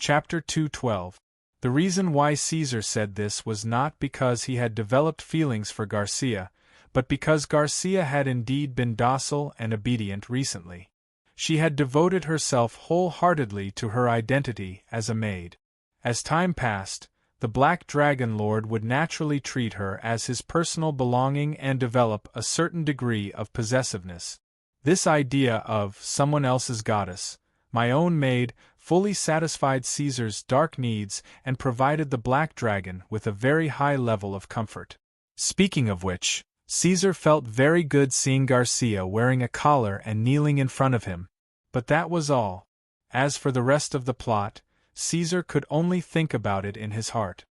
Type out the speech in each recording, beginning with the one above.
Chapter 2:12. The reason why Caesar said this was not because he had developed feelings for Garcia, but because Garcia had indeed been docile and obedient recently. She had devoted herself wholeheartedly to her identity as a maid. As time passed, the Black Dragon Lord would naturally treat her as his personal belonging and develop a certain degree of possessiveness. This idea of someone else's goddess, my own maid, fully satisfied Caesar's dark needs and provided the Black Dragon with a very high level of comfort. Speaking of which, Caesar felt very good seeing Garcia wearing a collar and kneeling in front of him. But that was all. As for the rest of the plot, Caesar could only think about it in his heart.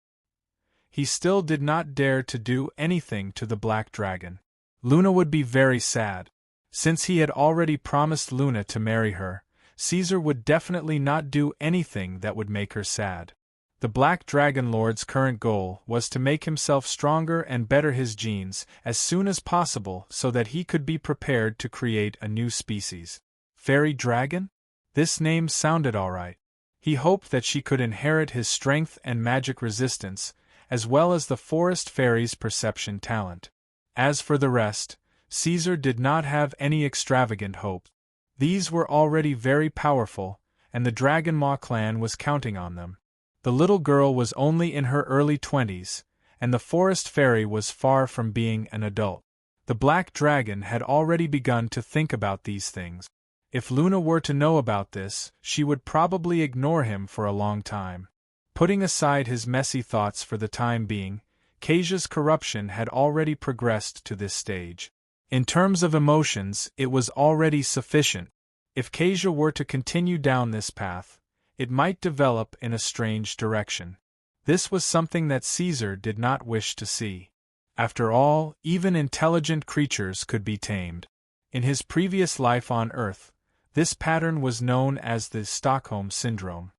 He still did not dare to do anything to the Black Dragon. Luna would be very sad. Since he had already promised Luna to marry her, Caesar would definitely not do anything that would make her sad. The Black Dragon Lord's current goal was to make himself stronger and better his genes as soon as possible so that he could be prepared to create a new species. Fairy Dragon? This name sounded alright. He hoped that she could inherit his strength and magic resistance, as well as the forest fairy's perception talent. As for the rest, Caesar did not have any extravagant hope. These were already very powerful, and the Dragonmaw clan was counting on them. The little girl was only in her early 20s, and the forest fairy was far from being an adult. The Black Dragon had already begun to think about these things. If Luna were to know about this, she would probably ignore him for a long time. Putting aside his messy thoughts for the time being, Kasia's corruption had already progressed to this stage. In terms of emotions, it was already sufficient. If Kasia were to continue down this path, it might develop in a strange direction. This was something that Caesar did not wish to see. After all, even intelligent creatures could be tamed. In his previous life on Earth, this pattern was known as the Stockholm Syndrome.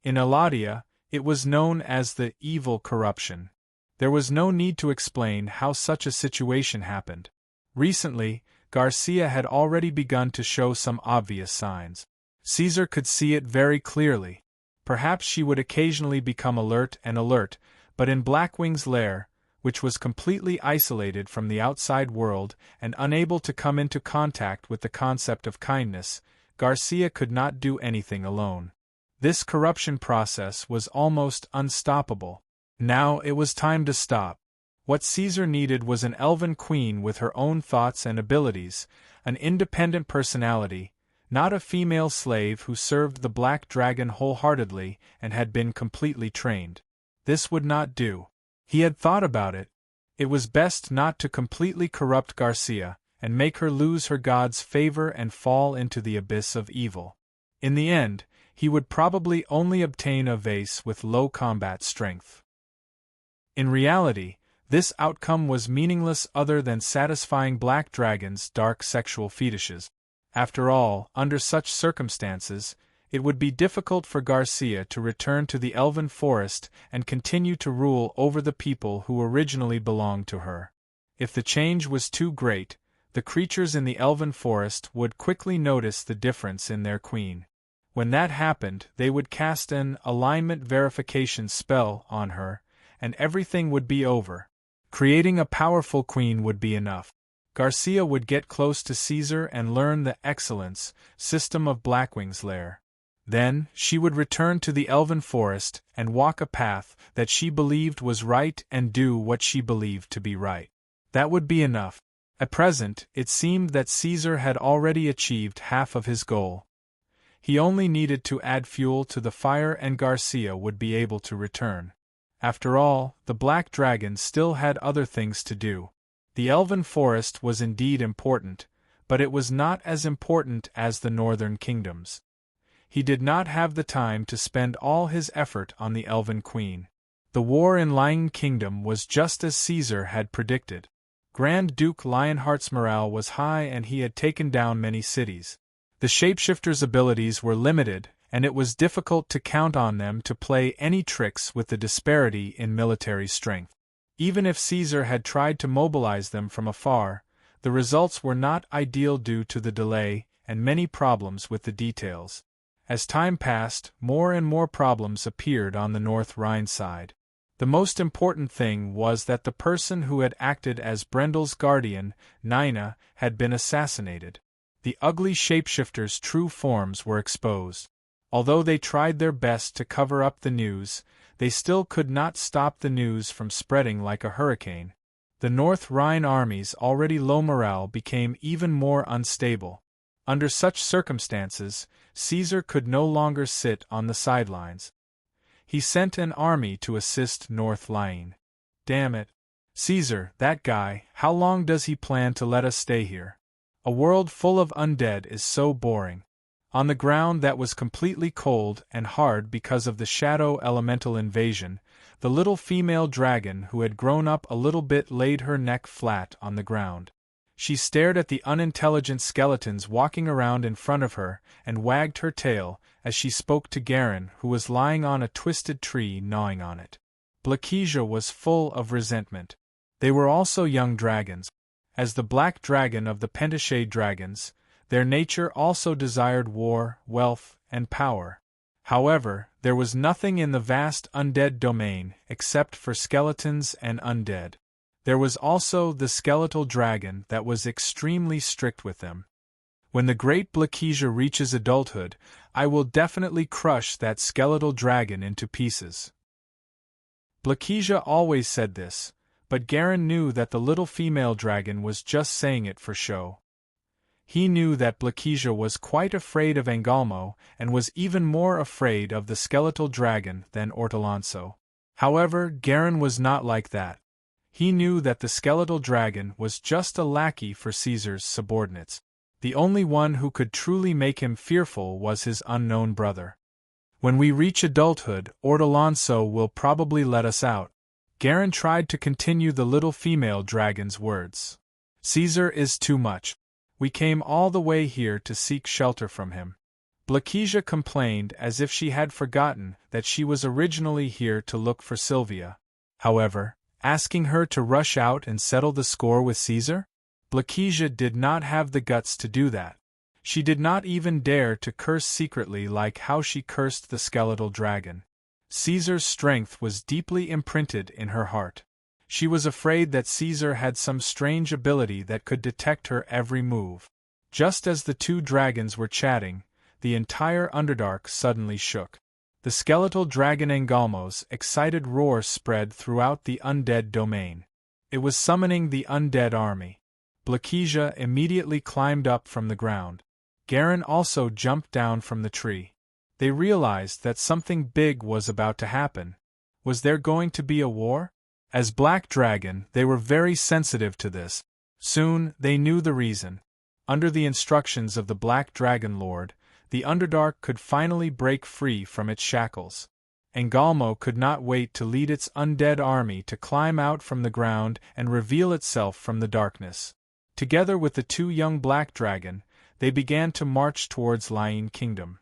In Eladia, it was known as the evil corruption. There was no need to explain how such a situation happened. Recently, Garcia had already begun to show some obvious signs. Caesar could see it very clearly. Perhaps she would occasionally become alert, but in Blackwing's lair, which was completely isolated from the outside world and unable to come into contact with the concept of kindness, Garcia could not do anything alone. This corruption process was almost unstoppable. Now it was time to stop. What Caesar needed was an elven queen with her own thoughts and abilities, an independent personality, not a female slave who served the Black Dragon wholeheartedly and had been completely trained. This would not do. He had thought about it. It was best not to completely corrupt Garcia and make her lose her god's favor and fall into the abyss of evil. In the end, he would probably only obtain a vase with low combat strength. In reality, this outcome was meaningless other than satisfying Black Dragon's dark sexual fetishes. After all, under such circumstances, it would be difficult for Garcia to return to the Elven Forest and continue to rule over the people who originally belonged to her. If the change was too great, the creatures in the Elven Forest would quickly notice the difference in their queen. When that happened, they would cast an alignment verification spell on her, and everything would be over. Creating a powerful queen would be enough. Garcia would get close to Caesar and learn the excellence system of Blackwing's lair. Then, she would return to the Elven Forest and walk a path that she believed was right and do what she believed to be right. That would be enough. At present, it seemed that Caesar had already achieved half of his goal. He only needed to add fuel to the fire and Garcia would be able to return. After all, the Black Dragon still had other things to do. The Elven Forest was indeed important, but it was not as important as the northern kingdoms. He did not have the time to spend all his effort on the Elven Queen. The war in Lion Kingdom was just as Caesar had predicted. Grand Duke Lionheart's morale was high and he had taken down many cities. The shapeshifter's abilities were limited, and it was difficult to count on them to play any tricks with the disparity in military strength. Even if Caesar had tried to mobilize them from afar, the results were not ideal due to the delay and many problems with the details. As time passed, more and more problems appeared on the North Rhine side. The most important thing was that the person who had acted as Brendel's guardian, Nina, had been assassinated. The ugly shapeshifters' true forms were exposed. Although they tried their best to cover up the news, they still could not stop the news from spreading like a hurricane. The North Rhine army's already low morale became even more unstable. Under such circumstances, Caesar could no longer sit on the sidelines. He sent an army to assist North Rhine. Damn it. Caesar, that guy, how long does he plan to let us stay here? A world full of undead is so boring. On the ground that was completely cold and hard because of the shadow elemental invasion, the little female dragon who had grown up a little bit laid her neck flat on the ground. She stared at the unintelligent skeletons walking around in front of her and wagged her tail as she spoke to Garin, who was lying on a twisted tree gnawing on it. Blakesia was full of resentment. They were also young dragons. As the black dragon of the Pentashade dragons, their nature also desired war, wealth, and power. However, there was nothing in the vast undead domain except for skeletons and undead. There was also the skeletal dragon that was extremely strict with them. When the great Blakesia reaches adulthood, I will definitely crush that skeletal dragon into pieces. Blakesia always said this, but Garin knew that the little female dragon was just saying it for show. He knew that Blakesia was quite afraid of Angalmo and was even more afraid of the skeletal dragon than Ortolanzo. However, Garin was not like that. He knew that the skeletal dragon was just a lackey for Caesar's subordinates. The only one who could truly make him fearful was his unknown brother. When we reach adulthood, Ortolanzo will probably let us out. Garin tried to continue the little female dragon's words. Caesar is too much. We came all the way here to seek shelter from him. Blakesia complained as if she had forgotten that she was originally here to look for Sylvia. However, asking her to rush out and settle the score with Caesar? Blakesia did not have the guts to do that. She did not even dare to curse secretly like how she cursed the skeletal dragon. Caesar's strength was deeply imprinted in her heart. She was afraid that Caesar had some strange ability that could detect her every move. Just as the two dragons were chatting, the entire Underdark suddenly shook. The skeletal dragon Angalmo's excited roar spread throughout the undead domain. It was summoning the undead army. Blakesia immediately climbed up from the ground. Garin also jumped down from the tree. They realized that something big was about to happen. Was there going to be a war? As Black Dragon, they were very sensitive to this. Soon, they knew the reason. Under the instructions of the Black Dragon Lord, the Underdark could finally break free from its shackles. Angalmo could not wait to lead its undead army to climb out from the ground and reveal itself from the darkness. Together with the two young Black Dragon, they began to march towards Lion Kingdom.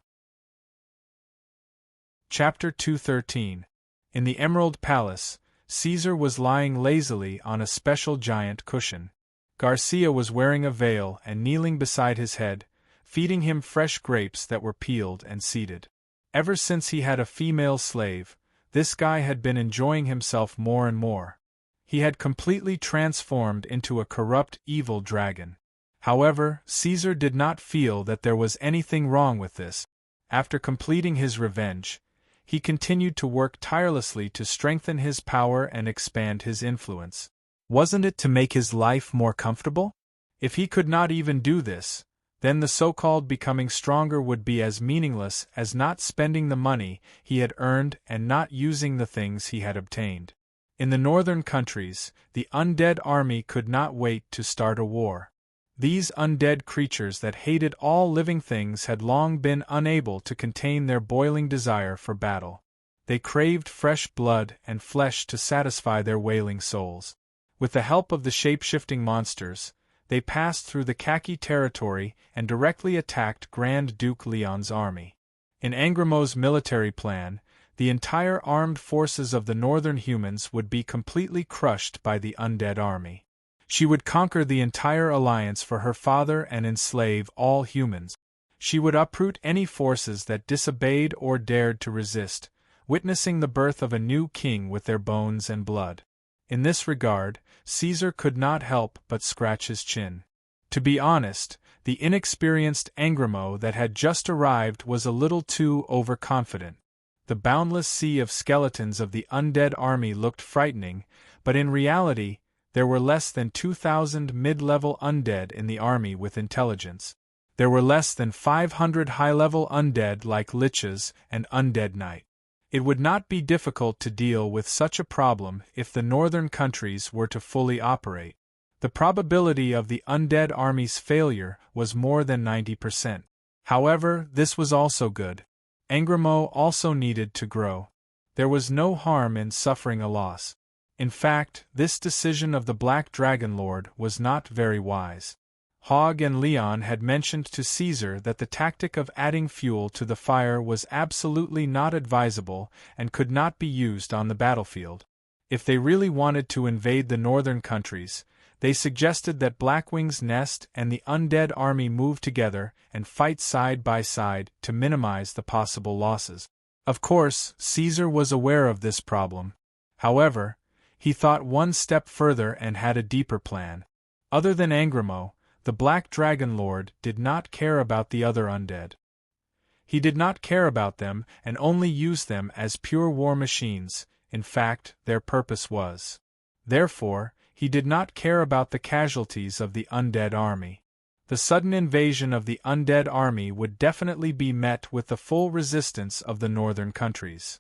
Chapter 213. In the Emerald Palace, Caesar was lying lazily on a special giant cushion. Garcia was wearing a veil and kneeling beside his head, feeding him fresh grapes that were peeled and seeded. Ever since he had a female slave, this guy had been enjoying himself more and more. He had completely transformed into a corrupt, evil dragon. However, Caesar did not feel that there was anything wrong with this. After completing his revenge, he continued to work tirelessly to strengthen his power and expand his influence. Wasn't it to make his life more comfortable? If he could not even do this, then the so-called becoming stronger would be as meaningless as not spending the money he had earned and not using the things he had obtained. In the northern countries, the undead army could not wait to start a war. These undead creatures that hated all living things had long been unable to contain their boiling desire for battle. They craved fresh blood and flesh to satisfy their wailing souls. With the help of the shape-shifting monsters, they passed through the Khaki territory and directly attacked Grand Duke Leon's army. In Angramo's military plan, the entire armed forces of the northern humans would be completely crushed by the undead army. She would conquer the entire alliance for her father and enslave all humans. She would uproot any forces that disobeyed or dared to resist, witnessing the birth of a new king with their bones and blood. In this regard, Caesar could not help but scratch his chin. To be honest, the inexperienced Angramo that had just arrived was a little too overconfident. The boundless sea of skeletons of the undead army looked frightening, but in reality, there were less than 2,000 mid-level undead in the army with intelligence. There were less than 500 high-level undead like liches and undead knight. It would not be difficult to deal with such a problem if the northern countries were to fully operate. The probability of the undead army's failure was more than 90%. However, this was also good. Angramo also needed to grow. There was no harm in suffering a loss. In fact, this decision of the Black Dragon Lord was not very wise. Hogg and Leon had mentioned to Caesar that the tactic of adding fuel to the fire was absolutely not advisable and could not be used on the battlefield. If they really wanted to invade the northern countries, they suggested that Blackwing's nest and the undead army move together and fight side by side to minimize the possible losses. Of course, Caesar was aware of this problem. However, he thought one step further and had a deeper plan. Other than Angramo, the Black Dragon Lord did not care about the other undead. He did not care about them and only used them as pure war machines. In fact, their purpose was. Therefore, he did not care about the casualties of the undead army. The sudden invasion of the undead army would definitely be met with the full resistance of the northern countries.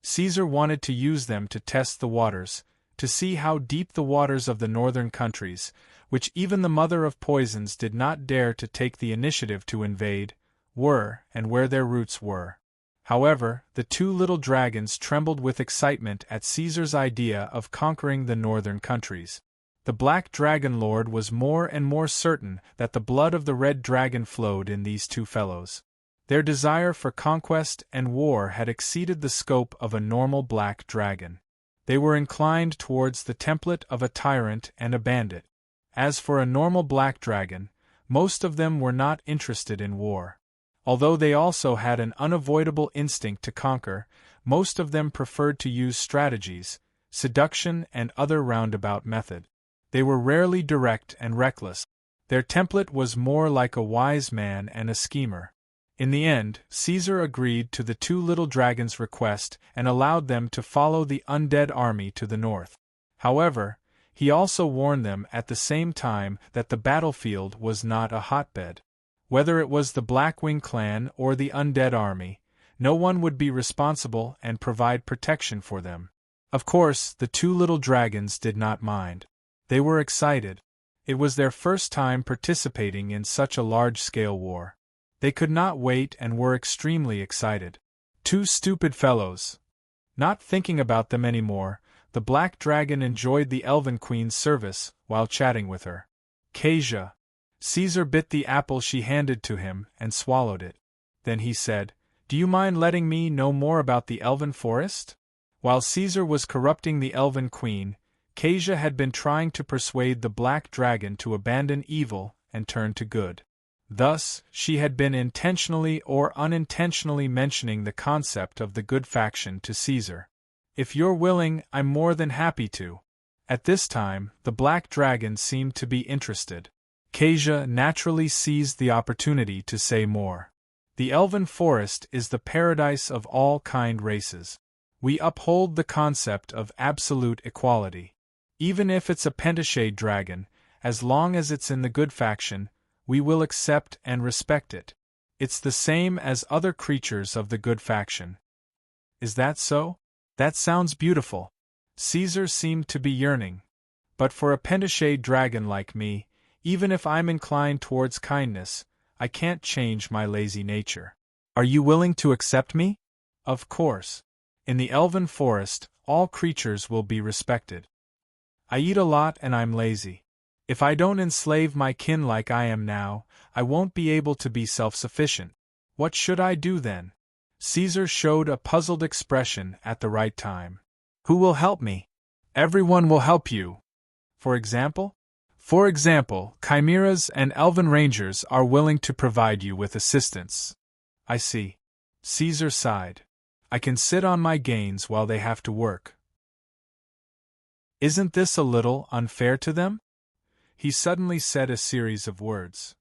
Caesar wanted to use them to test the waters, to see how deep the waters of the northern countries, which even the mother of poisons did not dare to take the initiative to invade, were and where their roots were. However, the two little dragons trembled with excitement at Caesar's idea of conquering the northern countries. The Black Dragon Lord was more and more certain that the blood of the Red Dragon flowed in these two fellows. Their desire for conquest and war had exceeded the scope of a normal black dragon. They were inclined towards the template of a tyrant and a bandit. As for a normal black dragon, most of them were not interested in war. Although they also had an unavoidable instinct to conquer, most of them preferred to use strategies, seduction and other roundabout method. They were rarely direct and reckless. Their template was more like a wise man and a schemer. In the end, Caesar agreed to the two little dragons' request and allowed them to follow the undead army to the north. However, he also warned them at the same time that the battlefield was not a hotbed. Whether it was the Blackwing clan or the undead army, no one would be responsible and provide protection for them. Of course, the two little dragons did not mind. They were excited. It was their first time participating in such a large-scale war. They could not wait and were extremely excited. Two stupid fellows. Not thinking about them anymore, the Black Dragon enjoyed the Elven Queen's service while chatting with her. Kasia. Caesar bit the apple she handed to him and swallowed it. Then he said, "Do you mind letting me know more about the Elven Forest?" While Caesar was corrupting the Elven Queen, Kasia had been trying to persuade the Black Dragon to abandon evil and turn to good. Thus, she had been intentionally or unintentionally mentioning the concept of the good faction to Caesar. "If you're willing, I'm more than happy to." At this time, the Black Dragon seemed to be interested. Kasia naturally seized the opportunity to say more. "The Elven Forest is the paradise of all kind races. We uphold the concept of absolute equality. Even if it's a pentashade dragon, as long as it's in the good faction, we will accept and respect it. It's the same as other creatures of the good faction." "Is that so? That sounds beautiful." Caesar seemed to be yearning. "But for a pentashade dragon like me, even if I'm inclined towards kindness, I can't change my lazy nature. Are you willing to accept me?" "Of course. In the Elven Forest, all creatures will be respected. I eat a lot and I'm lazy. If I don't enslave my kin like I am now, I won't be able to be self-sufficient. What should I do then?" Caesar showed a puzzled expression at the right time. "Who will help me?" "Everyone will help you." "For example?" For example, chimeras and elven rangers are willing to provide you with assistance. I see. Caesar sighed. I can sit on my gains while they have to work. Isn't this a little unfair to them? He suddenly said a series of words.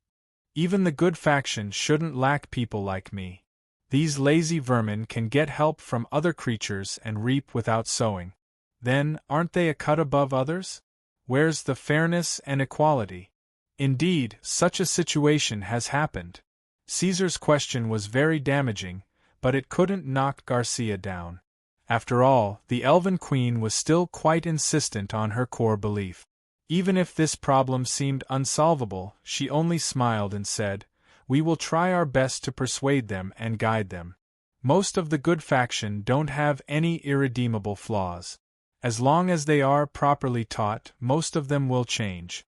Even the good faction shouldn't lack people like me. These lazy vermin can get help from other creatures and reap without sowing. Then, aren't they a cut above others? Where's the fairness and equality? Indeed, such a situation has happened. Caesar's question was very damaging, but it couldn't knock Garcia down. After all, the Elven Queen was still quite insistent on her core belief. Even if this problem seemed unsolvable, she only smiled and said, "We will try our best to persuade them and guide them. Most of the good faction don't have any irredeemable flaws. As long as they are properly taught, most of them will change."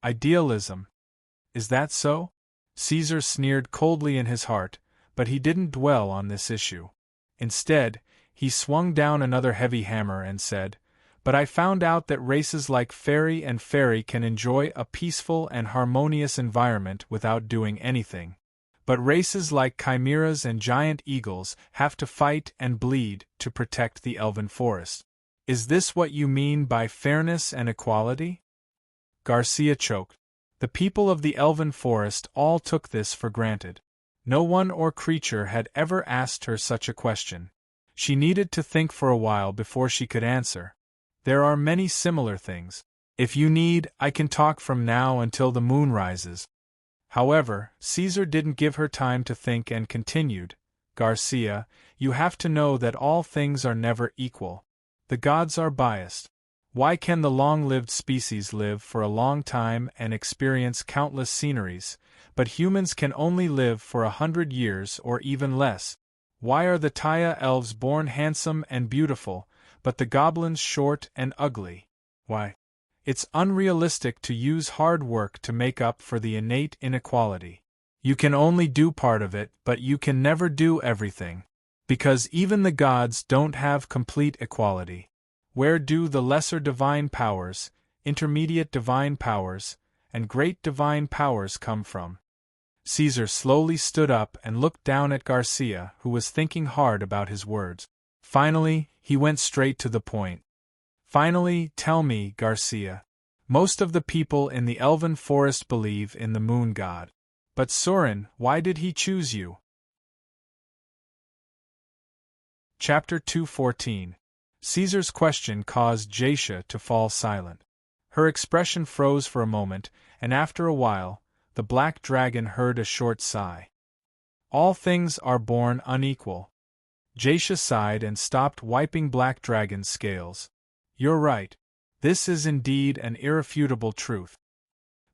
Idealism. Is that so? Caesar sneered coldly in his heart, but he didn't dwell on this issue. Instead, he swung down another heavy hammer and said, "But I found out that races like Fairy and Fairy can enjoy a peaceful and harmonious environment without doing anything. But races like Chimeras and Giant Eagles have to fight and bleed to protect the Elven Forest. Is this what you mean by fairness and equality?" Garcia choked. The people of the Elven Forest all took this for granted. No one or creature had ever asked her such a question. She needed to think for a while before she could answer. There are many similar things. If you need, I can talk from now until the moon rises. However, Caesar didn't give her time to think and continued, "Garcia, you have to know that all things are never equal. The gods are biased. Why can the long-lived species live for a long time and experience countless sceneries, but humans can only live for 100 years or even less? Why are the Taya elves born handsome and beautiful, but the goblins short and ugly? Why? It's unrealistic to use hard work to make up for the innate inequality. You can only do part of it, but you can never do everything. Because even the gods don't have complete equality. Where do the lesser divine powers, intermediate divine powers, and great divine powers come from?" Caesar slowly stood up and looked down at Garcia, who was thinking hard about his words. Finally, he went straight to the point. "Finally, tell me, Garcia. Most of the people in the Elven Forest believe in the moon god. But Serene, why did he choose you?" Chapter 214. Caesar's question caused Jacia to fall silent. Her expression froze for a moment, and after a while, the black dragon heard a short sigh. "All things are born unequal." Jacia sighed and stopped wiping Black Dragon's scales. "You're right. This is indeed an irrefutable truth.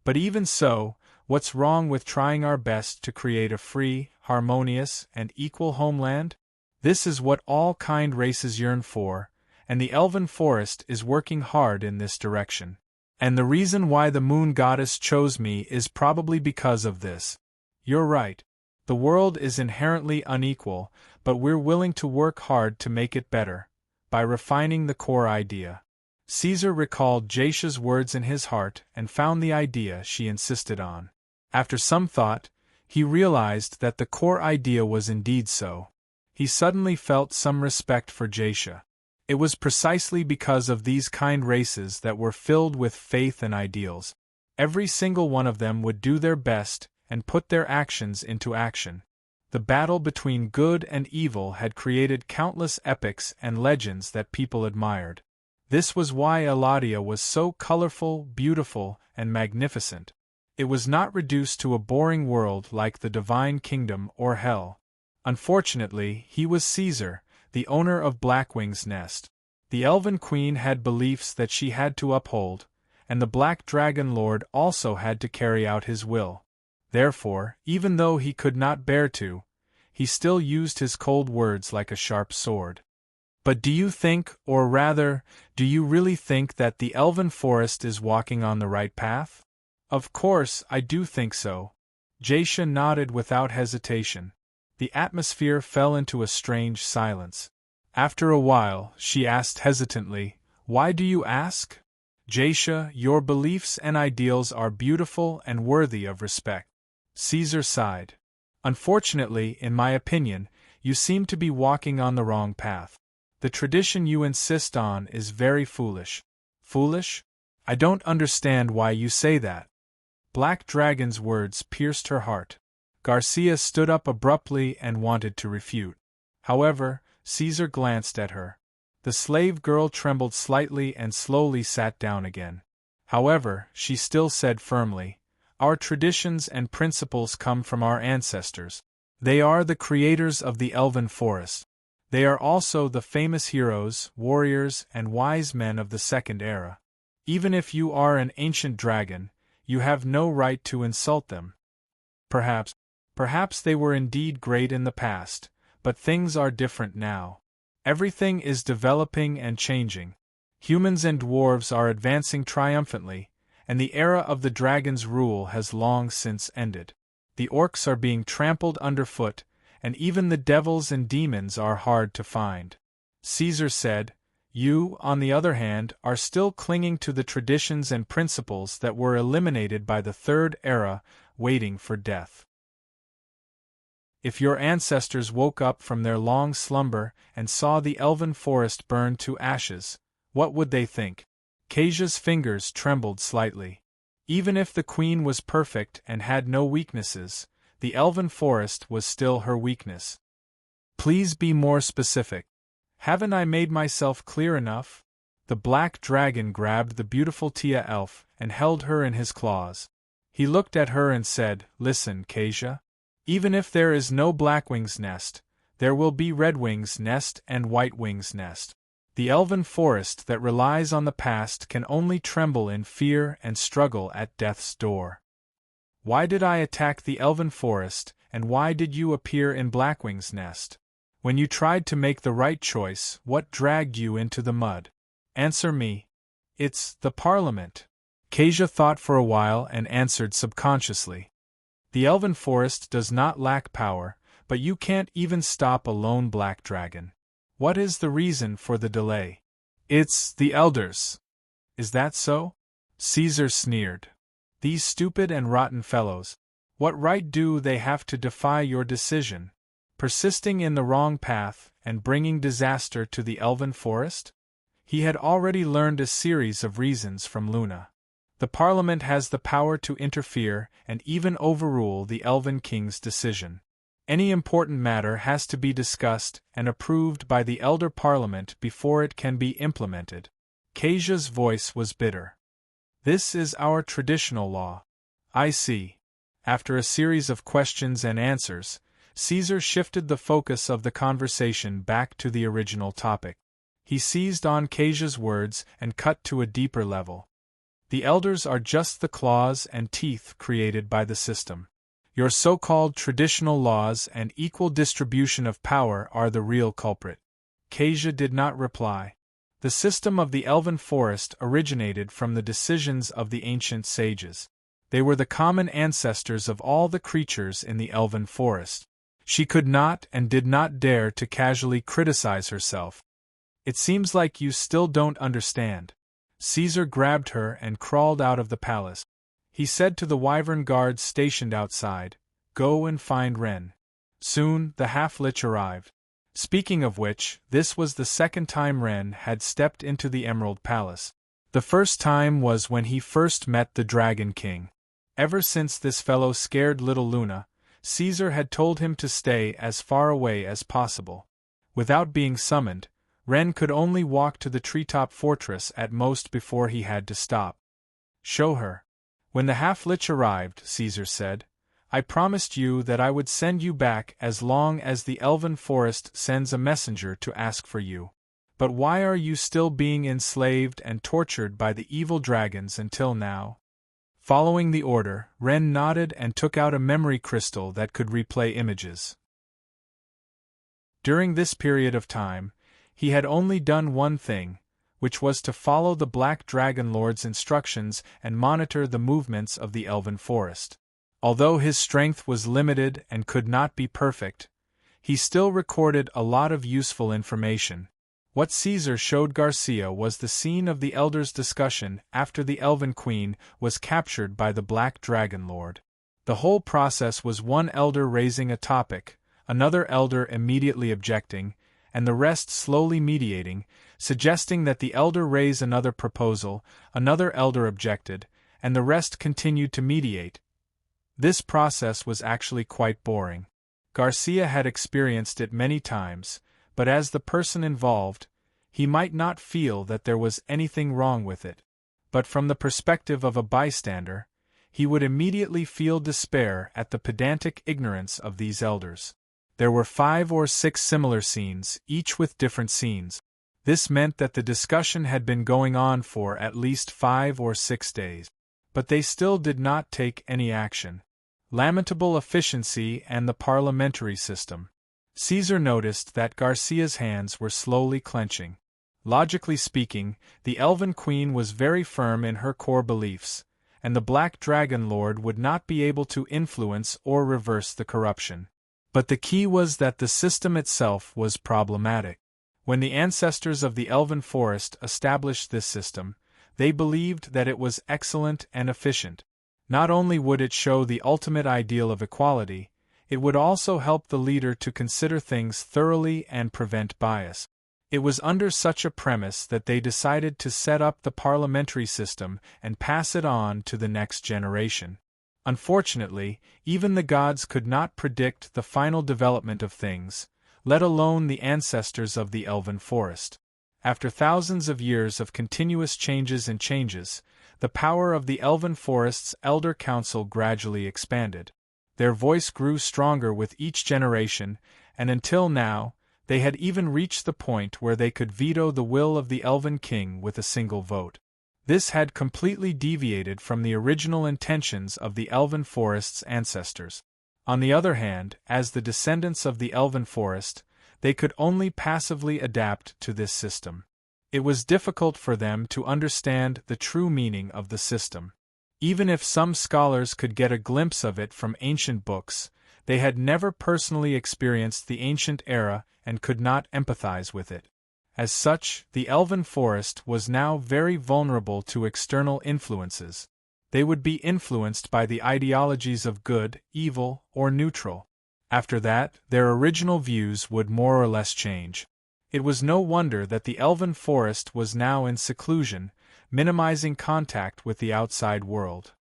But even so, what's wrong with trying our best to create a free, harmonious, and equal homeland? This is what all kind races yearn for, and the Elven Forest is working hard in this direction. And the reason why the Moon Goddess chose me is probably because of this. You're right. The world is inherently unequal, but we're willing to work hard to make it better, by refining the core idea." Caesar recalled Jacia's words in his heart and found the idea she insisted on. After some thought, he realized that the core idea was indeed so. He suddenly felt some respect for Jacia. It was precisely because of these kind races that were filled with faith and ideals. Every single one of them would do their best and put their actions into action. The battle between good and evil had created countless epics and legends that people admired. This was why Eladia was so colorful, beautiful, and magnificent. It was not reduced to a boring world like the Divine Kingdom or Hell. Unfortunately, he was Caesar, the owner of Blackwing's Nest. The Elven Queen had beliefs that she had to uphold, and the Black Dragon Lord also had to carry out his will. Therefore, even though he could not bear to, he still used his cold words like a sharp sword. "But do you think, or rather, do you really think that the Elven Forest is walking on the right path?" "Of course, I do think so." Jacia nodded without hesitation. The atmosphere fell into a strange silence. After a while, she asked hesitantly, "Why do you ask?" Jacia, your beliefs and ideals are beautiful and worthy of respect. Caesar sighed. Unfortunately, in my opinion, you seem to be walking on the wrong path. The tradition you insist on is very foolish. Foolish? I don't understand why you say that. Black Dragon's words pierced her heart. Garcia stood up abruptly and wanted to refute. However, Caesar glanced at her. The slave girl trembled slightly and slowly sat down again. However, she still said firmly, "Our traditions and principles come from our ancestors. They are the creators of the elven forest. They are also the famous heroes, warriors, and wise men of the Second Era. Even if you are an ancient dragon, you have no right to insult them. Perhaps they were indeed great in the past, but things are different now. Everything is developing and changing. Humans and dwarves are advancing triumphantly, and the era of the dragon's rule has long since ended. The orcs are being trampled underfoot, and even the devils and demons are hard to find." Caesar said, "You, on the other hand, are still clinging to the traditions and principles that were eliminated by the Third Era, waiting for death. If your ancestors woke up from their long slumber and saw the elven forest burn to ashes, what would they think?" Caja's fingers trembled slightly. Even if the queen was perfect and had no weaknesses, the elven forest was still her weakness. "Please be more specific. Haven't I made myself clear enough?" The black dragon grabbed the beautiful Tia elf and held her in his claws. He looked at her and said, "Listen, Caja. Even if there is no Blackwing's nest, there will be Redwing's nest and Whitewing's nest. The elven forest that relies on the past can only tremble in fear and struggle at death's door. Why did I attack the elven forest, and why did you appear in Blackwing's nest? When you tried to make the right choice, what dragged you into the mud? Answer me." "It's the Parliament." Caja thought for a while and answered subconsciously. "The elven forest does not lack power, but you can't even stop a lone black dragon. What is the reason for the delay?" "It's the elders." "Is that so?" Caesar sneered. "These stupid and rotten fellows. What right do they have to defy your decision? Persisting in the wrong path and bringing disaster to the elven forest?" He had already learned a series of reasons from Luna. The Parliament has the power to interfere and even overrule the Elven King's decision. Any important matter has to be discussed and approved by the Elder Parliament before it can be implemented. Caja's voice was bitter. "This is our traditional law." "I see." After a series of questions and answers, Caesar shifted the focus of the conversation back to the original topic. He seized on Caja's words and cut to a deeper level. "The elders are just the claws and teeth created by the system. Your so-called traditional laws and equal distribution of power are the real culprit." Caja did not reply. The system of the elven forest originated from the decisions of the ancient sages. They were the common ancestors of all the creatures in the elven forest. She could not and did not dare to casually criticize herself. "It seems like you still don't understand." Caesar grabbed her and crawled out of the palace. He said to the wyvern guards stationed outside, "Go and find Ren." Soon, the half-lich arrived. Speaking of which, this was the second time Ren had stepped into the Emerald Palace. The first time was when he first met the Dragon King. Ever since this fellow scared little Luna, Caesar had told him to stay as far away as possible. Without being summoned, Ren could only walk to the treetop fortress at most before he had to stop. "Show her." When the half-lich arrived, Caesar said, "I promised you that I would send you back as long as the elven forest sends a messenger to ask for you. But why are you still being enslaved and tortured by the evil dragons until now?" Following the order, Ren nodded and took out a memory crystal that could replay images. During this period of time, he had only done one thing, which was to follow the Black Dragon Lord's instructions and monitor the movements of the elven forest. Although his strength was limited and could not be perfect, he still recorded a lot of useful information. What Caesar showed Garcia was the scene of the elders' discussion after the Elven Queen was captured by the Black Dragon Lord. The whole process was one elder raising a topic, another elder immediately objecting, and the rest slowly mediating, suggesting that the elder raise another proposal, another elder objected, and the rest continued to mediate. This process was actually quite boring. Garcia had experienced it many times, but as the person involved, he might not feel that there was anything wrong with it. But from the perspective of a bystander, he would immediately feel despair at the pedantic ignorance of these elders. There were 5 or 6 similar scenes, each with different scenes. This meant that the discussion had been going on for at least 5 or 6 days. But they still did not take any action. Lamentable efficiency and the parliamentary system. Caesar noticed that Garcia's hands were slowly clenching. Logically speaking, the Elven Queen was very firm in her core beliefs, and the Black Dragon Lord would not be able to influence or reverse the corruption. But the key was that the system itself was problematic. When the ancestors of the Elven Forest established this system, they believed that it was excellent and efficient. Not only would it show the ultimate ideal of equality, it would also help the leader to consider things thoroughly and prevent bias. It was under such a premise that they decided to set up the parliamentary system and pass it on to the next generation. Unfortunately, even the gods could not predict the final development of things, let alone the ancestors of the Elven Forest. After thousands of years of continuous changes, the power of the Elven Forest's Elder Council gradually expanded. Their voice grew stronger with each generation, and until now, they had even reached the point where they could veto the will of the Elven King with a single vote. This had completely deviated from the original intentions of the Elven Forest's ancestors. On the other hand, as the descendants of the Elven Forest, they could only passively adapt to this system. It was difficult for them to understand the true meaning of the system. Even if some scholars could get a glimpse of it from ancient books, they had never personally experienced the ancient era and could not empathize with it. As such, the Elven Forest was now very vulnerable to external influences. They would be influenced by the ideologies of good, evil, or neutral. After that, their original views would more or less change. It was no wonder that the Elven Forest was now in seclusion, minimizing contact with the outside world.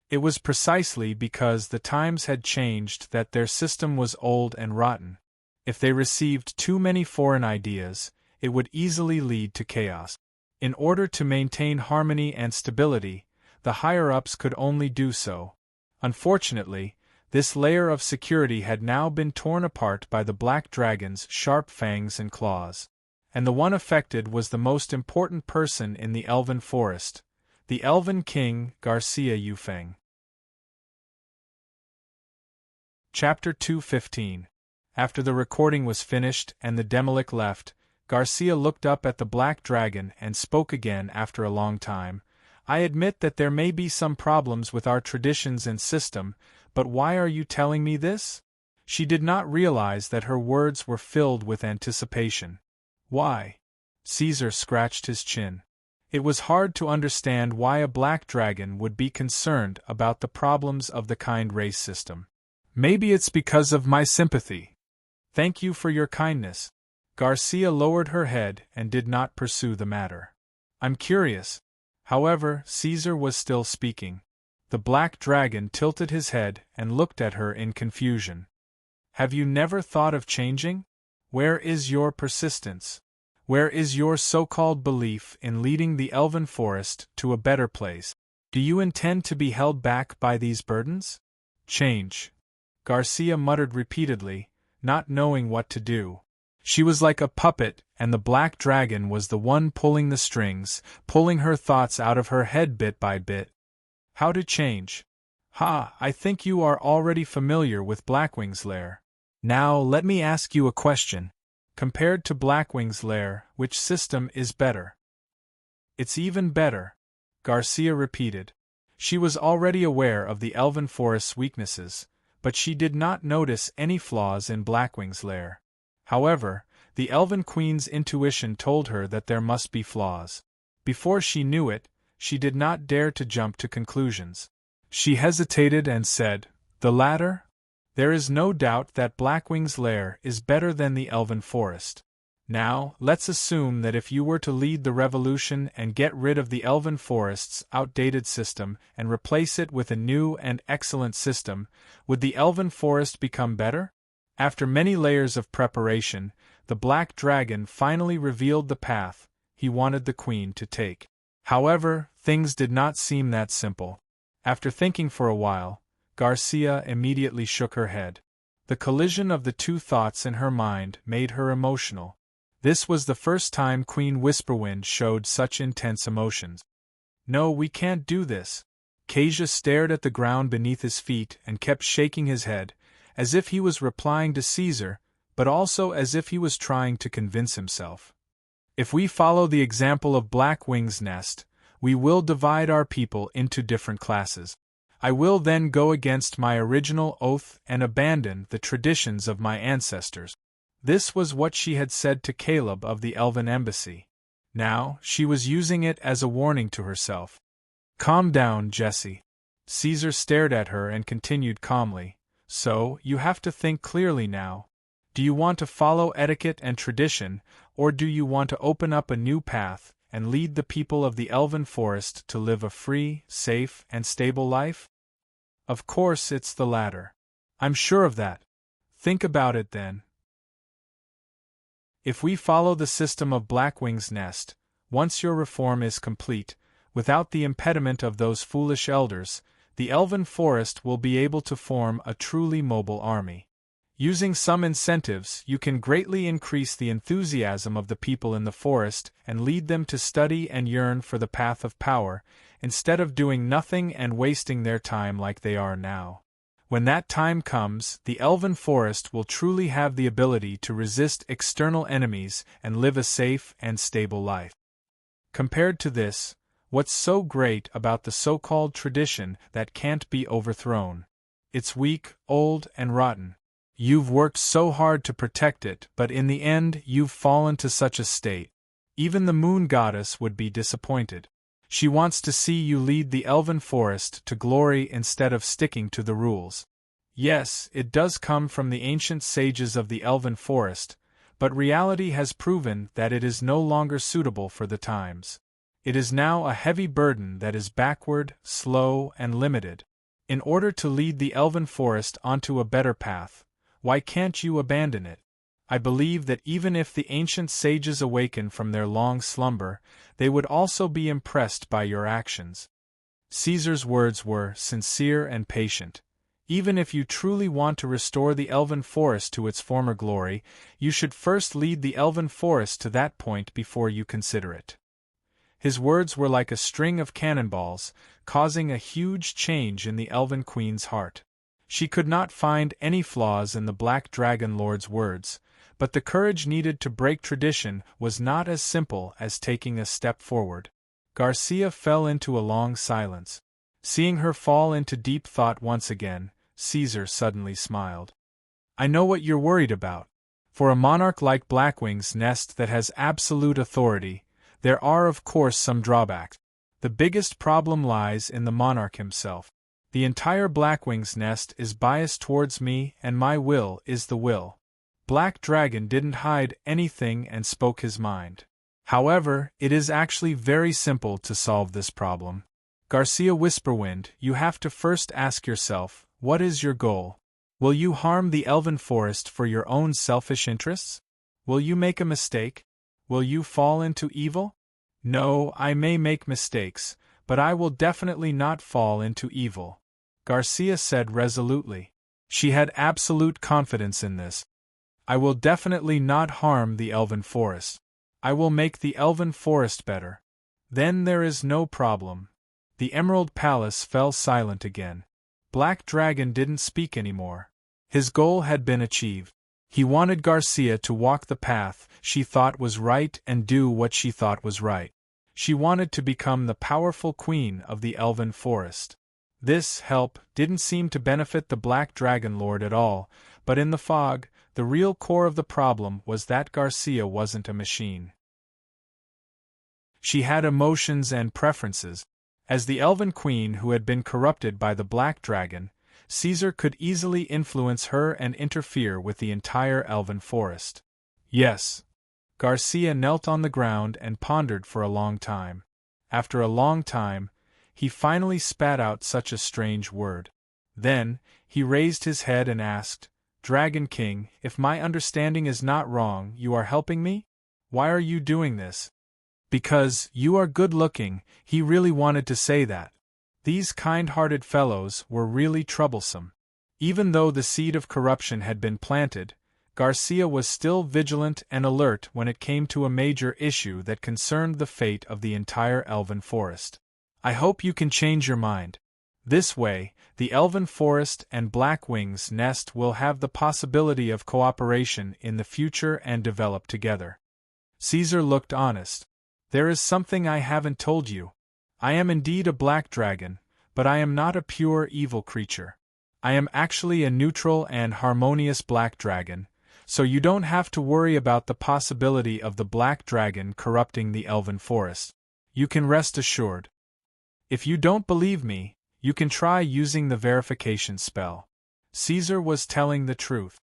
It was precisely because the times had changed that their system was old and rotten. If they received too many foreign ideas, it would easily lead to chaos. In order to maintain harmony and stability, the higher-ups could only do so. Unfortunately, this layer of security had now been torn apart by the Black Dragon's sharp fangs and claws. And the one affected was the most important person in the Elven Forest, the Elven King, Garcia Yufeng. Chapter 2:15. After the recording was finished and the Demolic left, Garcia looked up at the Black Dragon and spoke again after a long time. I admit that there may be some problems with our traditions and system, but why are you telling me this? She did not realize that her words were filled with anticipation. Why? Caesar scratched his chin. It was hard to understand why a black dragon would be concerned about the problems of the kind race system. Maybe it's because of my sympathy. Thank you for your kindness. Garcia lowered her head and did not pursue the matter. I'm curious. However, Caesar was still speaking. The black dragon tilted his head and looked at her in confusion. Have you never thought of changing? Where is your persistence? Where is your so-called belief in leading the Elven Forest to a better place? Do you intend to be held back by these burdens? Change. Garcia muttered repeatedly, not knowing what to do. She was like a puppet, and the black dragon was the one pulling the strings, pulling her thoughts out of her head bit by bit. How to change? I think you are already familiar with Blackwing's lair. Now let me ask you a question. Compared to Blackwing's lair, which system is better? It's even better, Garcia repeated. She was already aware of the Elven Forest's weaknesses, but she did not notice any flaws in Blackwing's lair. However, The Elven Queen's intuition told her that there must be flaws. Before she knew it, she did not dare to jump to conclusions. She hesitated and said, "The latter? There is no doubt that Blackwing's lair is better than the Elven Forest. Now, let's assume that if you were to lead the revolution and get rid of the Elven Forest's outdated system and replace it with a new and excellent system, would the Elven Forest become better?" After many layers of preparation, the Black Dragon finally revealed the path he wanted the Queen to take. However, things did not seem that simple. After thinking for a while, Garcia immediately shook her head. The collision of the two thoughts in her mind made her emotional. This was the first time Queen Whisperwind showed such intense emotions. "No, we can't do this." Kasia stared at the ground beneath his feet and kept shaking his head, as if he was replying to Caesar, but also as if he was trying to convince himself. "If we follow the example of Blackwing's nest, we will divide our people into different classes. I will then go against my original oath and abandon the traditions of my ancestors." This was what she had said to Caleb of the Elven Embassy. Now, she was using it as a warning to herself. "Calm down, Jessie." Caesar stared at her and continued calmly, "So, you have to think clearly now. Do you want to follow etiquette and tradition, or do you want to open up a new path and lead the people of the Elven Forest to live a free, safe, and stable life?" "Of course it's the latter. I'm sure of that." "Think about it then. If we follow the system of Blackwing's nest, once your reform is complete, without the impediment of those foolish elders, the Elven Forest will be able to form a truly mobile army. Using some incentives, you can greatly increase the enthusiasm of the people in the forest and lead them to study and yearn for the path of power, instead of doing nothing and wasting their time like they are now. When that time comes, the Elven Forest will truly have the ability to resist external enemies and live a safe and stable life. Compared to this, what's so great about the so-called tradition that can't be overthrown? It's weak, old, and rotten. You've worked so hard to protect it, but in the end you've fallen to such a state. Even the Moon Goddess would be disappointed. She wants to see you lead the Elven Forest to glory instead of sticking to the rules. Yes, it does come from the ancient sages of the Elven Forest, but reality has proven that it is no longer suitable for the times. It is now a heavy burden that is backward, slow, and limited. In order to lead the Elven Forest onto a better path, why can't you abandon it? I believe that even if the ancient sages awaken from their long slumber, they would also be impressed by your actions." Caesar's words were sincere and patient. Even if you truly want to restore the Elven Forest to its former glory, you should first lead the Elven Forest to that point before you consider it. His words were like a string of cannonballs, causing a huge change in the Elven Queen's heart. She could not find any flaws in the Black Dragon Lord's words, but the courage needed to break tradition was not as simple as taking a step forward. Garcia fell into a long silence. Seeing her fall into deep thought once again, Caesar suddenly smiled. "I know what you're worried about. For a monarch like Blackwing's nest that has absolute authority, there are of course some drawbacks. The biggest problem lies in the monarch himself. The entire Blackwing's nest is biased towards me, and my will is the will." Black Dragon didn't hide anything and spoke his mind. "However, it is actually very simple to solve this problem. Garcia Whisperwind, you have to first ask yourself, what is your goal? Will you harm the Elven Forest for your own selfish interests? Will you make a mistake? Will you fall into evil? No, I may make mistakes, but I will definitely not fall into evil," Garcia said resolutely. She had absolute confidence in this. "I will definitely not harm the Elven Forest. I will make the Elven Forest better. Then there is no problem." The Emerald Palace fell silent again. Black Dragon didn't speak anymore. His goal had been achieved. He wanted Garcia to walk the path she thought was right and do what she thought was right. She wanted to become the powerful queen of the Elven Forest. This help didn't seem to benefit the Black Dragon Lord at all, but in the fog, The real core of the problem was that Garcia wasn't a machine. She had emotions and preferences. As the elven queen who had been corrupted by the black dragon, Caesar could easily influence her and interfere with the entire elven forest. Yes. Garcia knelt on the ground and pondered for a long time. After a long time, he finally spat out such a strange word. Then, he raised his head and asked, "Dragon King, if my understanding is not wrong, you are helping me? Why are you doing this?" "Because you are good-looking," he really wanted to say that. These kind-hearted fellows were really troublesome. Even though the seed of corruption had been planted, Garcia was still vigilant and alert when it came to a major issue that concerned the fate of the entire elven forest. "I hope you can change your mind. This way, the elven forest and Blackwing's nest will have the possibility of cooperation in the future and develop together." Caesar looked honest. "There is something I haven't told you. I am indeed a black dragon, but I am not a pure evil creature. I am actually a neutral and harmonious black dragon, so you don't have to worry about the possibility of the black dragon corrupting the elven forest. You can rest assured. If you don't believe me, you can try using the verification spell." Caesar was telling the truth.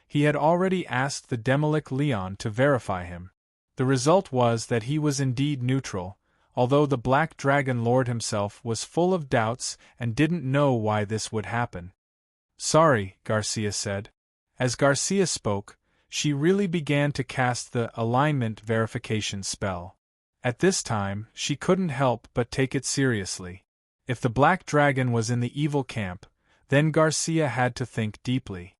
He had already asked the Demolic Leon to verify him. The result was that he was indeed neutral, although the Black Dragon Lord himself was full of doubts and didn't know why this would happen. "Sorry," Garcia said. As Garcia spoke, she really began to cast the alignment verification spell. At this time, she couldn't help but take it seriously. If the Black Dragon was in the evil camp, then Garcia had to think deeply.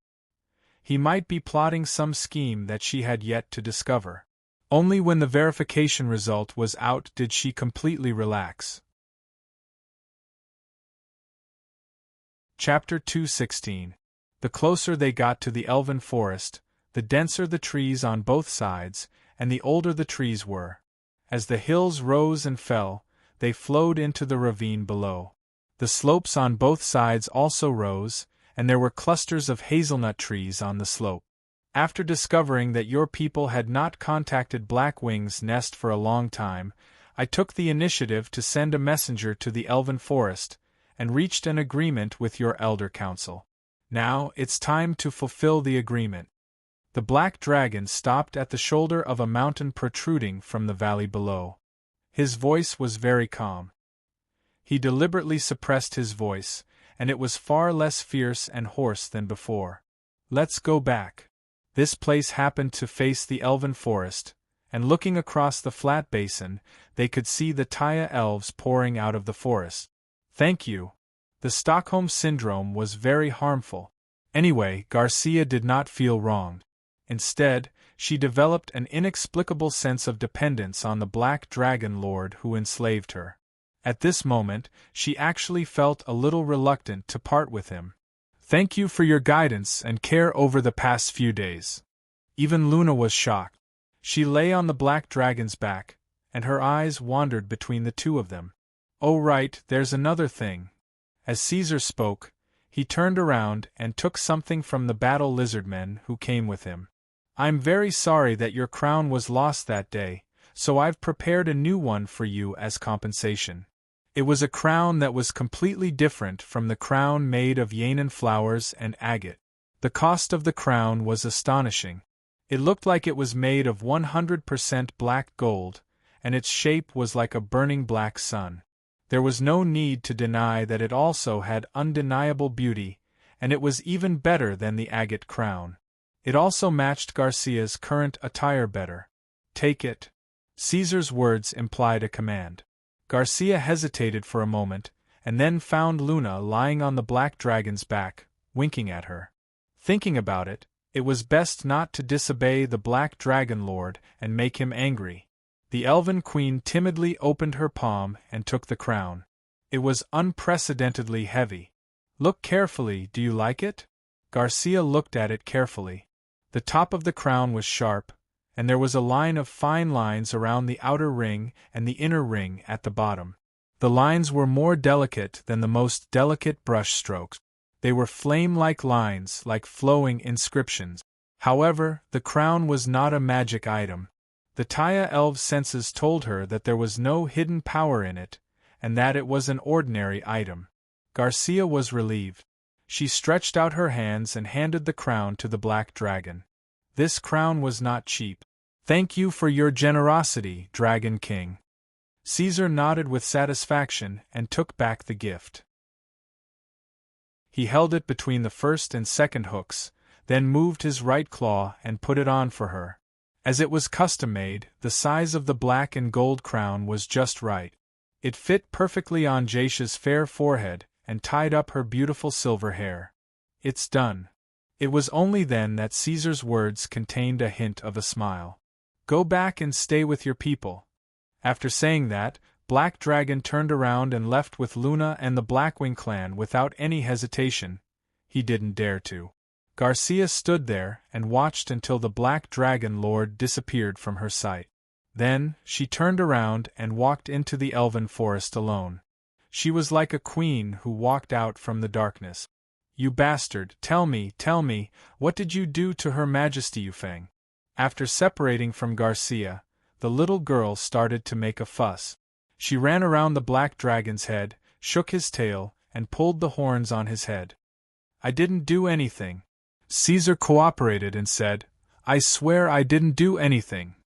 He might be plotting some scheme that she had yet to discover. Only when the verification result was out did she completely relax. Chapter 216. The closer they got to the elven forest, the denser the trees on both sides, and the older the trees were. As the hills rose and fell, they flowed into the ravine below. The slopes on both sides also rose, and there were clusters of hazelnut trees on the slope. After discovering that your people had not contacted Blackwing's nest for a long time, I took the initiative to send a messenger to the elven forest, and reached an agreement with your elder council. Now, it's time to fulfill the agreement." The black dragon stopped at the shoulder of a mountain protruding from the valley below. His voice was very calm. He deliberately suppressed his voice, and it was far less fierce and hoarse than before. "Let's go back." This place happened to face the elven forest, and looking across the flat basin, they could see the Taya elves pouring out of the forest. "Thank you." The Stockholm Syndrome was very harmful. Anyway, Garcia did not feel wronged. Instead, she developed an inexplicable sense of dependence on the Black Dragon Lord who enslaved her. At this moment, she actually felt a little reluctant to part with him. "Thank you for your guidance and care over the past few days." Even Luna was shocked. She lay on the black dragon's back, and her eyes wandered between the two of them. "Oh right, there's another thing." As Caesar spoke, he turned around and took something from the battle lizardmen who came with him. "I'm very sorry that your crown was lost that day, so I've prepared a new one for you as compensation." It was a crown that was completely different from the crown made of Yanan flowers and agate. The cost of the crown was astonishing. It looked like it was made of 100% black gold, and its shape was like a burning black sun. There was no need to deny that it also had undeniable beauty, and it was even better than the agate crown. It also matched Garcia's current attire better. "Take it." Caesar's words implied a command. Garcia hesitated for a moment, and then found Luna lying on the black dragon's back, winking at her. Thinking about it, it was best not to disobey the Black Dragon Lord and make him angry. The Elven Queen timidly opened her palm and took the crown. It was unprecedentedly heavy. "Look carefully, do you like it?" Garcia looked at it carefully. The top of the crown was sharp, and there was a line of fine lines around the outer ring and the inner ring at the bottom. The lines were more delicate than the most delicate brush strokes. They were flame-like lines, like flowing inscriptions. However, the crown was not a magic item. The Taya elf's senses told her that there was no hidden power in it, and that it was an ordinary item. Garcia was relieved. She stretched out her hands and handed the crown to the black dragon. This crown was not cheap. "Thank you for your generosity, Dragon King." Caesar nodded with satisfaction and took back the gift. He held it between the first and second hooks, then moved his right claw and put it on for her. As it was custom-made, the size of the black and gold crown was just right. It fit perfectly on Jacia's fair forehead and tied up her beautiful silver hair. "It's done." It was only then that Caesar's words contained a hint of a smile. "Go back and stay with your people." After saying that, Black Dragon turned around and left with Luna and the Blackwing clan without any hesitation. He didn't dare to. Garcia stood there and watched until the Black Dragon Lord disappeared from her sight. Then, she turned around and walked into the elven forest alone. She was like a queen who walked out from the darkness. "You bastard, tell me, what did you do to Her Majesty Yufeng?" After separating from Garcia, the little girl started to make a fuss. She ran around the black dragon's head, shook his tail, and pulled the horns on his head. "I didn't do anything." Caesar cooperated and said, "I swear I didn't do anything."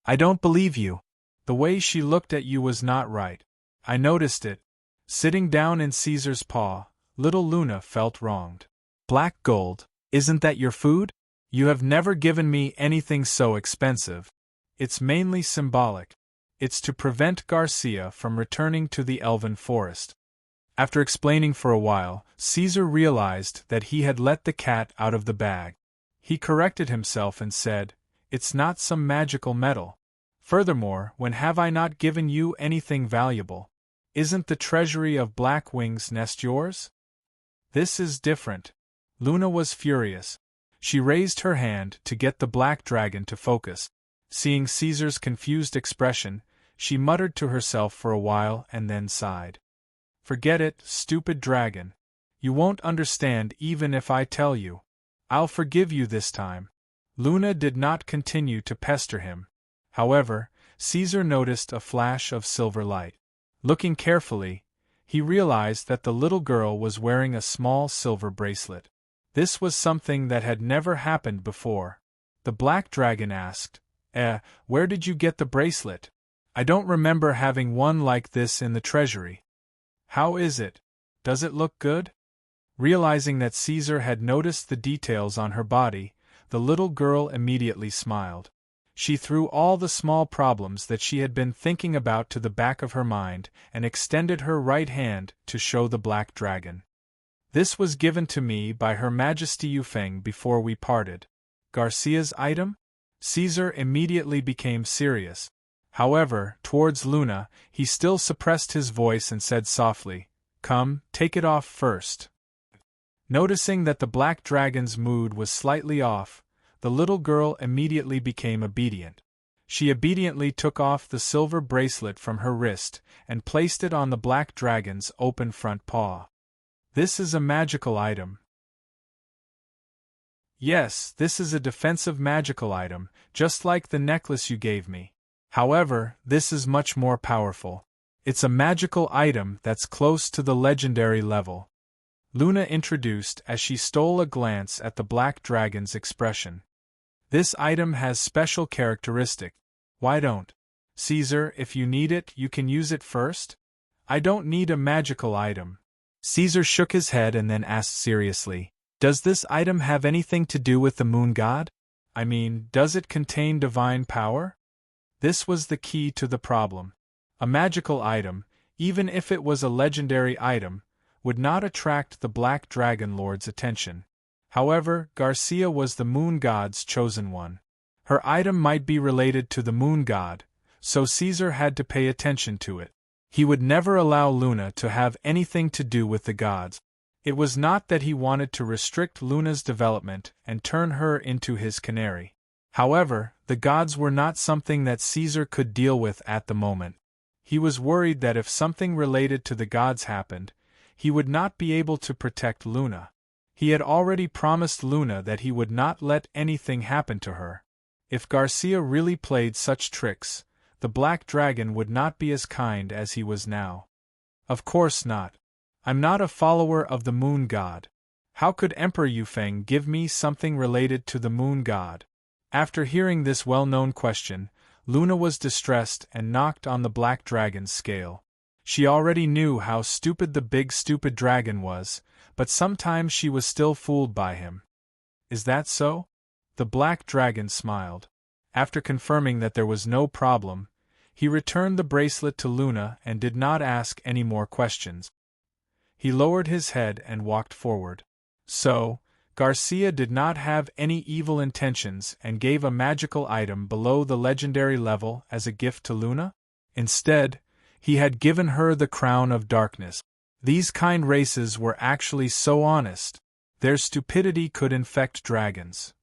"I don't believe you. The way she looked at you was not right. I noticed it." Sitting down in Caesar's paw, little Luna felt wronged. "Black gold, isn't that your food? You have never given me anything so expensive." "It's mainly symbolic. It's to prevent Garcia from returning to the elven forest." After explaining for a while, Caesar realized that he had let the cat out of the bag. He corrected himself and said, "It's not some magical metal. Furthermore, when have I not given you anything valuable? Isn't the treasury of Blackwing's nest yours?" "This is different." Luna was furious. She raised her hand to get the black dragon to focus. Seeing Caesar's confused expression, she muttered to herself for a while and then sighed. "Forget it, stupid dragon. You won't understand even if I tell you. I'll forgive you this time." Luna did not continue to pester him. However, Caesar noticed a flash of silver light. Looking carefully, he realized that the little girl was wearing a small silver bracelet. This was something that had never happened before. The black dragon asked, "Where did you get the bracelet? I don't remember having one like this in the treasury." "How is it? Does it look good?" Realizing that Caesar had noticed the details on her body, the little girl immediately smiled. She threw all the small problems that she had been thinking about to the back of her mind and extended her right hand to show the black dragon. "This was given to me by Her Majesty Yufeng before we parted." "Garcia's item?" Caesar immediately became serious. However, towards Luna, he still suppressed his voice and said softly, "Come, take it off first." Noticing that the black dragon's mood was slightly off, the little girl immediately became obedient. She obediently took off the silver bracelet from her wrist and placed it on the black dragon's open front paw. "This is a magical item." "Yes, this is a defensive magical item, just like the necklace you gave me. However, this is much more powerful. It's a magical item that's close to the legendary level," Luna introduced as she stole a glance at the black dragon's expression. "This item has special characteristics. Why don't Caesar, if you need it, you can use it first?" "I don't need a magical item." Caesar shook his head and then asked seriously, "Does this item have anything to do with the moon god? I mean, does it contain divine power?" This was the key to the problem. A magical item, even if it was a legendary item, would not attract the Black Dragon Lord's attention. However, Garcia was the moon god's chosen one. Her item might be related to the moon god, so Caesar had to pay attention to it. He would never allow Luna to have anything to do with the gods. It was not that he wanted to restrict Luna's development and turn her into his canary. However, the gods were not something that Caesar could deal with at the moment. He was worried that if something related to the gods happened, he would not be able to protect Luna. He had already promised Luna that he would not let anything happen to her. If Garcia really played such tricks, the Black Dragon would not be as kind as he was now. Of course not. I'm not a follower of the Moon God. How could Emperor Yufeng give me something related to the Moon God? After hearing this well-known question, Luna was distressed and knocked on the Black Dragon's scale. She already knew how stupid the big stupid dragon was, but sometimes she was still fooled by him. Is that so? The Black Dragon smiled. After confirming that there was no problem, he returned the bracelet to Luna and did not ask any more questions. He lowered his head and walked forward. So, Garcia did not have any evil intentions and gave a magical item below the legendary level as a gift to Luna? Instead, he had given her the Crown of Darkness. These kind races were actually so honest. Their stupidity could infect dragons.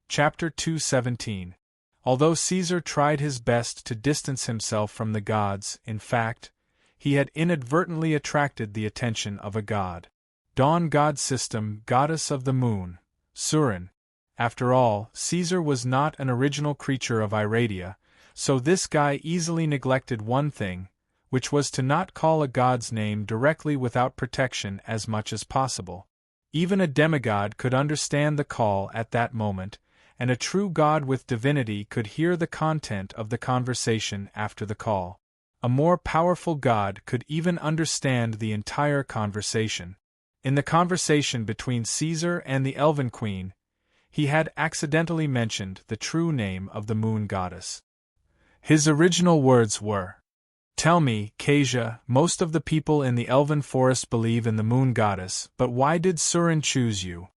Chapter 217. Although Caesar tried his best to distance himself from the gods, in fact, he had inadvertently attracted the attention of a god. Dawn God System, Goddess of the Moon, Serene. After all, Caesar was not an original creature of Iradia, so this guy easily neglected one thing, which was to not call a god's name directly without protection as much as possible. Even a demigod could understand the call at that moment, and a true god with divinity could hear the content of the conversation after the call. A more powerful god could even understand the entire conversation. In the conversation between Caesar and the Elven Queen, he had accidentally mentioned the true name of the Moon Goddess. His original words were, "Tell me, Kasia, most of the people in the Elven Forest believe in the Moon Goddess, but why did Serene choose you?"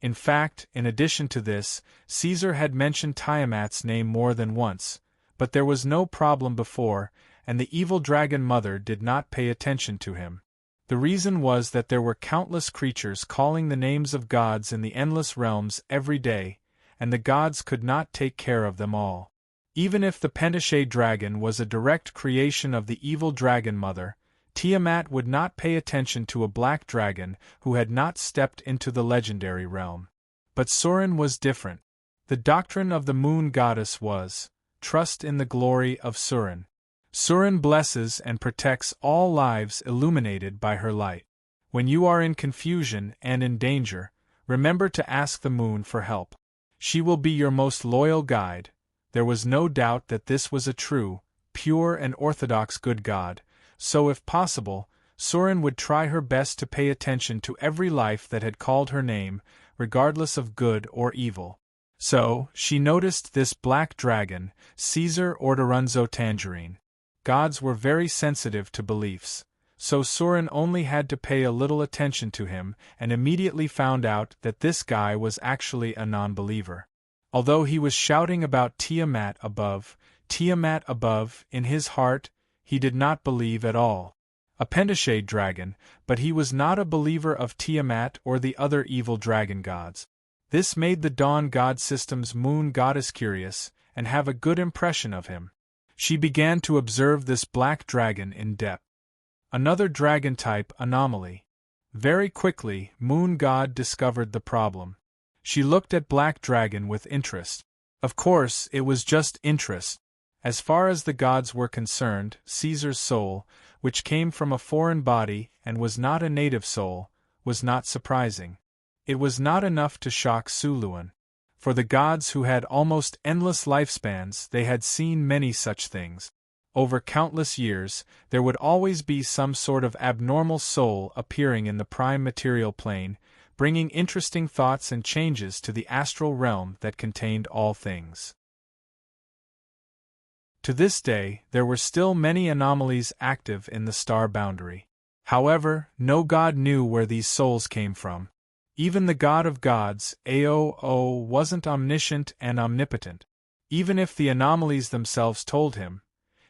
In fact, in addition to this, Caesar had mentioned Tiamat's name more than once, but there was no problem before, and the evil dragon mother did not pay attention to him. The reason was that there were countless creatures calling the names of gods in the endless realms every day, and the gods could not take care of them all. Even if the Pentashe dragon was a direct creation of the evil dragon mother, Tiamat would not pay attention to a black dragon who had not stepped into the legendary realm. But Serene was different. The doctrine of the Moon Goddess was, trust in the glory of Serene. Serene blesses and protects all lives illuminated by her light. When you are in confusion and in danger, remember to ask the moon for help. She will be your most loyal guide. There was no doubt that this was a true, pure and orthodox good god, so if possible, Serene would try her best to pay attention to every life that had called her name, regardless of good or evil. So, she noticed this black dragon, Caesar Ordoronzo Tangerine. Gods were very sensitive to beliefs, so Serene only had to pay a little attention to him and immediately found out that this guy was actually a non-believer. Although he was shouting about Tiamat above, in his heart, he did not believe at all. A Pentashe dragon, but he was not a believer of Tiamat or the other evil dragon gods. This made the Dawn God System's Moon Goddess curious, and have a good impression of him. She began to observe this black dragon in depth. Another dragon-type anomaly. Very quickly, Moon God discovered the problem. She looked at Black Dragon with interest. Of course, it was just interest. As far as the gods were concerned, Caesar's soul, which came from a foreign body and was not a native soul, was not surprising. It was not enough to shock Suluan. For the gods who had almost endless lifespans, they had seen many such things. Over countless years, there would always be some sort of abnormal soul appearing in the prime material plane, bringing interesting thoughts and changes to the astral realm that contained all things. To this day, there were still many anomalies active in the star boundary. However, no god knew where these souls came from. Even the god of gods, Ao wasn't omniscient and omnipotent. Even if the anomalies themselves told him,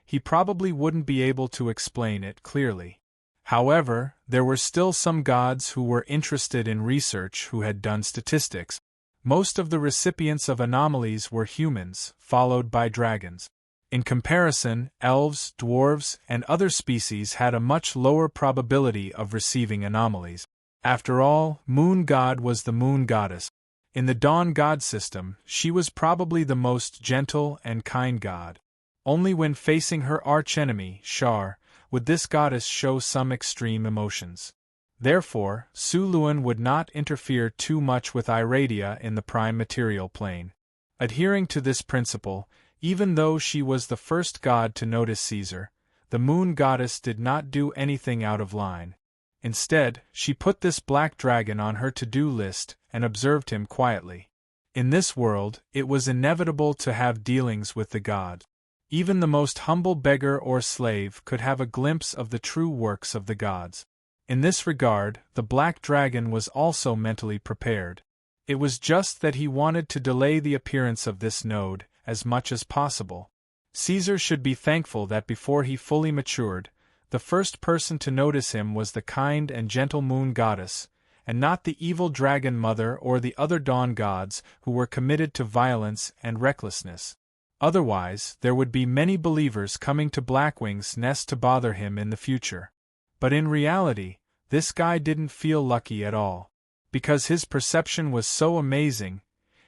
he probably wouldn't be able to explain it clearly. However, there were still some gods who were interested in research who had done statistics. Most of the recipients of anomalies were humans, followed by dragons. In comparison, elves, dwarves, and other species had a much lower probability of receiving anomalies. After all, Moon God was the moon goddess. In the dawn god system, she was probably the most gentle and kind god. Only when facing her archenemy, Shar, would this goddess show some extreme emotions. Therefore, Suluan would not interfere too much with Iradia in the prime material plane. Adhering to this principle, even though she was the first god to notice Caesar, the moon goddess did not do anything out of line. Instead, she put this black dragon on her to-do list and observed him quietly. In this world, it was inevitable to have dealings with the gods. Even the most humble beggar or slave could have a glimpse of the true works of the gods. In this regard, the black dragon was also mentally prepared. It was just that he wanted to delay the appearance of this node as much as possible. Caesar should be thankful that before he fully matured, the first person to notice him was the kind and gentle moon goddess, and not the evil dragon mother or the other dawn gods who were committed to violence and recklessness. Otherwise, there would be many believers coming to Blackwing's nest to bother him in the future. But in reality, this guy didn't feel lucky at all. Because his perception was so amazing,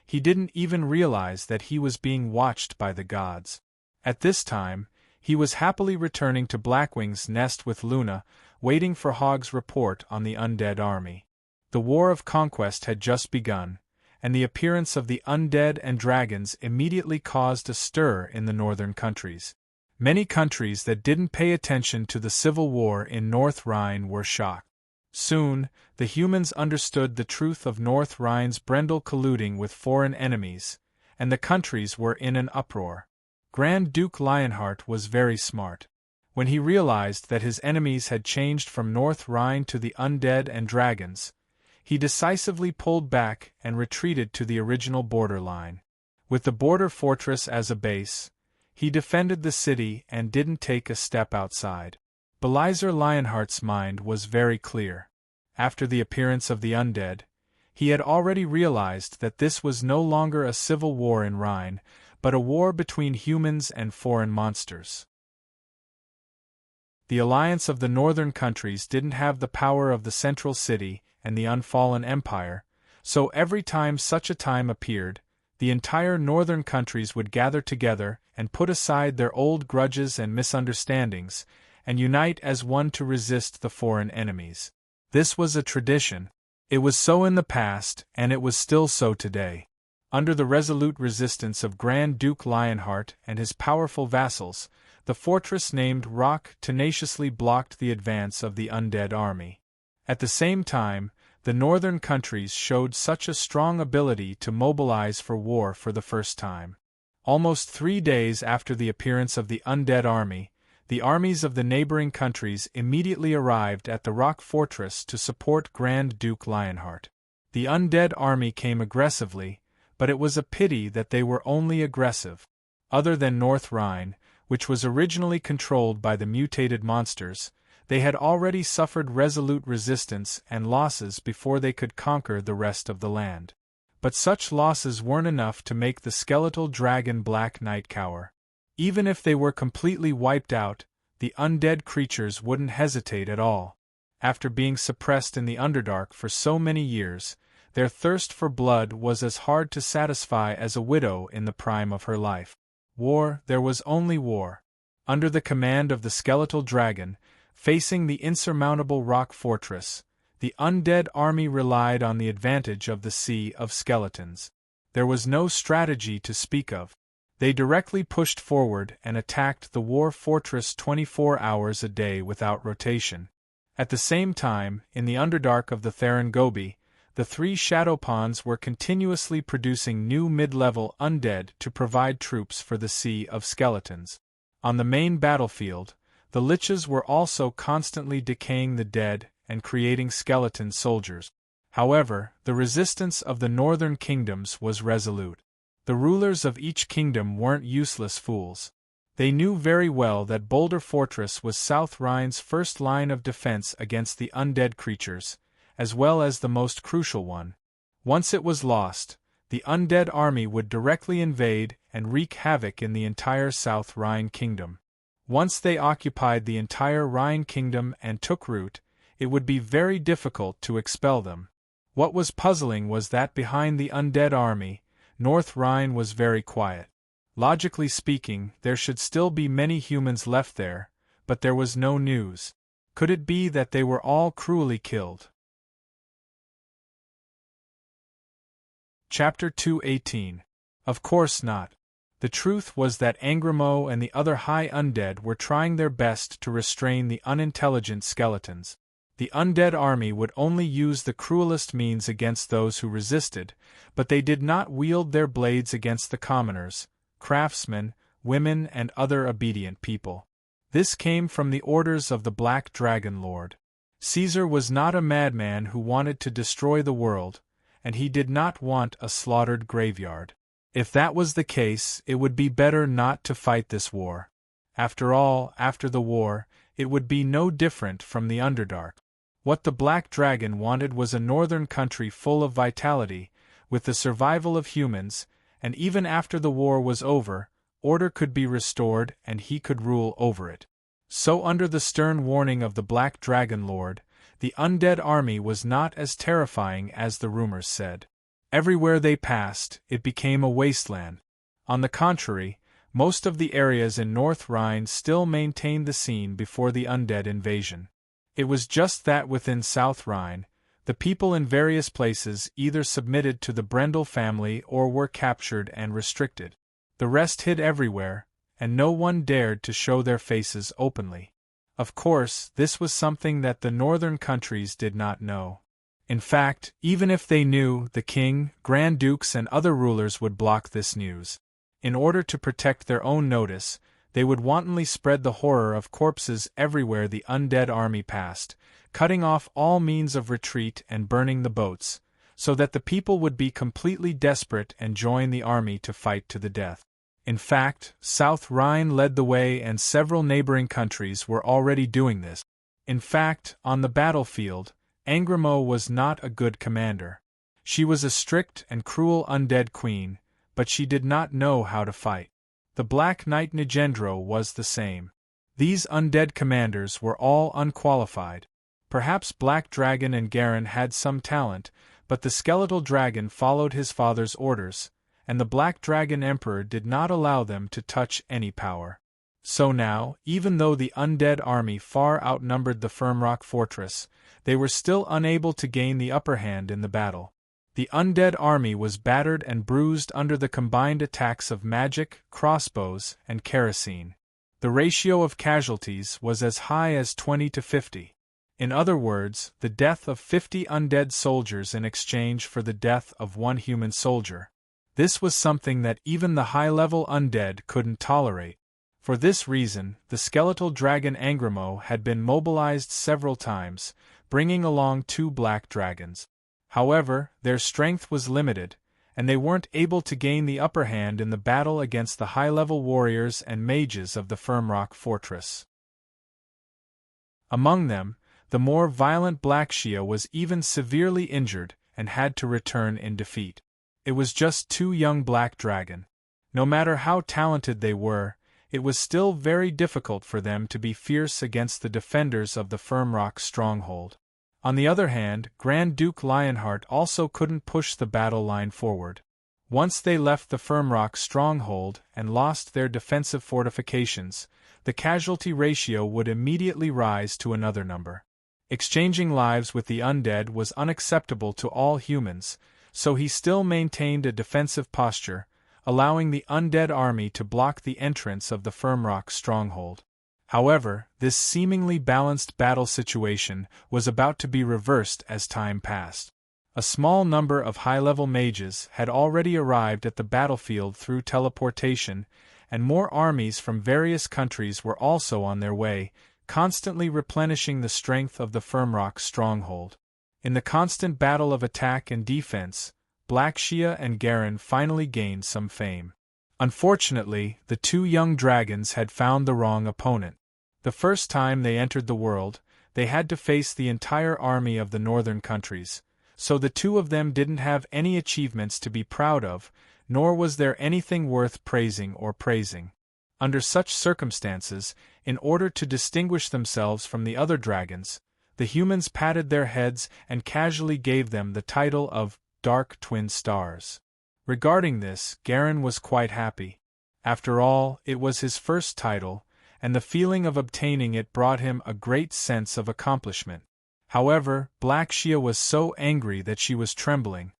he didn't even realize that he was being watched by the gods. At this time, he was happily returning to Blackwing's nest with Luna, waiting for Hogg's report on the undead army. The war of conquest had just begun, and the appearance of the undead and dragons immediately caused a stir in the northern countries. Many countries that didn't pay attention to the civil war in North Rhine were shocked. Soon, the humans understood the truth of North Rhine's Brendel colluding with foreign enemies, and the countries were in an uproar. Grand Duke Lionheart was very smart. When he realized that his enemies had changed from North Rhine to the undead and dragons, he decisively pulled back and retreated to the original border line. With the border fortress as a base, he defended the city and didn't take a step outside. Belizer Lionheart's mind was very clear. After the appearance of the undead, he had already realized that this was no longer a civil war in Rhine, but a war between humans and foreign monsters. The alliance of the northern countries didn't have the power of the central city and the unfallen empire, so every time such a time appeared, the entire northern countries would gather together and put aside their old grudges and misunderstandings, and unite as one to resist the foreign enemies. This was a tradition. It was so in the past, and it was still so today. Under the resolute resistance of Grand Duke Lionheart and his powerful vassals, the fortress named Rock tenaciously blocked the advance of the undead army. At the same time, the northern countries showed such a strong ability to mobilize for war for the first time. Almost 3 days after the appearance of the undead army, the armies of the neighboring countries immediately arrived at the Rock Fortress to support Grand Duke Lionheart. The undead army came aggressively, but it was a pity that they were only aggressive. Other than North Rhine, which was originally controlled by the mutated monsters, they had already suffered resolute resistance and losses before they could conquer the rest of the land. But such losses weren't enough to make the skeletal dragon Black Knight cower. Even if they were completely wiped out, the undead creatures wouldn't hesitate at all. After being suppressed in the Underdark for so many years, their thirst for blood was as hard to satisfy as a widow in the prime of her life. War, there was only war. Under the command of the skeletal dragon, facing the insurmountable rock fortress, the undead army relied on the advantage of the sea of skeletons. There was no strategy to speak of. They directly pushed forward and attacked the war fortress 24 hours a day without rotation. At the same time, in the Underdark of the Theron Gobi, the 3 shadow pawns were continuously producing new mid-level undead to provide troops for the sea of skeletons. On the main battlefield, the liches were also constantly decaying the dead and creating skeleton soldiers. However, the resistance of the northern kingdoms was resolute. The rulers of each kingdom weren't useless fools. They knew very well that Boulder Fortress was South Rhine's first line of defense against the undead creatures, as well as the most crucial one. Once it was lost, the undead army would directly invade and wreak havoc in the entire South Rhine kingdom. Once they occupied the entire Rhine kingdom and took root, it would be very difficult to expel them. What was puzzling was that behind the undead army, North Rhine was very quiet. Logically speaking, there should still be many humans left there, but there was no news. Could it be that they were all cruelly killed? Chapter 2:18. Of course not. The truth was that Angramo and the other high undead were trying their best to restrain the unintelligent skeletons. The undead army would only use the cruelest means against those who resisted, but they did not wield their blades against the commoners, craftsmen, women and other obedient people. This came from the orders of the Black Dragon Lord. Caesar was not a madman who wanted to destroy the world, and he did not want a slaughtered graveyard. If that was the case, it would be better not to fight this war. After all, after the war, it would be no different from the Underdark. What the Black Dragon wanted was a northern country full of vitality, with the survival of humans, and even after the war was over, order could be restored and he could rule over it. So under the stern warning of the Black Dragon Lord, the undead army was not as terrifying as the rumors said. Everywhere they passed, it became a wasteland. On the contrary, most of the areas in North Rhine still maintained the scene before the undead invasion. It was just that within South Rhine, the people in various places either submitted to the Brendel family or were captured and restricted. The rest hid everywhere, and no one dared to show their faces openly. Of course, this was something that the northern countries did not know. In fact, even if they knew, the king, grand dukes and other rulers would block this news. In order to protect their own notice, they would wantonly spread the horror of corpses everywhere the undead army passed, cutting off all means of retreat and burning the boats, so that the people would be completely desperate and join the army to fight to the death. In fact, South Rhine led the way and several neighboring countries were already doing this. In fact, on the battlefield, Angramo was not a good commander. She was a strict and cruel undead queen, but she did not know how to fight. The Black Knight Nigendro was the same. These undead commanders were all unqualified. Perhaps Black Dragon and Garen had some talent, but the skeletal dragon followed his father's orders, and the Black Dragon Emperor did not allow them to touch any power. So now, even though the undead army far outnumbered the Firmrock fortress, they were still unable to gain the upper hand in the battle. The undead army was battered and bruised under the combined attacks of magic, crossbows, and kerosene. The ratio of casualties was as high as 20 to 50. In other words, the death of 50 undead soldiers in exchange for the death of one human soldier. This was something that even the high-level undead couldn't tolerate. For this reason, the skeletal dragon Angramo had been mobilized several times, bringing along 2 black dragons. However, their strength was limited, and they weren't able to gain the upper hand in the battle against the high-level warriors and mages of the Firmrock fortress. Among them, the more violent Blackshia was even severely injured and had to return in defeat. It was just 2 young black dragon. No matter how talented they were, it was still very difficult for them to be fierce against the defenders of the Firmrock stronghold. On the other hand, Grand Duke Lionheart also couldn't push the battle line forward. Once they left the Firmrock stronghold and lost their defensive fortifications, the casualty ratio would immediately rise to another number. Exchanging lives with the undead was unacceptable to all humans, so he still maintained a defensive posture, allowing the undead army to block the entrance of the Firmrock stronghold. However, this seemingly balanced battle situation was about to be reversed as time passed. A small number of high-level mages had already arrived at the battlefield through teleportation, and more armies from various countries were also on their way, constantly replenishing the strength of the Firmrock stronghold. In the constant battle of attack and defense, Blackshia and Garen finally gained some fame. Unfortunately, the 2 young dragons had found the wrong opponent. The first time they entered the world, they had to face the entire army of the northern countries, so the two of them didn't have any achievements to be proud of, nor was there anything worth praising or praising. Under such circumstances, in order to distinguish themselves from the other dragons, the humans patted their heads and casually gave them the title of Dark Twin Stars. Regarding this, Garen was quite happy. After all, it was his first title, and the feeling of obtaining it brought him a great sense of accomplishment. However, Black Shia was so angry that she was trembling.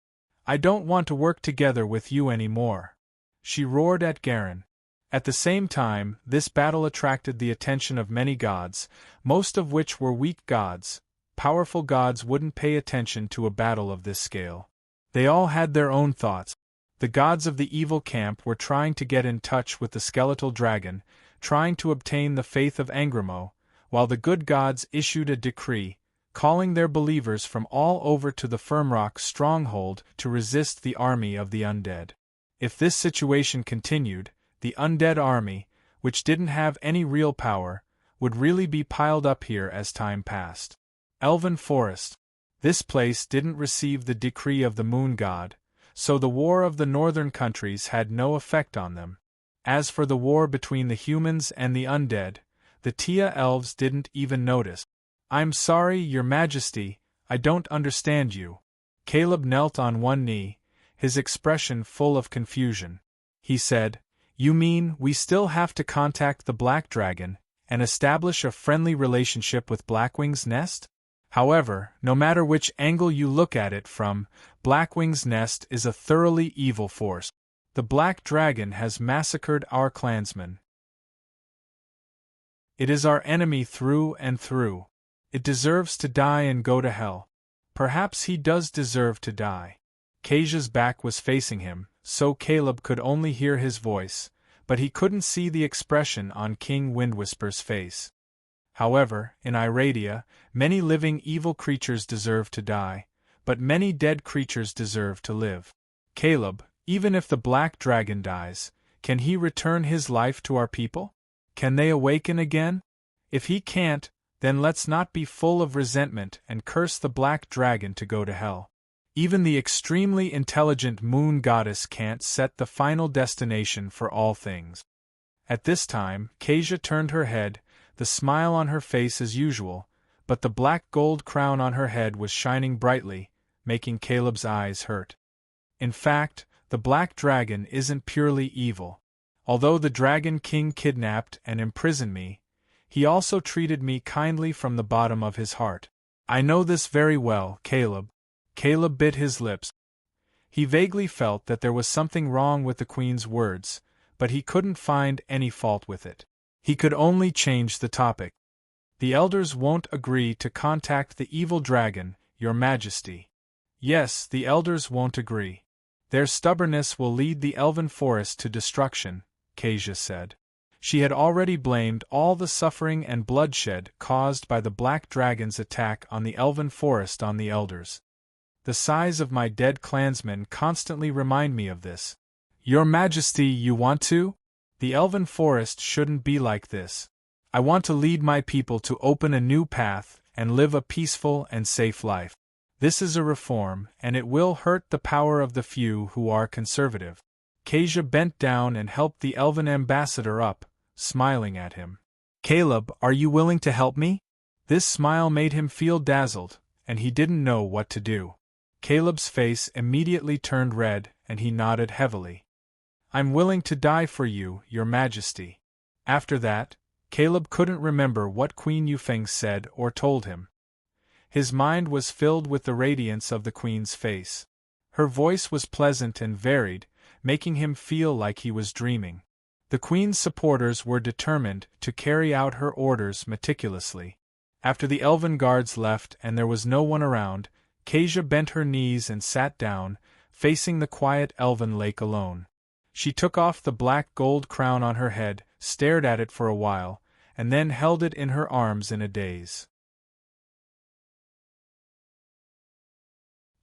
"I don't want to work together with you anymore," she roared at Garen. At the same time, this battle attracted the attention of many gods, most of which were weak gods. Powerful gods wouldn't pay attention to a battle of this scale. They all had their own thoughts. The gods of the evil camp were trying to get in touch with the skeletal dragon, trying to obtain the faith of Angramo, while the good gods issued a decree, calling their believers from all over to the Firmrock stronghold to resist the army of the undead. If this situation continued, the undead army, which didn't have any real power, would really be piled up here as time passed. Elven Forest. This place didn't receive the decree of the moon god, so the war of the northern countries had no effect on them. As for the war between the humans and the undead, the Tia elves didn't even notice. "I'm sorry, Your Majesty, I don't understand you." Caleb knelt on one knee, his expression full of confusion. He said, "You mean we still have to contact the Black Dragon and establish a friendly relationship with Blackwing's Nest? However, no matter which angle you look at it from, Blackwing's Nest is a thoroughly evil force. The Black Dragon has massacred our clansmen. It is our enemy through and through. It deserves to die and go to hell. Perhaps he does deserve to die." Kaja's back was facing him, so Caleb could only hear his voice, but he couldn't see the expression on King Windwhisper's face. However, in Iradia, many living evil creatures deserve to die, but many dead creatures deserve to live. "Caleb, even if the Black Dragon dies, can he return his life to our people? Can they awaken again? If he can't, then let's not be full of resentment and curse the Black Dragon to go to hell. Even the extremely intelligent moon goddess can't set the final destination for all things." At this time, Kaja turned her head, the smile on her face as usual, but the black gold crown on her head was shining brightly, making Caleb's eyes hurt. "In fact, the Black Dragon isn't purely evil. Although the Dragon King kidnapped and imprisoned me, he also treated me kindly from the bottom of his heart. I know this very well, Caleb." Caleb bit his lips. He vaguely felt that there was something wrong with the Queen's words, but he couldn't find any fault with it. He could only change the topic. "The elders won't agree to contact the evil dragon, Your Majesty." "Yes, the elders won't agree. Their stubbornness will lead the elven forest to destruction," Kaja said. She had already blamed all the suffering and bloodshed caused by the Black Dragon's attack on the elven forest on the elders. "The size of my dead clansmen constantly remind me of this." "Your Majesty, you want to? The elven forest shouldn't be like this. I want to lead my people to open a new path and live a peaceful and safe life. This is a reform, and it will hurt the power of the few who are conservative." Kaja bent down and helped the elven ambassador up, smiling at him. "Caleb, are you willing to help me?" This smile made him feel dazzled, and he didn't know what to do. Caleb's face immediately turned red, and he nodded heavily. "I'm willing to die for you, Your Majesty." After that, Caleb couldn't remember what Queen Yufeng said or told him. His mind was filled with the radiance of the Queen's face. Her voice was pleasant and varied, making him feel like he was dreaming. The Queen's supporters were determined to carry out her orders meticulously. After the elven guards left and there was no one around, Kaja bent her knees and sat down, facing the quiet elven lake alone. She took off the black gold crown on her head, stared at it for a while, and then held it in her arms in a daze.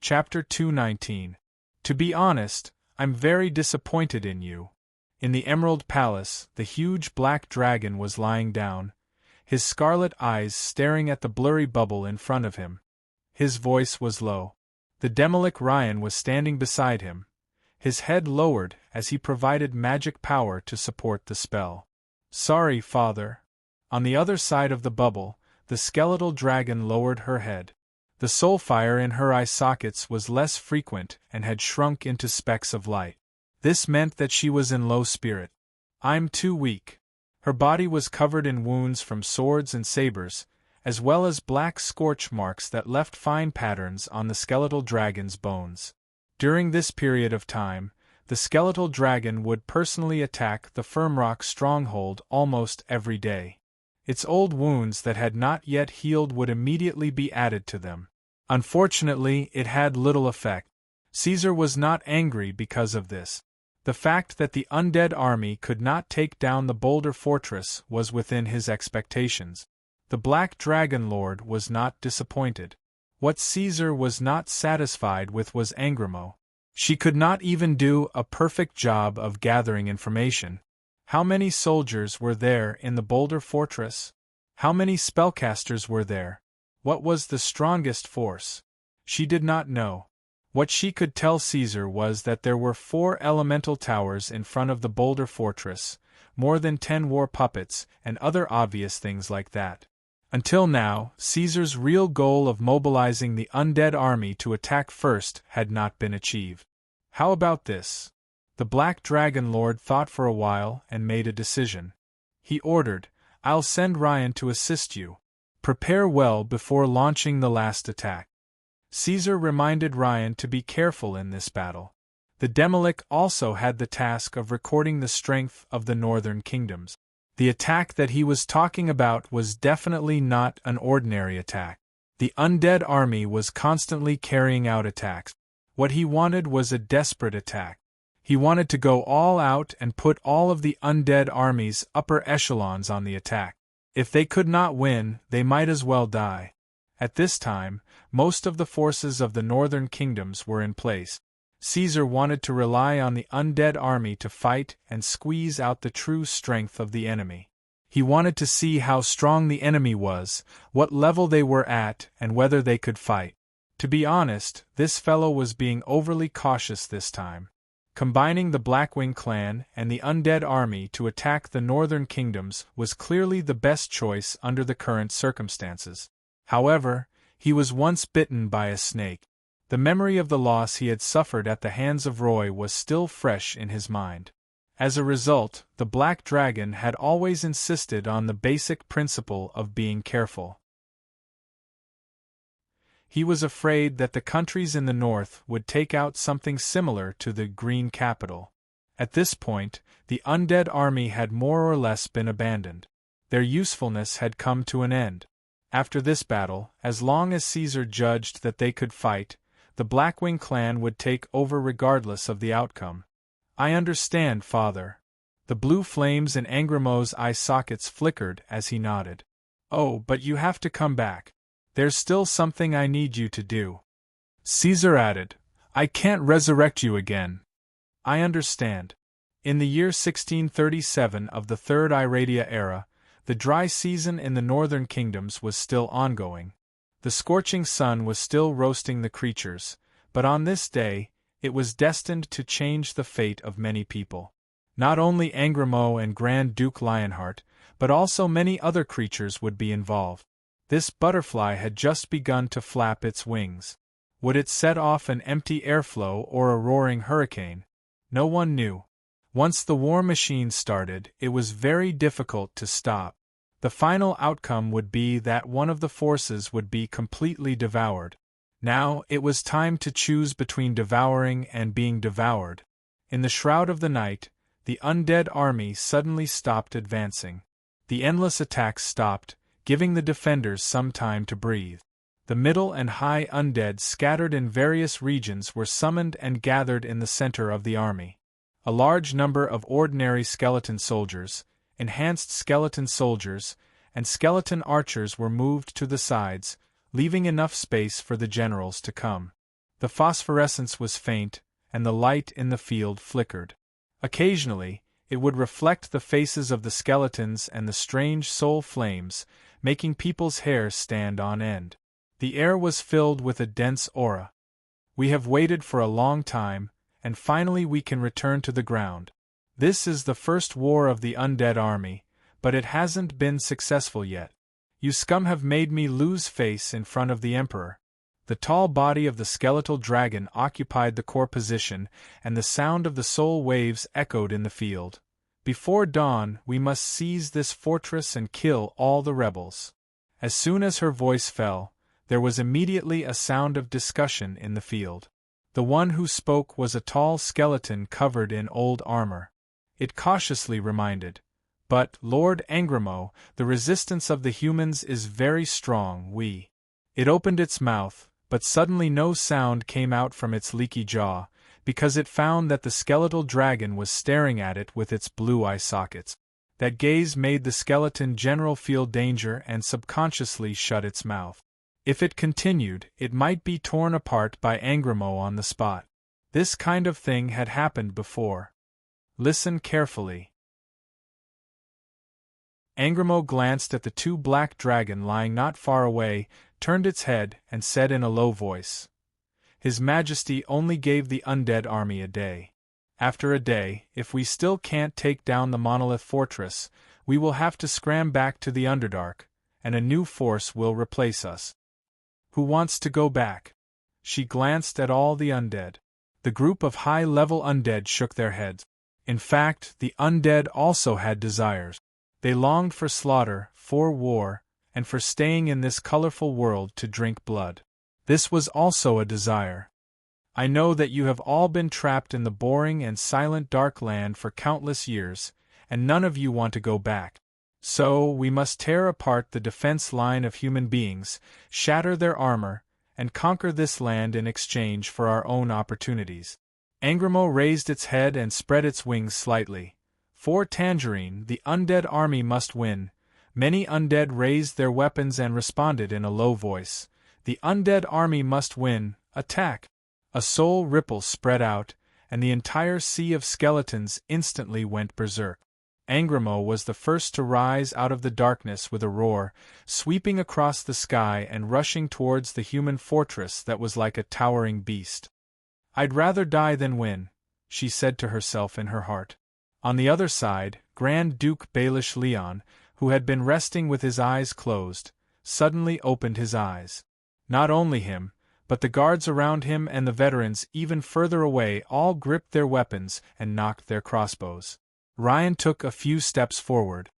Chapter 219. To be honest, I'm very disappointed in you. In the Emerald Palace, the huge black dragon was lying down, his scarlet eyes staring at the blurry bubble in front of him. His voice was low. The demonic Ryan was standing beside him, his head lowered as he provided magic power to support the spell. "Sorry, Father." On the other side of the bubble, the skeletal dragon lowered her head. The soul fire in her eye sockets was less frequent and had shrunk into specks of light. This meant that she was in low spirit. "I'm too weak." Her body was covered in wounds from swords and sabers, as well as black scorch marks that left fine patterns on the skeletal dragon's bones. During this period of time, the skeletal dragon would personally attack the Firmrock stronghold almost every day. Its old wounds that had not yet healed would immediately be added to them. Unfortunately, it had little effect. Caesar was not angry because of this. The fact that the undead army could not take down the Boulder Fortress was within his expectations. The Black Dragon Lord was not disappointed. What Caesar was not satisfied with was Angramo. She could not even do a perfect job of gathering information. How many soldiers were there in the Boulder Fortress? How many spellcasters were there? What was the strongest force? She did not know. What she could tell Caesar was that there were 4 elemental towers in front of the Boulder Fortress, more than 10 war puppets, and other obvious things like that. Until now, Caesar's real goal of mobilizing the undead army to attack first had not been achieved. How about this? The Black Dragon Lord thought for a while and made a decision. He ordered, "I'll send Ryan to assist you. Prepare well before launching the last attack." Caesar reminded Ryan to be careful in this battle. The Demolic also had the task of recording the strength of the northern kingdoms. The attack that he was talking about was definitely not an ordinary attack. The undead army was constantly carrying out attacks. What he wanted was a desperate attack. He wanted to go all out and put all of the undead army's upper echelons on the attack. If they could not win, they might as well die. At this time, most of the forces of the northern kingdoms were in place. Caesar wanted to rely on the undead army to fight and squeeze out the true strength of the enemy. He wanted to see how strong the enemy was, what level they were at, and whether they could fight. To be honest, this fellow was being overly cautious this time. Combining the Blackwing clan and the undead army to attack the northern kingdoms was clearly the best choice under the current circumstances. However, he was once bitten by a snake. The memory of the loss he had suffered at the hands of Roy was still fresh in his mind. As a result, the Black Dragon had always insisted on the basic principle of being careful. He was afraid that the countries in the north would take out something similar to the Green Capital. At this point, the undead army had more or less been abandoned. Their usefulness had come to an end. After this battle, as long as Caesar judged that they could fight, the Blackwing clan would take over regardless of the outcome. "I understand, Father." The blue flames in Angramo's eye sockets flickered as he nodded. "Oh, but you have to come back. There's still something I need you to do." Caesar added, "I can't resurrect you again." "I understand." In the year 1637 of the Third Iradia era, the dry season in the northern kingdoms was still ongoing. The scorching sun was still roasting the creatures, but on this day, it was destined to change the fate of many people. Not only Angramo and Grand Duke Lionheart, but also many other creatures would be involved. This butterfly had just begun to flap its wings. Would it set off an empty airflow or a roaring hurricane? No one knew. Once the war machine started, it was very difficult to stop. The final outcome would be that one of the forces would be completely devoured. Now, it was time to choose between devouring and being devoured. In the shroud of the night, the undead army suddenly stopped advancing. The endless attacks stopped, giving the defenders some time to breathe. The middle and high undead scattered in various regions were summoned and gathered in the center of the army. A large number of ordinary skeleton soldiers, enhanced skeleton soldiers, and skeleton archers were moved to the sides, leaving enough space for the generals to come. The phosphorescence was faint, and the light in the field flickered. Occasionally, it would reflect the faces of the skeletons and the strange soul flames, making people's hair stand on end. The air was filled with a dense aura. We have waited for a long time, and finally we can return to the ground. This is the first war of the undead army, but it hasn't been successful yet. You scum have made me lose face in front of the Emperor." The tall body of the skeletal dragon occupied the core position, and the sound of the soul waves echoed in the field. "Before dawn, we must seize this fortress and kill all the rebels." As soon as her voice fell, there was immediately a sound of discussion in the field. The one who spoke was a tall skeleton covered in old armor. It cautiously reminded, "But, Lord Angrimo, the resistance of the humans is very strong. It opened its mouth, but suddenly no sound came out from its leaky jaw, because it found that the skeletal dragon was staring at it with its blue eye sockets. That gaze made the skeleton general feel danger and subconsciously shut its mouth. If it continued, it might be torn apart by Angrimo on the spot. This kind of thing had happened before. Listen carefully. Angrimo glanced at the two black dragon lying not far away, turned its head, and said in a low voice, "His Majesty only gave the undead army a day. After a day, if we still can't take down the monolith fortress, we will have to scram back to the Underdark, and a new force will replace us. Who wants to go back?" She glanced at all the undead. The group of high-level undead shook their heads. In fact, the undead also had desires. They longed for slaughter, for war, and for staying in this colorful world to drink blood. This was also a desire. "I know that you have all been trapped in the boring and silent dark land for countless years, and none of you want to go back. So, we must tear apart the defense line of human beings, shatter their armor, and conquer this land in exchange for our own opportunities." Angrimo raised its head and spread its wings slightly. "For Tangerine, the undead army must win." Many undead raised their weapons and responded in a low voice, "The undead army must win, attack!" A soul ripple spread out, and the entire sea of skeletons instantly went berserk. Angrimo was the first to rise out of the darkness with a roar, sweeping across the sky and rushing towards the human fortress that was like a towering beast. "I'd rather die than win," she said to herself in her heart. On the other side, Grand Duke Baelish Leon, who had been resting with his eyes closed, suddenly opened his eyes. Not only him, but the guards around him and the veterans even further away all gripped their weapons and knocked their crossbows. Ryan took a few steps forward.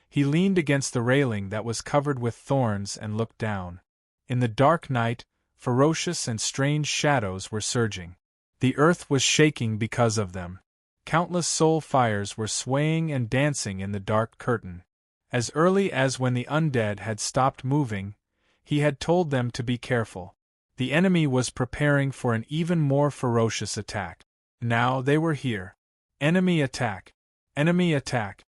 He leaned against the railing that was covered with thorns and looked down. In the dark night, ferocious and strange shadows were surging. The earth was shaking because of them. Countless soul fires were swaying and dancing in the dark curtain. As early as when the undead had stopped moving, he had told them to be careful. The enemy was preparing for an even more ferocious attack. Now they were here. Enemy attack! Enemy attack!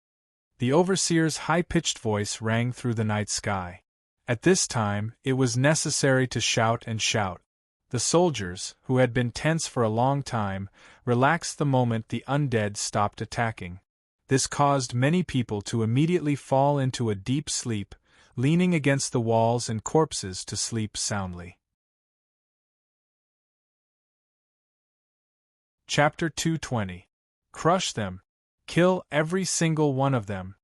The overseer's high-pitched voice rang through the night sky. At this time, it was necessary to shout and shout. The soldiers, who had been tense for a long time, relaxed the moment the undead stopped attacking. This caused many people to immediately fall into a deep sleep, leaning against the walls and corpses to sleep soundly. Chapter 220. Crush them. Kill every single one of them.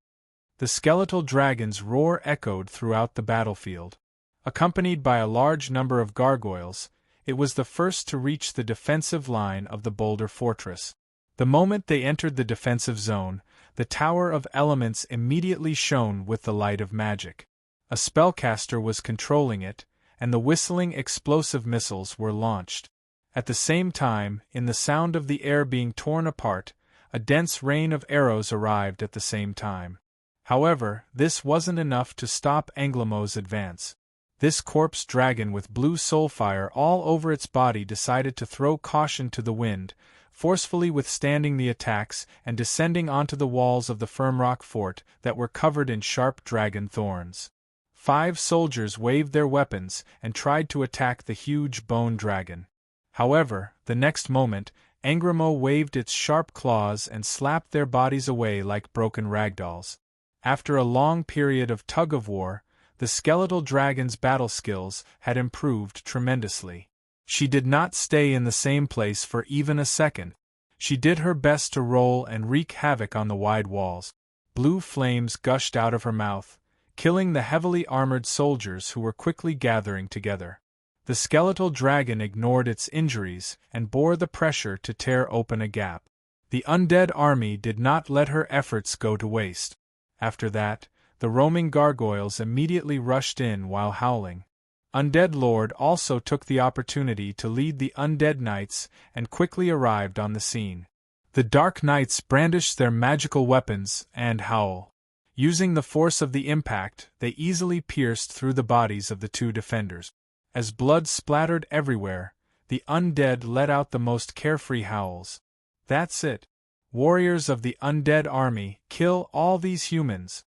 The skeletal dragon's roar echoed throughout the battlefield. Accompanied by a large number of gargoyles, it was the first to reach the defensive line of the boulder fortress. The moment they entered the defensive zone, the Tower of Elements immediately shone with the light of magic. A spellcaster was controlling it, and the whistling explosive missiles were launched. At the same time, in the sound of the air being torn apart, a dense rain of arrows arrived at the same time. However, this wasn't enough to stop Angrimo's advance. This corpse dragon with blue soulfire all over its body decided to throw caution to the wind, forcefully withstanding the attacks and descending onto the walls of the Firmrock fort that were covered in sharp dragon thorns. 5 soldiers waved their weapons and tried to attack the huge bone dragon. However, the next moment, Angrimo waved its sharp claws and slapped their bodies away like broken ragdolls. After a long period of tug-of-war, the skeletal dragon's battle skills had improved tremendously. She did not stay in the same place for even a second. She did her best to roll and wreak havoc on the wide walls. Blue flames gushed out of her mouth, killing the heavily armored soldiers who were quickly gathering together. The skeletal dragon ignored its injuries and bore the pressure to tear open a gap. The undead army did not let her efforts go to waste. After that, the roaming gargoyles immediately rushed in while howling. Undead Lord also took the opportunity to lead the undead knights and quickly arrived on the scene. The dark knights brandished their magical weapons and howl. Using the force of the impact, they easily pierced through the bodies of the two defenders. As blood splattered everywhere, the undead let out the most carefree howls. That's it. Warriors of the undead army, kill all these humans.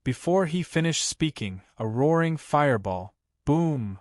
Before he finished speaking, a roaring fireball, boom!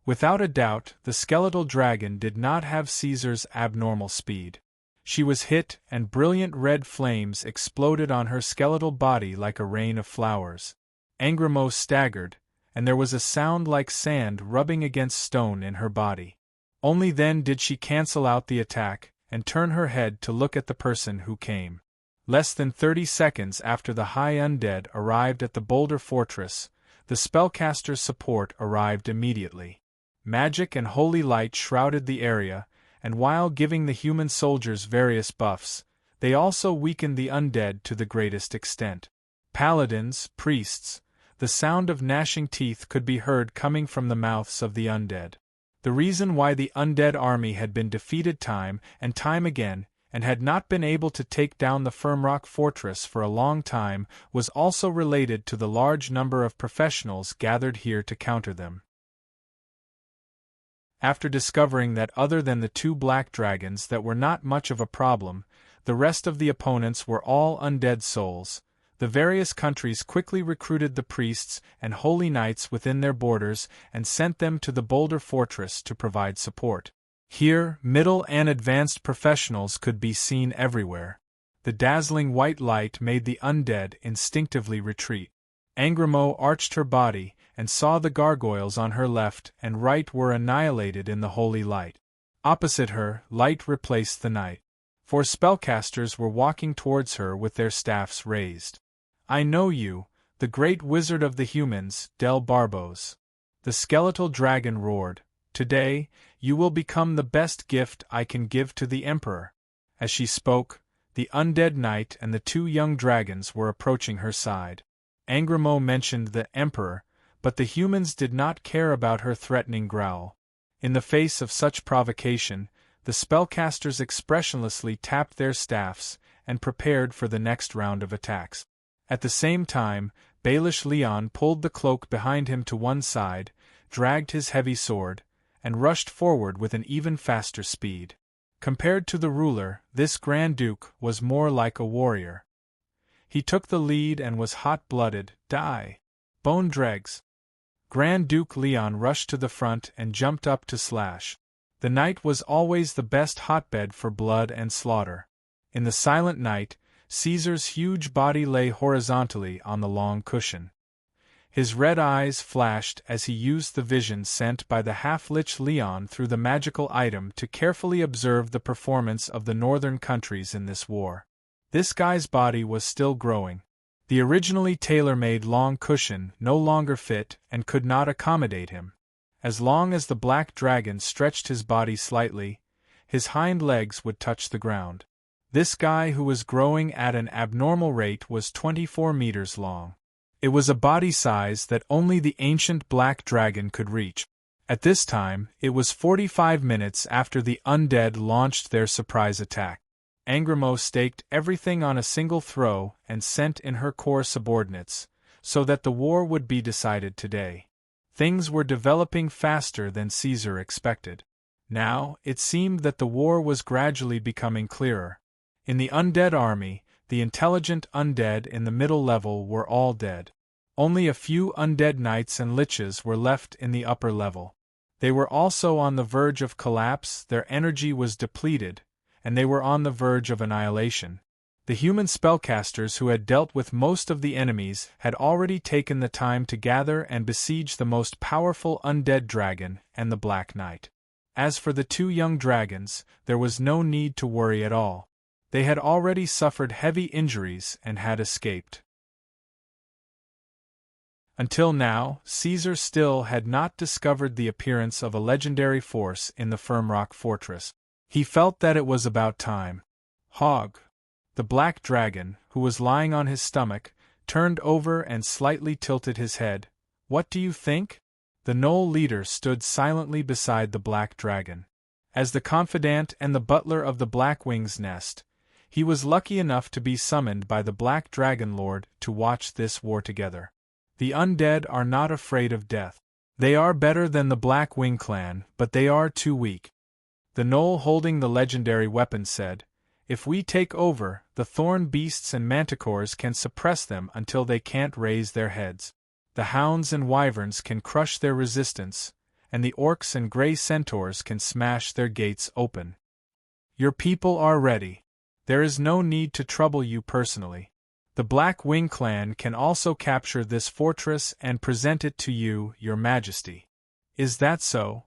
Without a doubt, the skeletal dragon did not have Caesar's abnormal speed. She was hit, and brilliant red flames exploded on her skeletal body like a rain of flowers. Angrimo staggered, and there was a sound like sand rubbing against stone in her body. Only then did she cancel out the attack and turn her head to look at the person who came. Less than 30 seconds after the high undead arrived at the boulder fortress, the spellcaster's support arrived immediately. Magic and holy light shrouded the area, and while giving the human soldiers various buffs, they also weakened the undead to the greatest extent. Paladins, priests, the sound of gnashing teeth could be heard coming from the mouths of the undead. The reason why the undead army had been defeated time and time again, and had not been able to take down the Firmrock fortress for a long time, was also related to the large number of professionals gathered here to counter them. After discovering that other than the two black dragons that were not much of a problem, the rest of the opponents were all undead souls, the various countries quickly recruited the priests and holy knights within their borders and sent them to the Boulder Fortress to provide support. Here, middle and advanced professionals could be seen everywhere. The dazzling white light made the undead instinctively retreat. Angrimo arched her body and saw the gargoyles on her left and right were annihilated in the holy light. Opposite her, light replaced the night. Four spellcasters were walking towards her with their staffs raised. "I know you, the great wizard of the humans, Del Barbos." The skeletal dragon roared, "Today, you will become the best gift I can give to the Emperor." As she spoke, the undead knight and the two young dragons were approaching her side. Angrimo mentioned the Emperor, but the humans did not care about her threatening growl. In the face of such provocation, the spellcasters expressionlessly tapped their staffs and prepared for the next round of attacks. At the same time, Baelish Leon pulled the cloak behind him to one side, dragged his heavy sword, and rushed forward with an even faster speed. Compared to the ruler, this Grand Duke was more like a warrior. He took the lead and was hot-blooded, die. Bone dregs. Grand Duke Leon rushed to the front and jumped up to slash. The night was always the best hotbed for blood and slaughter. In the silent night, Caesar's huge body lay horizontally on the long cushion. His red eyes flashed as he used the vision sent by the half-lich Leon through the magical item to carefully observe the performance of the northern countries in this war. This guy's body was still growing. The originally tailor-made long cushion no longer fit and could not accommodate him. As long as the black dragon stretched his body slightly, his hind legs would touch the ground. This guy who was growing at an abnormal rate was 24 meters long. It was a body size that only the ancient black dragon could reach. At this time, it was 45 minutes after the undead launched their surprise attack. Angrimo staked everything on a single throw and sent in her core subordinates, so that the war would be decided today. Things were developing faster than Caesar expected. Now, it seemed that the war was gradually becoming clearer. In the undead army, the intelligent undead in the middle level were all dead. Only a few undead knights and liches were left in the upper level. They were also on the verge of collapse, their energy was depleted, and they were on the verge of annihilation. The human spellcasters who had dealt with most of the enemies had already taken the time to gather and besiege the most powerful undead dragon and the Black Knight. As for the two young dragons, there was no need to worry at all. They had already suffered heavy injuries and had escaped. Until now, Caesar still had not discovered the appearance of a legendary force in the Firmrock fortress. He felt that it was about time. Hogg, the black dragon, who was lying on his stomach, turned over and slightly tilted his head. "What do you think?" The Knoll leader stood silently beside the black dragon. As the confidant and the butler of the Blackwing's nest, he was lucky enough to be summoned by the Black Dragon Lord to watch this war together. The undead are not afraid of death. They are better than the Blackwing clan, but they are too weak. The Knoll holding the legendary weapon said, "If we take over, the thorn beasts and manticores can suppress them until they can't raise their heads. The hounds and wyverns can crush their resistance, and the orcs and grey centaurs can smash their gates open. Your people are ready. There is no need to trouble you personally. The Black Wing clan can also capture this fortress and present it to you, your majesty." "Is that so?"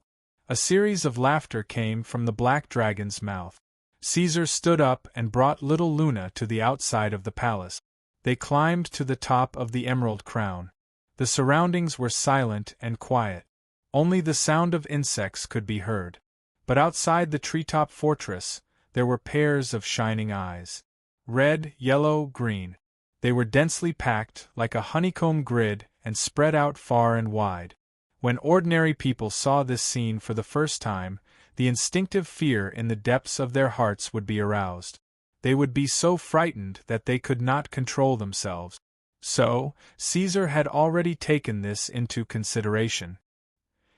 A series of laughter came from the black dragon's mouth. Caesar stood up and brought little Luna to the outside of the palace. They climbed to the top of the Emerald Crown. The surroundings were silent and quiet. Only the sound of insects could be heard. But outside the treetop fortress, there were pairs of shining eyes. Red, yellow, green. They were densely packed, like a honeycomb grid, and spread out far and wide. When ordinary people saw this scene for the first time, the instinctive fear in the depths of their hearts would be aroused. They would be so frightened that they could not control themselves. So, Caesar had already taken this into consideration.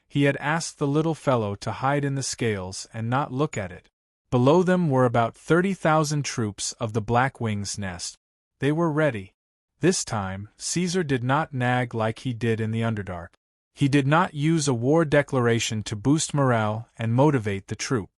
He had asked the little fellow to hide in the scales and not look at it. Below them were about 30,000 troops of the Blackwing's nest. They were ready. This time, Caesar did not nag like he did in the Underdark. He did not use a war declaration to boost morale and motivate the troop.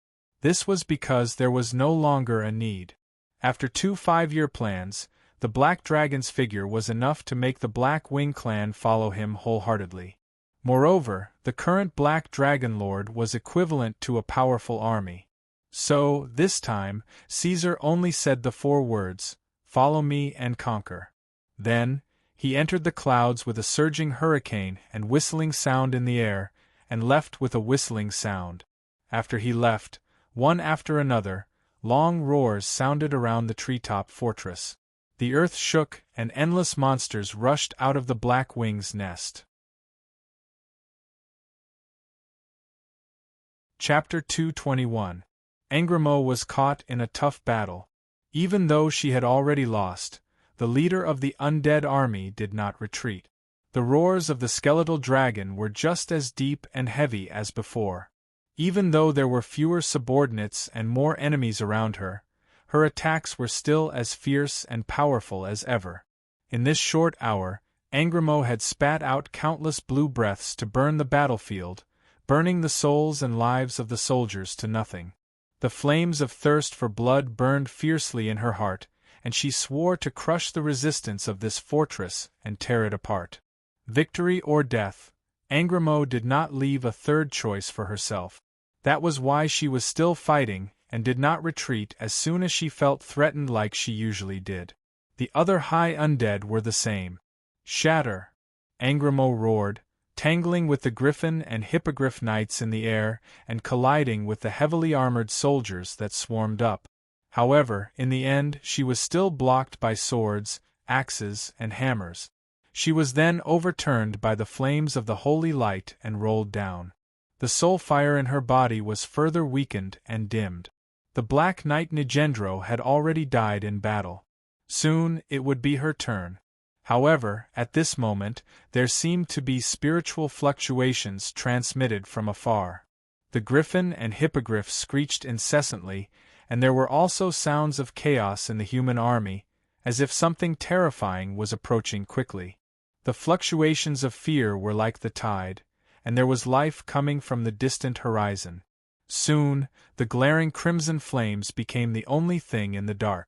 This was because there was no longer a need. After 2 5-year plans, the Black Dragon's figure was enough to make the Black Wing clan follow him wholeheartedly. Moreover, the current Black Dragon Lord was equivalent to a powerful army. So, this time, Caesar only said the 4 words, "Follow me and conquer." Then, he entered the clouds with a surging hurricane and whistling sound in the air, and left with a whistling sound. After he left, one after another, long roars sounded around the treetop fortress. The earth shook, and endless monsters rushed out of the Black Wing's nest. Chapter 221. Angrimo was caught in a tough battle. Even though she had already lost, the leader of the undead army did not retreat. The roars of the skeletal dragon were just as deep and heavy as before. Even though there were fewer subordinates and more enemies around her, her attacks were still as fierce and powerful as ever. In this short hour, Angrimo had spat out countless blue breaths to burn the battlefield, burning the souls and lives of the soldiers to nothing. The flames of thirst for blood burned fiercely in her heart, and she swore to crush the resistance of this fortress and tear it apart. Victory or death, Angrimo did not leave a third choice for herself. That was why she was still fighting, and did not retreat as soon as she felt threatened like she usually did. The other high undead were the same. "Shatter!" Angrimo roared, tangling with the Griffin and Hippogriff knights in the air and colliding with the heavily armored soldiers that swarmed up. However, in the end she was still blocked by swords, axes, and hammers. She was then overturned by the flames of the holy light and rolled down. The soul fire in her body was further weakened and dimmed. The Black Knight Nigendro had already died in battle. Soon it would be her turn. However, at this moment, there seemed to be spiritual fluctuations transmitted from afar. The Griffin and Hippogriff screeched incessantly, and there were also sounds of chaos in the human army, as if something terrifying was approaching quickly. The fluctuations of fear were like the tide, and there was life coming from the distant horizon. Soon, the glaring crimson flames became the only thing in the dark.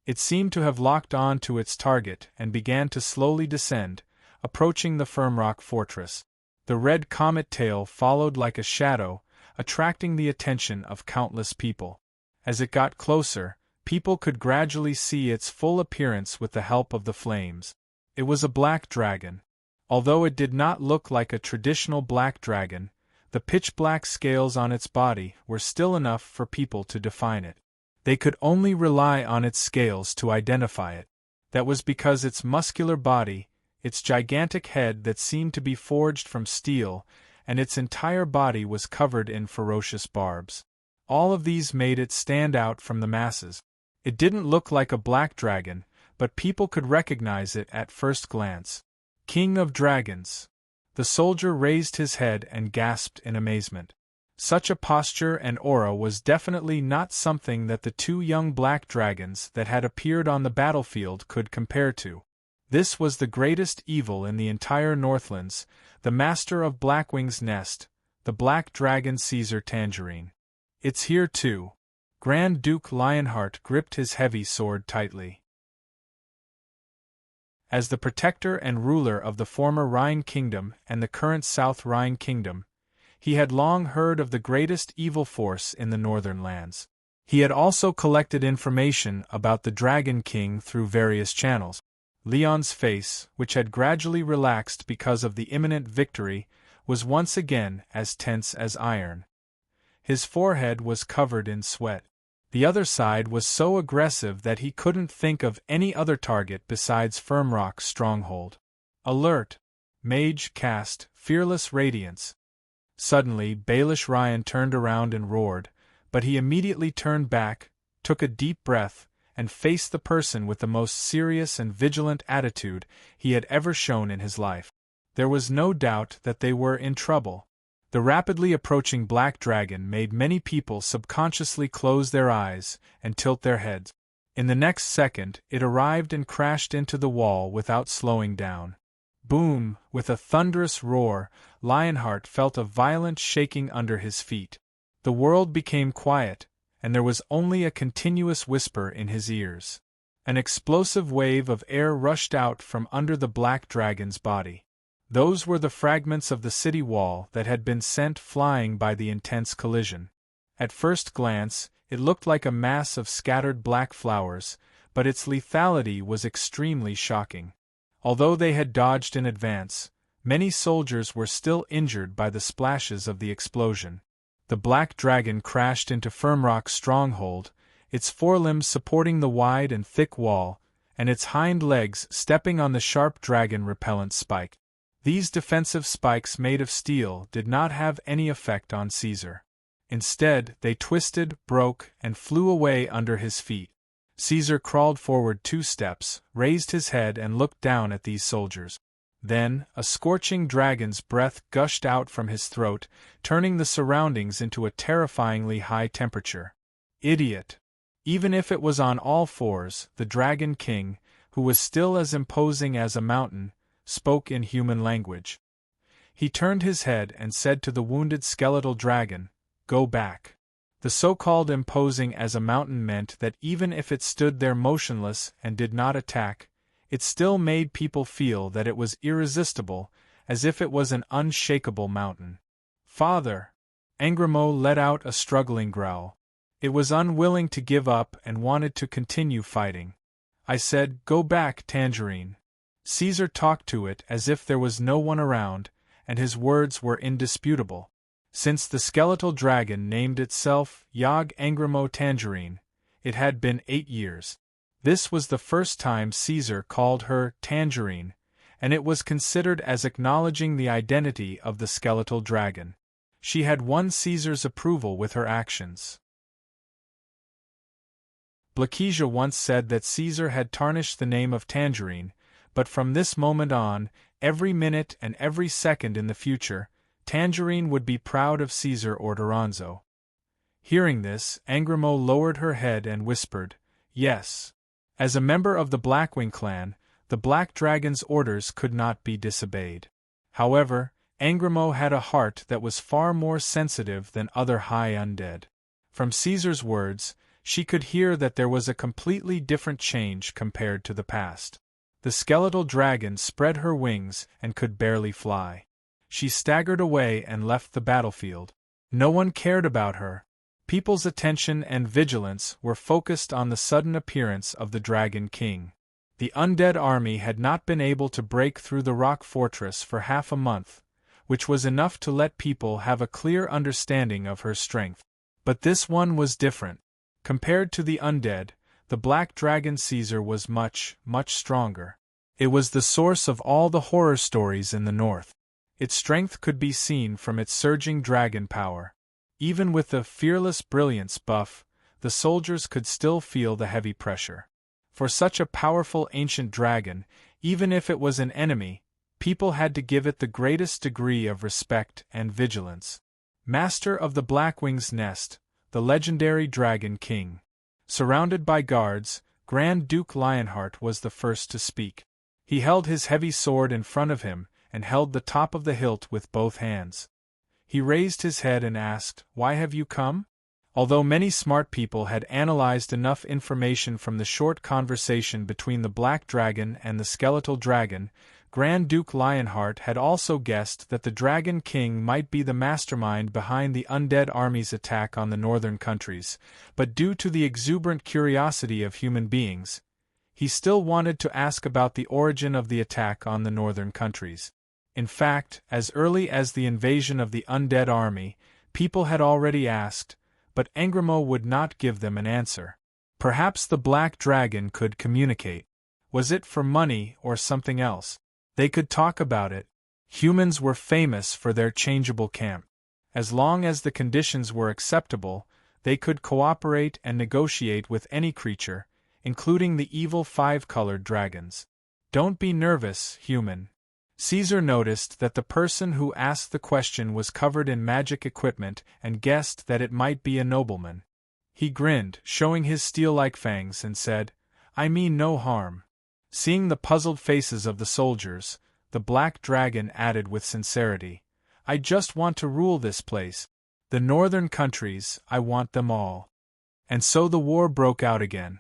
It seemed to have locked on to its target and began to slowly descend, approaching the Firmrock fortress. The red comet tail followed like a shadow, attracting the attention of countless people. As it got closer, people could gradually see its full appearance with the help of the flames. It was a black dragon. Although it did not look like a traditional black dragon, the pitch-black scales on its body were still enough for people to define it. They could only rely on its scales to identify it. That was because its muscular body, its gigantic head that seemed to be forged from steel, and its entire body was covered in ferocious barbs. All of these made it stand out from the masses. It didn't look like a black dragon, but people could recognize it at first glance. King of Dragons. The soldier raised his head and gasped in amazement. Such a posture and aura was definitely not something that the two young black dragons that had appeared on the battlefield could compare to. This was the greatest evil in the entire Northlands, the master of Blackwing's nest, the black dragon Caesar Tangerine. It's here too. Grand Duke Lionheart gripped his heavy sword tightly. As the protector and ruler of the former Rhine Kingdom and the current South Rhine Kingdom, he had long heard of the greatest evil force in the northern lands. He had also collected information about the Dragon King through various channels. Leon's face, which had gradually relaxed because of the imminent victory, was once again as tense as iron. His forehead was covered in sweat. The other side was so aggressive that he couldn't think of any other target besides Firmrock's stronghold. Alert! Mage cast, Fearless Radiance. Suddenly, Baelish Ryan turned around and roared, but he immediately turned back, took a deep breath, and faced the person with the most serious and vigilant attitude he had ever shown in his life. There was no doubt that they were in trouble. The rapidly approaching black dragon made many people subconsciously close their eyes and tilt their heads. In the next second, it arrived and crashed into the wall without slowing down. Boom! With a thunderous roar, Lionheart felt a violent shaking under his feet. The world became quiet, and there was only a continuous whisper in his ears. An explosive wave of air rushed out from under the black dragon's body. Those were the fragments of the city wall that had been sent flying by the intense collision. At first glance, it looked like a mass of scattered black flowers, but its lethality was extremely shocking. Although they had dodged in advance, many soldiers were still injured by the splashes of the explosion. The black dragon crashed into Firmrock's stronghold, its forelimbs supporting the wide and thick wall, and its hind legs stepping on the sharp dragon-repellent spike. These defensive spikes made of steel did not have any effect on Caesar. Instead, they twisted, broke, and flew away under his feet. Caesar crawled forward 2 steps, raised his head and looked down at these soldiers. Then, a scorching dragon's breath gushed out from his throat, turning the surroundings into a terrifyingly high temperature. Idiot! Even if it was on all fours, the Dragon King, who was still as imposing as a mountain, spoke in human language. He turned his head and said to the wounded skeletal dragon, "Go back." The so-called imposing as a mountain meant that even if it stood there motionless and did not attack, it still made people feel that it was irresistible, as if it was an unshakable mountain. "Father!" Angrimo let out a struggling growl. It was unwilling to give up and wanted to continue fighting. "I said, go back, Tangerine." Caesar talked to it as if there was no one around, and his words were indisputable. Since the skeletal dragon named itself Yog Angrimo Tangerine, it had been 8 years. This was the first time Caesar called her Tangerine, and it was considered as acknowledging the identity of the skeletal dragon. She had won Caesar's approval with her actions. Blakesia once said that Caesar had tarnished the name of Tangerine, but from this moment on, every minute and every second in the future, Tangerine would be proud of Caesar Ordoronzo. Hearing this, Angrimo lowered her head and whispered, "Yes." As a member of the Blackwing clan, the Black Dragon's orders could not be disobeyed. However, Angrimo had a heart that was far more sensitive than other high undead. From Caesar's words, she could hear that there was a completely different change compared to the past. The skeletal dragon spread her wings and could barely fly. She staggered away and left the battlefield. No one cared about her. People's attention and vigilance were focused on the sudden appearance of the Dragon King. The undead army had not been able to break through the rock fortress for half a month, which was enough to let people have a clear understanding of her strength. But this one was different. Compared to the undead, the black dragon Caesar was much, much stronger. It was the source of all the horror stories in the north. Its strength could be seen from its surging dragon power. Even with the fearless brilliance buff, the soldiers could still feel the heavy pressure. For such a powerful ancient dragon, even if it was an enemy, people had to give it the greatest degree of respect and vigilance. Master of the Blackwing's Nest, the legendary Dragon King. Surrounded by guards, Grand Duke Lionheart was the first to speak. He held his heavy sword in front of him and held the top of the hilt with both hands. He raised his head and asked, "Why have you come?" Although many smart people had analyzed enough information from the short conversation between the Black Dragon and the Skeletal Dragon, Grand Duke Lionheart had also guessed that the Dragon King might be the mastermind behind the undead army's attack on the northern countries, but due to the exuberant curiosity of human beings, he still wanted to ask about the origin of the attack on the northern countries. In fact, as early as the invasion of the undead army, people had already asked, but Angrimo would not give them an answer. Perhaps the Black Dragon could communicate. Was it for money or something else? They could talk about it. Humans were famous for their changeable camp. As long as the conditions were acceptable, they could cooperate and negotiate with any creature, including the evil five-colored dragons. Don't be nervous, human. Caesar noticed that the person who asked the question was covered in magic equipment and guessed that it might be a nobleman. He grinned, showing his steel-like fangs, and said, "I mean no harm." Seeing the puzzled faces of the soldiers, the Black Dragon added with sincerity, "I just want to rule this place. The northern countries, I want them all." And so the war broke out again.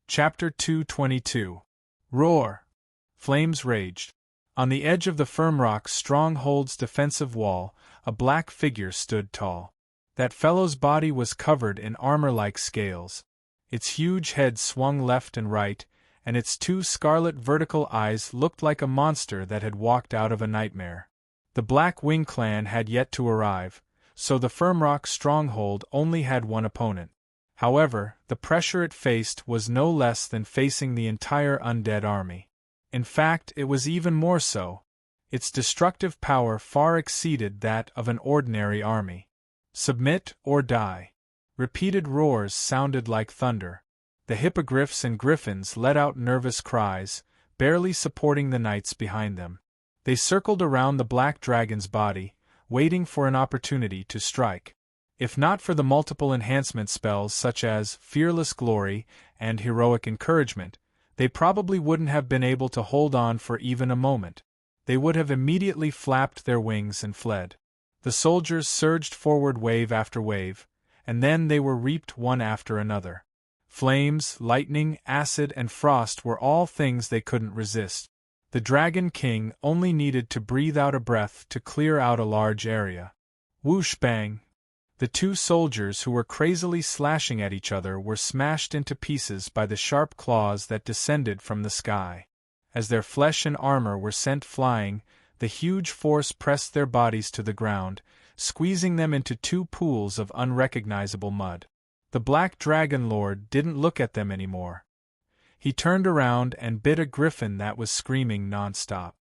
Chapter 222. Roar! Flames raged. On the edge of the Firm Rock's stronghold's defensive wall, a black figure stood tall. That fellow's body was covered in armor-like scales. Its huge head swung left and right, and its two scarlet vertical eyes looked like a monster that had walked out of a nightmare. The Black Wing clan had yet to arrive, so the Firm Rock stronghold only had one opponent. However, the pressure it faced was no less than facing the entire undead army. In fact, it was even more so. Its destructive power far exceeded that of an ordinary army. Submit or die. Repeated roars sounded like thunder. The hippogriffs and griffins let out nervous cries, barely supporting the knights behind them. They circled around the Black Dragon's body, waiting for an opportunity to strike. If not for the multiple enhancement spells such as Fearless Glory and Heroic Encouragement, they probably wouldn't have been able to hold on for even a moment. They would have immediately flapped their wings and fled. The soldiers surged forward wave after wave, and then they were reaped one after another. Flames, lightning, acid, and frost were all things they couldn't resist. The Dragon King only needed to breathe out a breath to clear out a large area. Whoosh bang! The two soldiers who were crazily slashing at each other were smashed into pieces by the sharp claws that descended from the sky. As their flesh and armor were sent flying, the huge force pressed their bodies to the ground, squeezing them into two pools of unrecognizable mud. The Black Dragon Lord didn't look at them anymore. He turned around and bit a griffin that was screaming non-stop.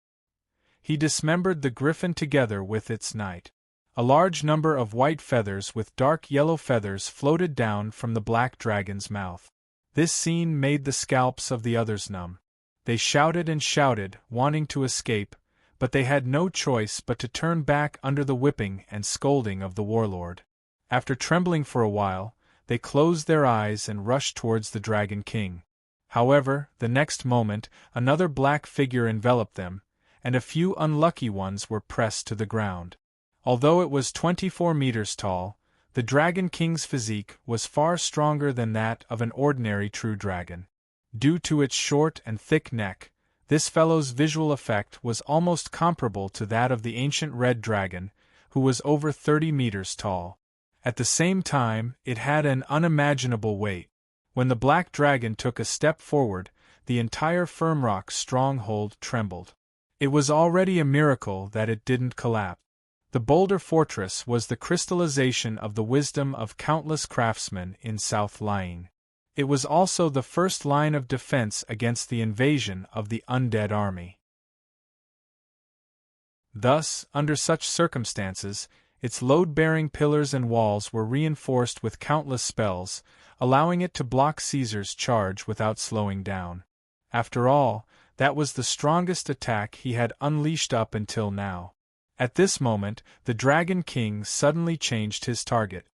He dismembered the griffin together with its knight. A large number of white feathers with dark yellow feathers floated down from the Black Dragon's mouth. This scene made the scalps of the others numb. They shouted and shouted, wanting to escape, but they had no choice but to turn back under the whipping and scolding of the warlord. After trembling for a while, they closed their eyes and rushed towards the Dragon King. However, the next moment, another black figure enveloped them, and a few unlucky ones were pressed to the ground. Although it was 24 meters tall, the Dragon King's physique was far stronger than that of an ordinary true dragon. Due to its short and thick neck, This fellow's visual effect was almost comparable to that of the ancient red dragon, who was over 30 meters tall. At the same time, it had an unimaginable weight. When the black dragon took a step forward, the entire Firmrock stronghold trembled. It was already a miracle that it didn't collapse. The Boulder Fortress was the crystallization of the wisdom of countless craftsmen in South Lying. It was also the first line of defense against the invasion of the undead army. Thus, under such circumstances, its load-bearing pillars and walls were reinforced with countless spells, allowing it to block Caesar's charge without slowing down. After all, that was the strongest attack he had unleashed up until now. At this moment, the Dragon King suddenly changed his target.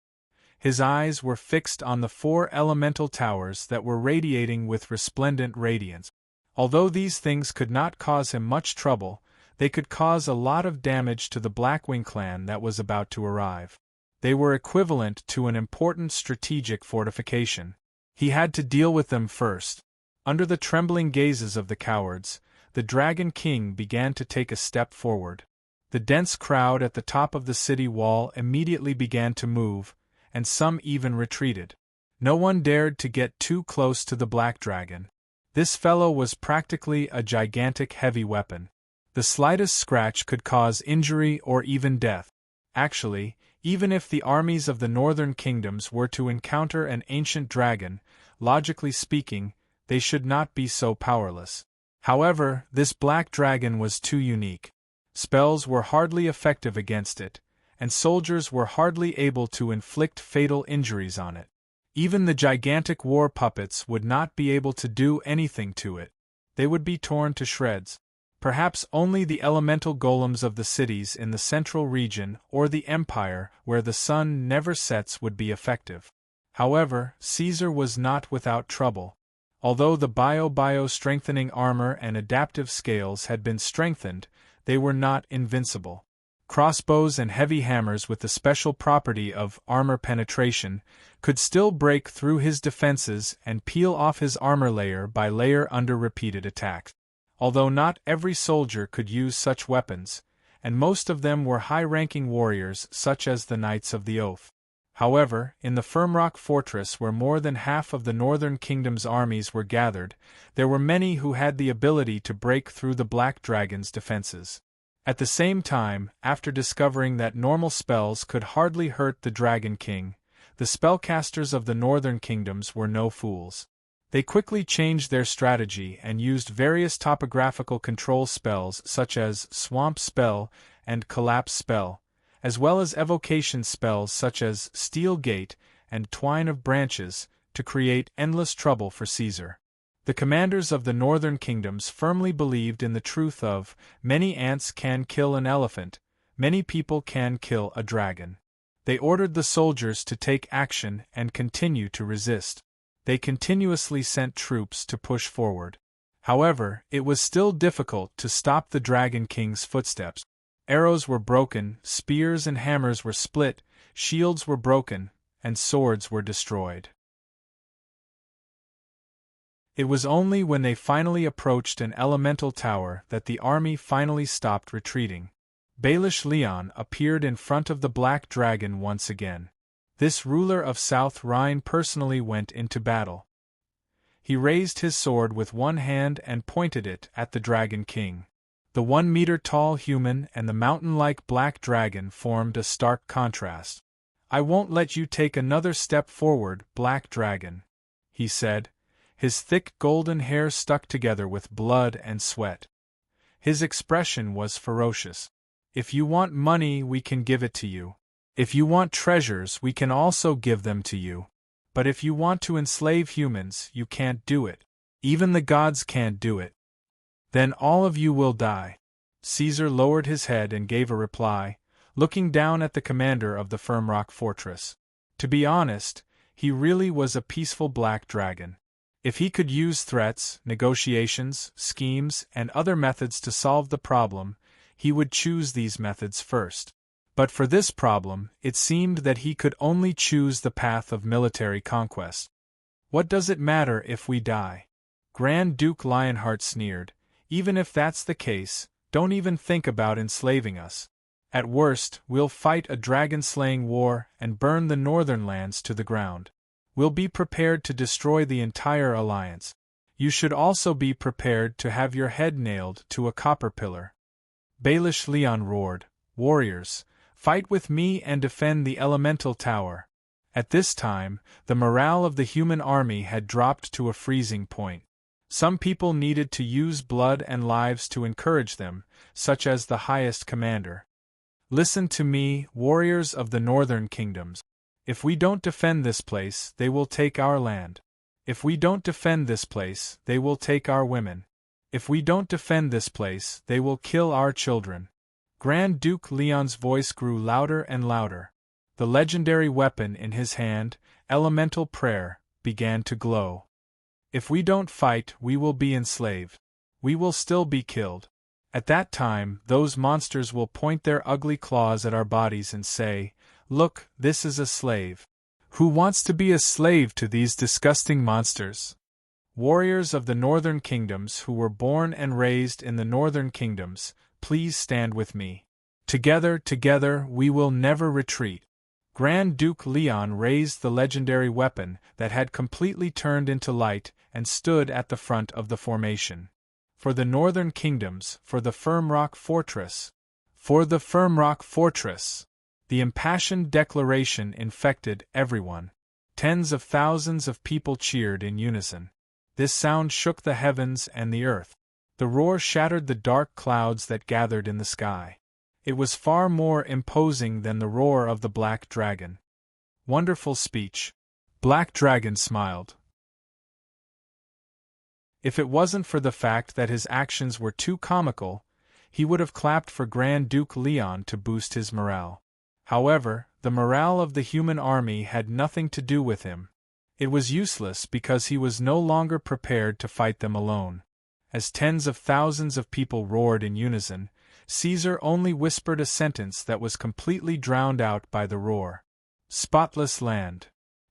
His eyes were fixed on the 4 elemental towers that were radiating with resplendent radiance. Although these things could not cause him much trouble, they could cause a lot of damage to the Blackwing clan that was about to arrive. They were equivalent to an important strategic fortification. He had to deal with them first. Under the trembling gazes of the cowards, the Dragon King began to take a step forward. The dense crowd at the top of the city wall immediately began to move, and some even retreated. No one dared to get too close to the Black Dragon. This fellow was practically a gigantic heavy weapon. The slightest scratch could cause injury or even death. Actually, even if the armies of the northern kingdoms were to encounter an ancient dragon, logically speaking, they should not be so powerless. However, this black dragon was too unique. Spells were hardly effective against it, and soldiers were hardly able to inflict fatal injuries on it. Even the gigantic war puppets would not be able to do anything to it. They would be torn to shreds. Perhaps only the elemental golems of the cities in the central region or the empire where the sun never sets would be effective. However, Caesar was not without trouble. Although the bio-strengthening armor and adaptive scales had been strengthened, they were not invincible. Crossbows and heavy hammers with the special property of armor penetration could still break through his defenses and peel off his armor layer by layer under repeated attacks. Although not every soldier could use such weapons, and most of them were high-ranking warriors such as the Knights of the Oath. However, in the Firmrock Fortress where more than half of the Northern Kingdom's armies were gathered, there were many who had the ability to break through the Black Dragon's defenses. At the same time, after discovering that normal spells could hardly hurt the Dragon King, the spellcasters of the Northern Kingdoms were no fools. They quickly changed their strategy and used various topographical control spells such as Swamp Spell and Collapse Spell, as well as evocation spells such as Steel Gate and Twine of Branches, to create endless trouble for Caesar. The commanders of the northern kingdoms firmly believed in the truth of, many ants can kill an elephant, many people can kill a dragon. They ordered the soldiers to take action and continue to resist. They continuously sent troops to push forward. However, it was still difficult to stop the Dragon King's footsteps. Arrows were broken, spears and hammers were split, shields were broken, and swords were destroyed. It was only when they finally approached an elemental tower that the army finally stopped retreating. Baelish Leon appeared in front of the Black Dragon once again. This ruler of South Rhine personally went into battle. He raised his sword with one hand and pointed it at the Dragon King. The 1-meter-tall human and the mountain-like black dragon formed a stark contrast. "I won't let you take another step forward, Black Dragon," he said, his thick golden hair stuck together with blood and sweat. His expression was ferocious. "If you want money, we can give it to you. If you want treasures, we can also give them to you. But if you want to enslave humans, you can't do it. Even the gods can't do it. Then all of you will die." Caesar lowered his head and gave a reply, looking down at the commander of the Firmrock Fortress. To be honest, he really was a peaceful black dragon. If he could use threats, negotiations, schemes, and other methods to solve the problem, he would choose these methods first. But for this problem, it seemed that he could only choose the path of military conquest. "What does it matter if we die?" Grand Duke Lionheart sneered. Even if that's the case, don't even think about enslaving us. At worst, we'll fight a dragon-slaying war and burn the northern lands to the ground. We'll be prepared to destroy the entire alliance. You should also be prepared to have your head nailed to a copper pillar." Baelish Leon roared, "Warriors, fight with me and defend the elemental tower." At this time, the morale of the human army had dropped to a freezing point. Some people needed to use blood and lives to encourage them, such as the highest commander. "Listen to me, warriors of the northern kingdoms. If we don't defend this place, they will take our land. If we don't defend this place, they will take our women. If we don't defend this place, they will kill our children." Grand Duke Leon's voice grew louder and louder. The legendary weapon in his hand, elemental prayer, began to glow. "If we don't fight, we will be enslaved. We will still be killed. At that time, those monsters will point their ugly claws at our bodies and say, 'Look, this is a slave.' Who wants to be a slave to these disgusting monsters?" Warriors of the northern kingdoms who were born and raised in the northern kingdoms, please stand with me. Together, we will never retreat. Grand Duke Leon raised the legendary weapon that had completely turned into light and stood at the front of the formation. "For the northern kingdoms, for the firm rock fortress! For the firm rock fortress!" The impassioned declaration infected everyone. Tens of thousands of people cheered in unison. This sound shook the heavens and the earth. The roar shattered the dark clouds that gathered in the sky. It was far more imposing than the roar of the Black Dragon. "Wonderful speech." Black Dragon smiled. If it wasn't for the fact that his actions were too comical, he would have clapped for Grand Duke Leon to boost his morale. However, the morale of the human army had nothing to do with him. It was useless because he was no longer prepared to fight them alone. As tens of thousands of people roared in unison, Caesar only whispered a sentence that was completely drowned out by the roar. "Spotless land."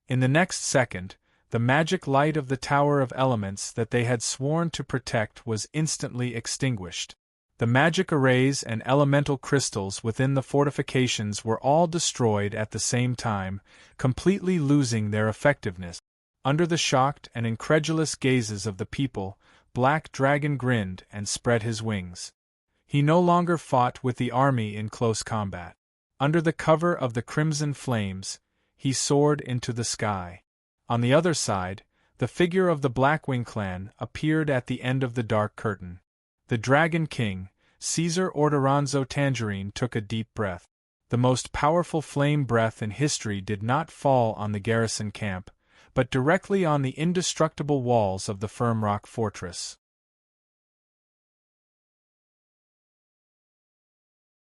In the next second, the magic light of the Tower of Elements that they had sworn to protect was instantly extinguished. The magic arrays and elemental crystals within the fortifications were all destroyed at the same time, completely losing their effectiveness. Under the shocked and incredulous gazes of the people, Black Dragon grinned and spread his wings. He no longer fought with the army in close combat. Under the cover of the crimson flames, he soared into the sky. On the other side, the figure of the Blackwing clan appeared at the end of the dark curtain. The Dragon King, Caesar Ordoronzo Tangerine, took a deep breath. The most powerful flame breath in history did not fall on the garrison camp, but directly on the indestructible walls of the firm rock fortress.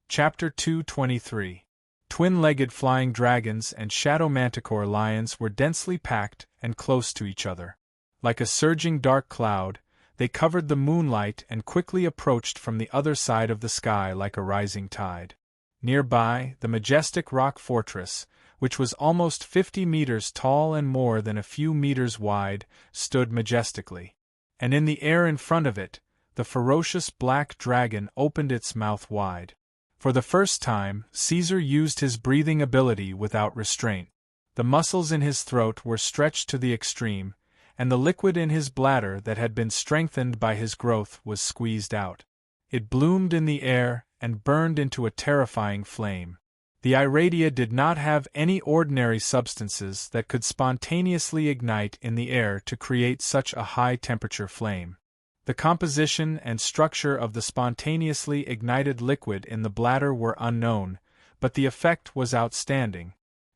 Chapter 223. Twin-legged flying dragons and shadow manticore lions were densely packed and close to each other. Like a surging dark cloud, they covered the moonlight and quickly approached from the other side of the sky like a rising tide. Nearby, the majestic rock fortress, which was almost 50 meters tall and more than a few meters wide, stood majestically. And in the air in front of it, the ferocious black dragon opened its mouth wide. For the first time, Caesar used his breathing ability without restraint. The muscles in his throat were stretched to the extreme, and the liquid in his bladder that had been strengthened by his growth was squeezed out. It bloomed in the air and burned into a terrifying flame. The iradia did not have any ordinary substances that could spontaneously ignite in the air to create such a high-temperature flame. The composition and structure of the spontaneously ignited liquid in the bladder were unknown, but the effect was outstanding.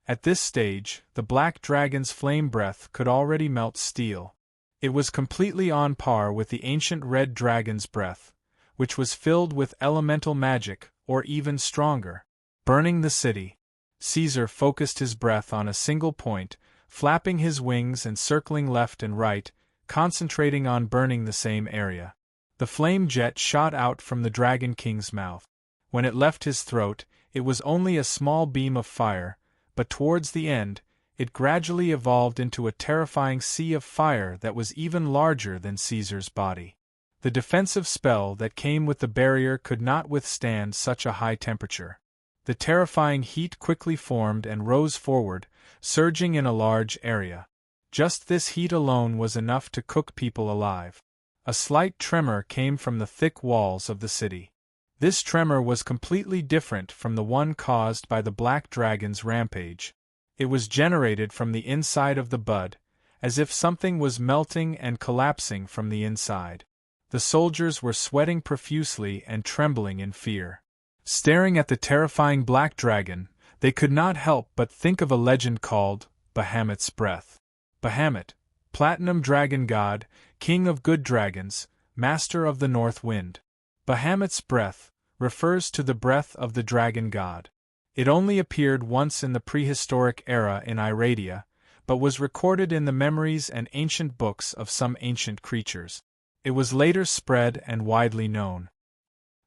At this stage, the black dragon's flame breath could already melt steel. It was completely on par with the ancient red dragon's breath, which was filled with elemental magic, or even stronger. Burning the city. Caesar focused his breath on a single point, flapping his wings and circling left and right, concentrating on burning the same area. The flame jet shot out from the Dragon King's mouth. When it left his throat, it was only a small beam of fire, but towards the end, it gradually evolved into a terrifying sea of fire that was even larger than Caesar's body. The defensive spell that came with the barrier could not withstand such a high temperature. The terrifying heat quickly formed and rose forward, surging in a large area. Just this heat alone was enough to cook people alive. A slight tremor came from the thick walls of the city. This tremor was completely different from the one caused by the black dragon's rampage. It was generated from the inside of the bud, as if something was melting and collapsing from the inside. The soldiers were sweating profusely and trembling in fear. Staring at the terrifying black dragon, they could not help but think of a legend called Bahamut's Breath. Bahamut, platinum dragon god, king of good dragons, master of the north wind. Bahamut's breath refers to the breath of the dragon god. It only appeared once in the prehistoric era in Iradia, but was recorded in the memories and ancient books of some ancient creatures. It was later spread and widely known.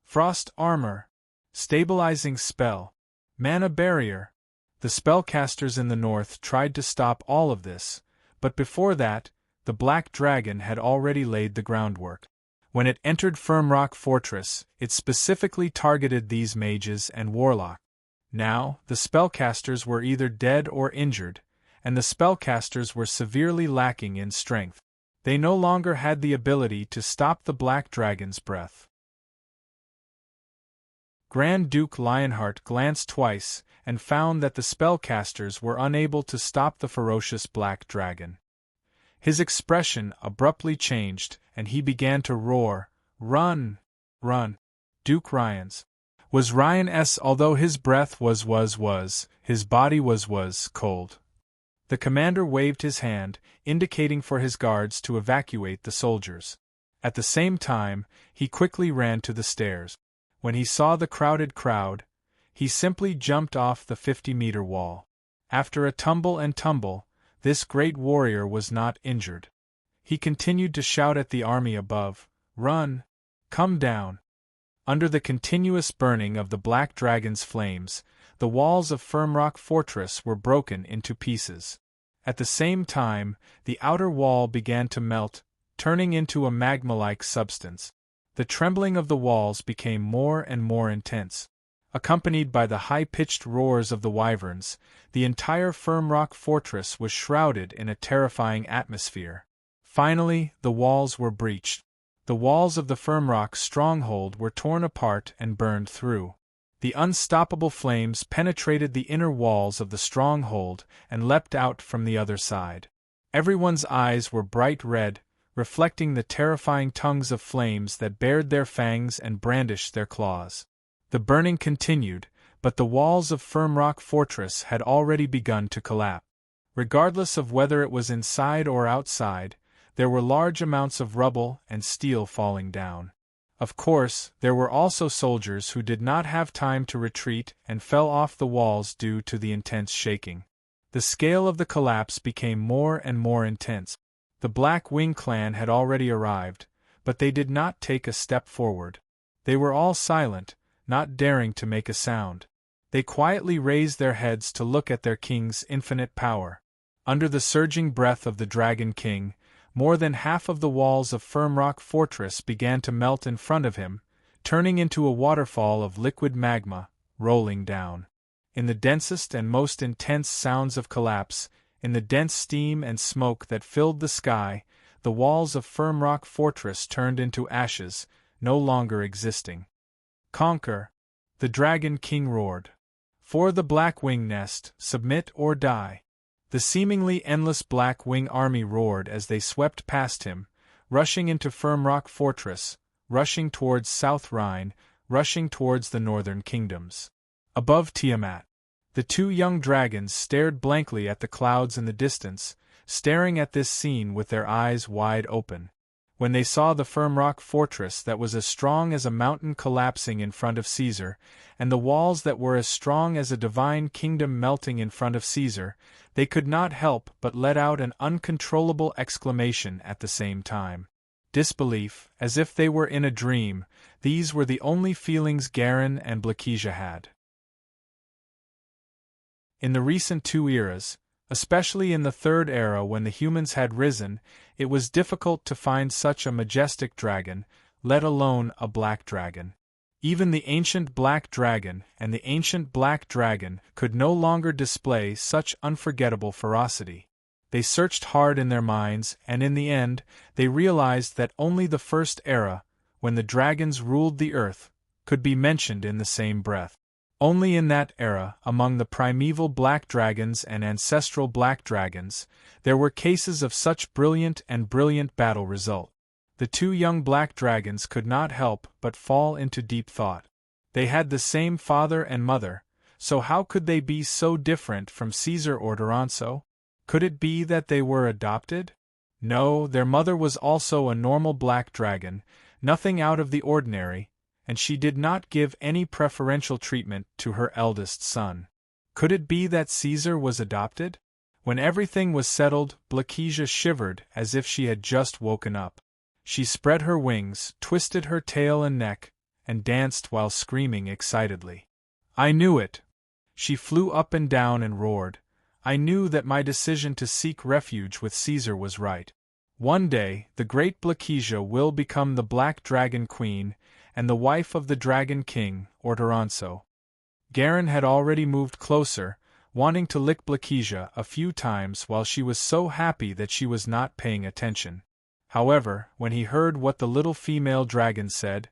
Frost armor, stabilizing spell, mana barrier. The spellcasters in the north tried to stop all of this, but before that, the black dragon had already laid the groundwork. When it entered Firmrock Fortress, it specifically targeted these mages and warlocks. Now, the spellcasters were either dead or injured, and the spellcasters were severely lacking in strength. They no longer had the ability to stop the black dragon's breath. Grand Duke Lionheart glanced twice and found that the spellcasters were unable to stop the ferocious black dragon. His expression abruptly changed, and he began to roar, "Run! Run!" Duke Ryan's was Ryan-S. Although his breath was, his body was cold. The commander waved his hand, indicating for his guards to evacuate the soldiers. At the same time, he quickly ran to the stairs. When he saw the crowded crowd, he simply jumped off the 50-meter wall. After a tumble and tumble, this great warrior was not injured. He continued to shout at the army above, "Run! Come down!" Under the continuous burning of the black dragon's flames, the walls of Firmrock Fortress were broken into pieces. At the same time, the outer wall began to melt, turning into a magma-like substance. The trembling of the walls became more and more intense. Accompanied by the high-pitched roars of the wyverns, the entire Firmrock Fortress was shrouded in a terrifying atmosphere. Finally, the walls were breached. The walls of the Firmrock stronghold were torn apart and burned through. The unstoppable flames penetrated the inner walls of the stronghold and leapt out from the other side. Everyone's eyes were bright red, reflecting the terrifying tongues of flames that bared their fangs and brandished their claws. The burning continued, but the walls of Firmrock Fortress had already begun to collapse. Regardless of whether it was inside or outside, there were large amounts of rubble and steel falling down. Of course, there were also soldiers who did not have time to retreat and fell off the walls due to the intense shaking. The scale of the collapse became more and more intense. The Black Wing clan had already arrived, but they did not take a step forward. They were all silent, not daring to make a sound. They quietly raised their heads to look at their king's infinite power. Under the surging breath of the Dragon King, more than half of the walls of Firmrock Fortress began to melt in front of him, turning into a waterfall of liquid magma, rolling down. In the densest and most intense sounds of collapse, in the dense steam and smoke that filled the sky, the walls of Firmrock Fortress turned into ashes, no longer existing. "Conquer!" the Dragon King roared. "For the Black Wing nest, submit or die." The seemingly endless Black Wing army roared as they swept past him, rushing into Firmrock Fortress, rushing towards South Rhine, rushing towards the northern kingdoms. Above Tiamat, the two young dragons stared blankly at the clouds in the distance, staring at this scene with their eyes wide open. When they saw the Firmrock Fortress that was as strong as a mountain collapsing in front of Caesar, and the walls that were as strong as a divine kingdom melting in front of Caesar, they could not help but let out an uncontrollable exclamation at the same time. Disbelief, as if they were in a dream, these were the only feelings Garen and Blakesia had. In the recent two eras, especially in the Third Era when the humans had risen, it was difficult to find such a majestic dragon, let alone a black dragon. Even the ancient black dragon and the ancient black dragon could no longer display such unforgettable ferocity. They searched hard in their minds, and in the end, they realized that only the first era, when the dragons ruled the earth, could be mentioned in the same breath. Only in that era, among the primeval black dragons and ancestral black dragons, there were cases of such brilliant battle result. The two young black dragons could not help but fall into deep thought. They had the same father and mother, so how could they be so different from Caesar or Doronzo? Could it be that they were adopted? No, their mother was also a normal black dragon, nothing out of the ordinary, and she did not give any preferential treatment to her eldest son. Could it be that Caesar was adopted? When everything was settled, Blakesia shivered as if she had just woken up. She spread her wings, twisted her tail and neck, and danced while screaming excitedly. I knew it! She flew up and down and roared. I knew that my decision to seek refuge with Caesar was right. One day, the great Blakesia will become the Black Dragon Queen and the wife of the Dragon King, or Doronzo. Garin had already moved closer, wanting to lick Blakesia a few times while she was so happy that she was not paying attention. However, when he heard what the little female dragon said,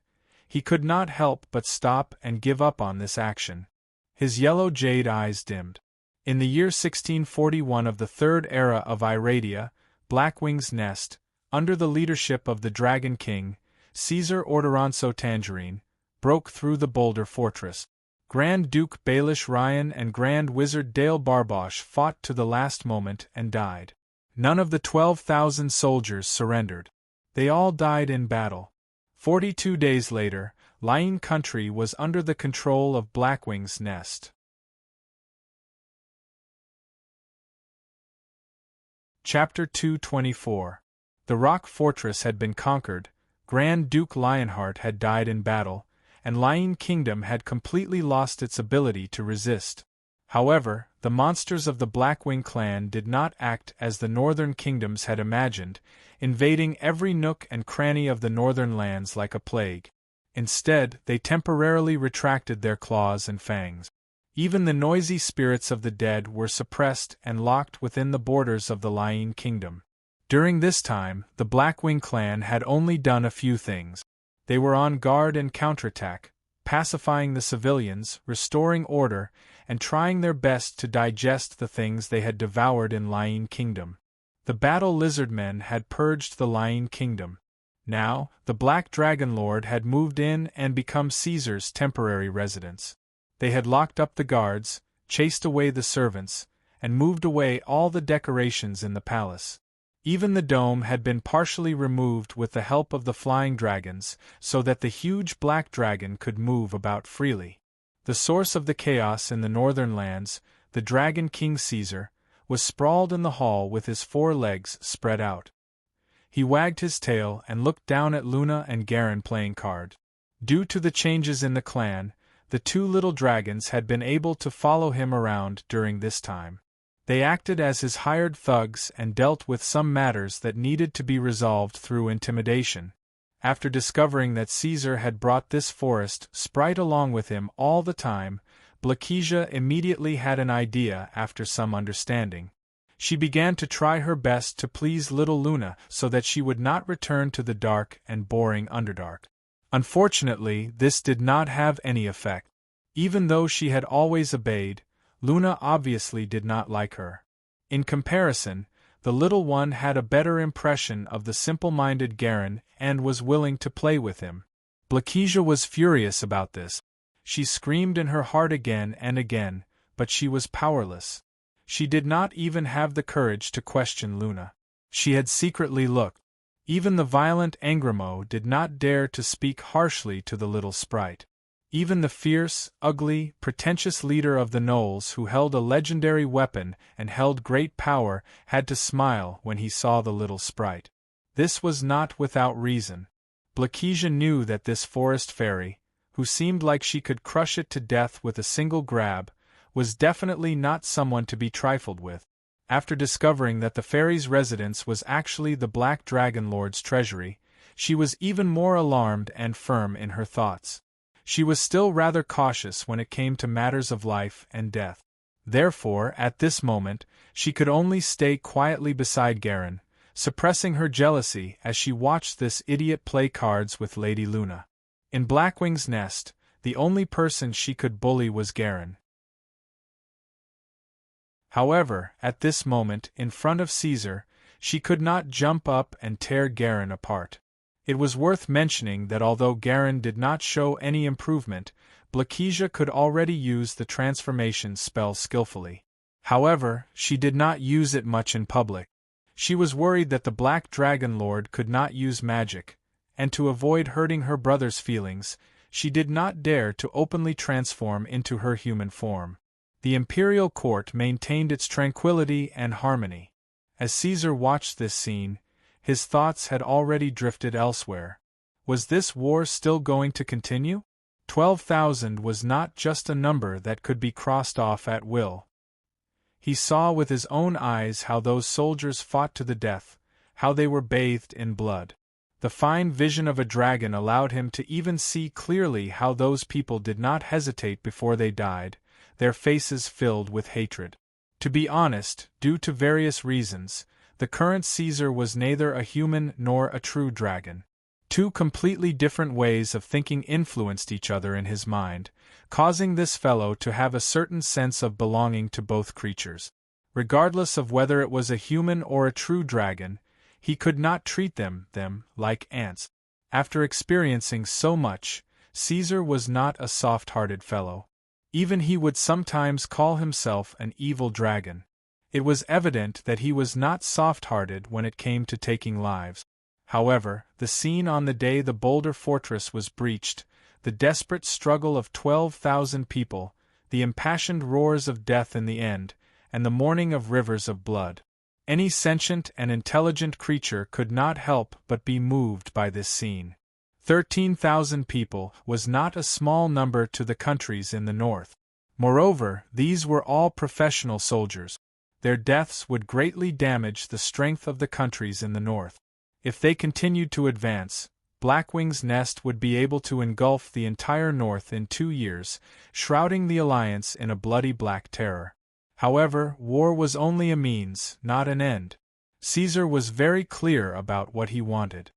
he could not help but stop and give up on this action. His yellow jade eyes dimmed. In the year 1641 of the third era of Iradia, Blackwing's Nest, under the leadership of the Dragon King, Caesar Ordoronso Tangerine, broke through the Boulder Fortress. Grand Duke Baelish Ryan and Grand Wizard Dale Barbosh fought to the last moment and died. None of the 12,000 soldiers surrendered. They all died in battle. 42 days later, Lion Country was under the control of Blackwing's Nest. Chapter 224. The Rock Fortress had been conquered, Grand Duke Lionheart had died in battle, and Lion Kingdom had completely lost its ability to resist. However, the monsters of the Blackwing clan did not act as the northern kingdoms had imagined, invading every nook and cranny of the northern lands like a plague. Instead, they temporarily retracted their claws and fangs. Even the noisy spirits of the dead were suppressed and locked within the borders of the Lion Kingdom. During this time, the Blackwing clan had only done a few things. They were on guard and counterattack, pacifying the civilians, restoring order, and trying their best to digest the things they had devoured in Lion Kingdom. The Battle Lizard Men had purged the Lion Kingdom. Now, the Black Dragon Lord had moved in and become Caesar's temporary residence. They had locked up the guards, chased away the servants, and moved away all the decorations in the palace. Even the dome had been partially removed with the help of the flying dragons, so that the huge black dragon could move about freely. The source of the chaos in the northern lands, the Dragon King Caesar, was sprawled in the hall with his 4 legs spread out. He wagged his tail and looked down at Luna and Garin playing card. Due to the changes in the clan, the 2 little dragons had been able to follow him around during this time. They acted as his hired thugs and dealt with some matters that needed to be resolved through intimidation. After discovering that Caesar had brought this forest sprite along with him all the time, Blakesia immediately had an idea after some understanding. She began to try her best to please little Luna so that she would not return to the dark and boring Underdark. Unfortunately, this did not have any effect. Even though she had always obeyed, Luna obviously did not like her. In comparison, the little one had a better impression of the simple-minded Garin and was willing to play with him. Blakesia was furious about this. She screamed in her heart again and again, but she was powerless. She did not even have the courage to question Luna. She had secretly looked. Even the violent Angramo did not dare to speak harshly to the little sprite. Even the fierce, ugly, pretentious leader of the Gnolls who held a legendary weapon and held great power had to smile when he saw the little sprite. This was not without reason. Blakesia knew that this forest fairy, who seemed like she could crush it to death with a single grab, was definitely not someone to be trifled with. After discovering that the fairy's residence was actually the Black Dragon Lord's treasury, she was even more alarmed and firm in her thoughts. She was still rather cautious when it came to matters of life and death. Therefore, at this moment, she could only stay quietly beside Garin, suppressing her jealousy as she watched this idiot play cards with Lady Luna. In Blackwing's nest, the only person she could bully was Garin. However, at this moment, in front of Caesar, she could not jump up and tear Garin apart. It was worth mentioning that although Garin did not show any improvement, Blakesia could already use the transformation spell skillfully. However, she did not use it much in public. She was worried that the Black Dragon Lord could not use magic, and to avoid hurting her brother's feelings, she did not dare to openly transform into her human form. The imperial court maintained its tranquility and harmony. As Caesar watched this scene, his thoughts had already drifted elsewhere. Was this war still going to continue? 12,000 was not just a number that could be crossed off at will. He saw with his own eyes how those soldiers fought to the death, how they were bathed in blood. The fine vision of a dragon allowed him to even see clearly how those people did not hesitate before they died, their faces filled with hatred. To be honest, due to various reasons, the current Caesar was neither a human nor a true dragon. Two completely different ways of thinking influenced each other in his mind, causing this fellow to have a certain sense of belonging to both creatures. Regardless of whether it was a human or a true dragon, he could not treat them like ants. After experiencing so much, Caesar was not a soft-hearted fellow. Even he would sometimes call himself an evil dragon. It was evident that he was not soft-hearted when it came to taking lives. However, the scene on the day the Boulder Fortress was breached, the desperate struggle of 12,000 people, the impassioned roars of death in the end, and the mourning of rivers of blood. Any sentient and intelligent creature could not help but be moved by this scene. 13,000 people was not a small number to the countries in the north. Moreover, these were all professional soldiers. Their deaths would greatly damage the strength of the countries in the north. If they continued to advance, Blackwing's nest would be able to engulf the entire north in 2 years, shrouding the alliance in a bloody black terror. However, war was only a means, not an end. Caesar was very clear about what he wanted.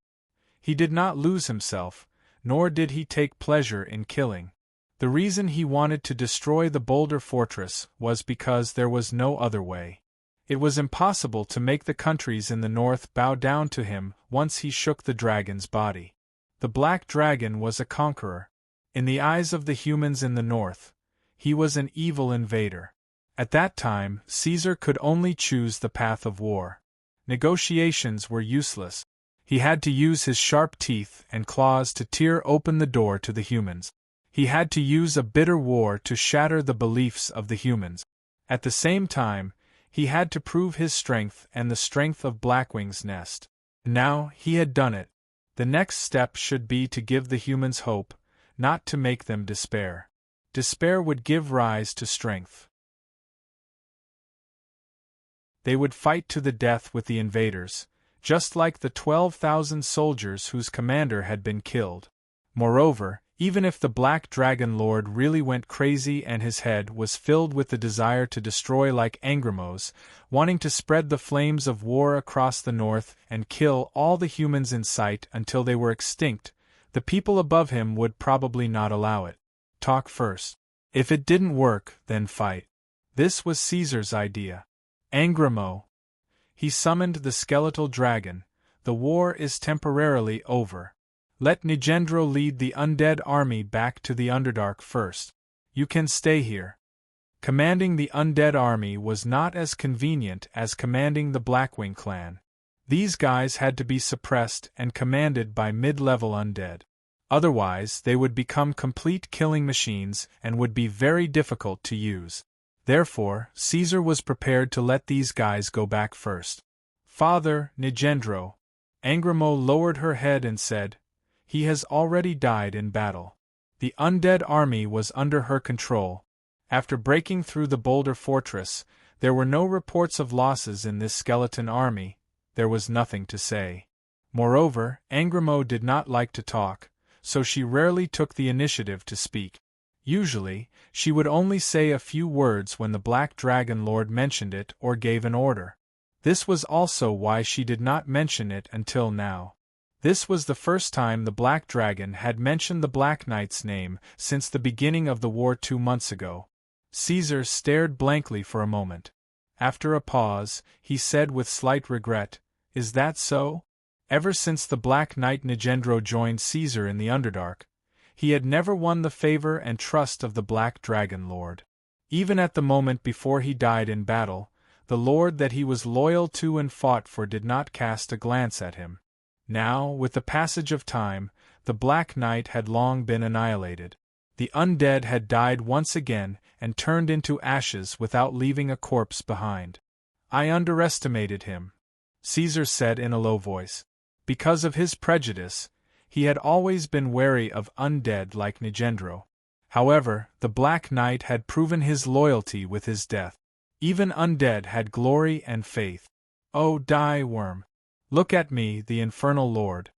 He did not lose himself, nor did he take pleasure in killing. The reason he wanted to destroy the Boulder Fortress was because there was no other way. It was impossible to make the countries in the north bow down to him once he shook the dragon's body. The Black Dragon was a conqueror. In the eyes of the humans in the north, he was an evil invader. At that time, Caesar could only choose the path of war. Negotiations were useless. He had to use his sharp teeth and claws to tear open the door to the humans. He had to use a bitter war to shatter the beliefs of the humans. At the same time, he had to prove his strength and the strength of Blackwing's nest. Now, he had done it. The next step should be to give the humans hope, not to make them despair. Despair would give rise to strength. They would fight to the death with the invaders, just like the 12,000 soldiers whose commander had been killed. Moreover, even if the Black Dragon Lord really went crazy and his head was filled with the desire to destroy like Angramos, wanting to spread the flames of war across the north and kill all the humans in sight until they were extinct, the people above him would probably not allow it. Talk first. If it didn't work, then fight. This was Caesar's idea. Angramo. He summoned the skeletal dragon. The war is temporarily over. Let Nigendro lead the undead army back to the Underdark first. You can stay here. Commanding the undead army was not as convenient as commanding the Blackwing clan. These guys had to be suppressed and commanded by mid-level undead. Otherwise, they would become complete killing machines and would be very difficult to use. Therefore, Caesar was prepared to let these guys go back first. Father, Nigendro. Angramo lowered her head and said, "He has already died in battle." The undead army was under her control. After breaking through the Boulder Fortress, there were no reports of losses in this skeleton army. There was nothing to say. Moreover, Angramo did not like to talk, so she rarely took the initiative to speak. Usually, she would only say a few words when the Black Dragon Lord mentioned it or gave an order. This was also why she did not mention it until now. This was the first time the Black Dragon had mentioned the Black Knight's name since the beginning of the war 2 months ago. Caesar stared blankly for a moment. After a pause, he said with slight regret, "Is that so?" Ever since the Black Knight Nigendro joined Caesar in the Underdark, he had never won the favor and trust of the Black Dragon Lord. Even at the moment before he died in battle, the lord that he was loyal to and fought for did not cast a glance at him. Now, with the passage of time, the Black Knight had long been annihilated. The undead had died once again and turned into ashes without leaving a corpse behind. "I underestimated him," Caesar said in a low voice. Because of his prejudice, he had always been wary of undead like Nigendro. However, the Black Knight had proven his loyalty with his death. Even undead had glory and faith. "Oh, die, worm! Look at me, the infernal lord!"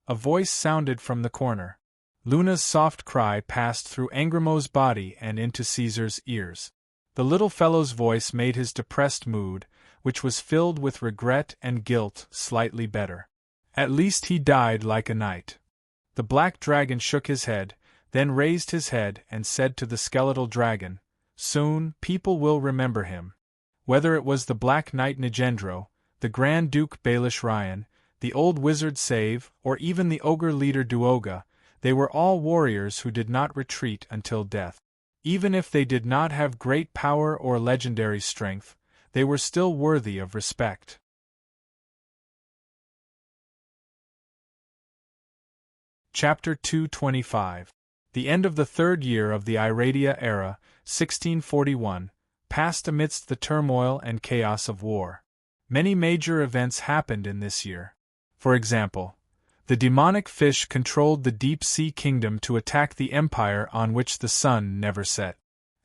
A voice sounded from the corner. Luna's soft cry passed through Angramo's body and into Caesar's ears. The little fellow's voice made his depressed mood, which was filled with regret and guilt, slightly better. At least he died like a knight. The Black Dragon shook his head, then raised his head and said to the skeletal dragon, "Soon, people will remember him." Whether it was the Black Knight Nigendro, the Grand Duke Baelish Ryan, the old wizard Save, or even the ogre leader Duoga, they were all warriors who did not retreat until death. Even if they did not have great power or legendary strength, they were still worthy of respect. Chapter 225. The end of the third year of the Iradia era, 1641, passed amidst the turmoil and chaos of war. Many major events happened in this year. For example, the demonic fish controlled the deep-sea kingdom to attack the empire on which the sun never set.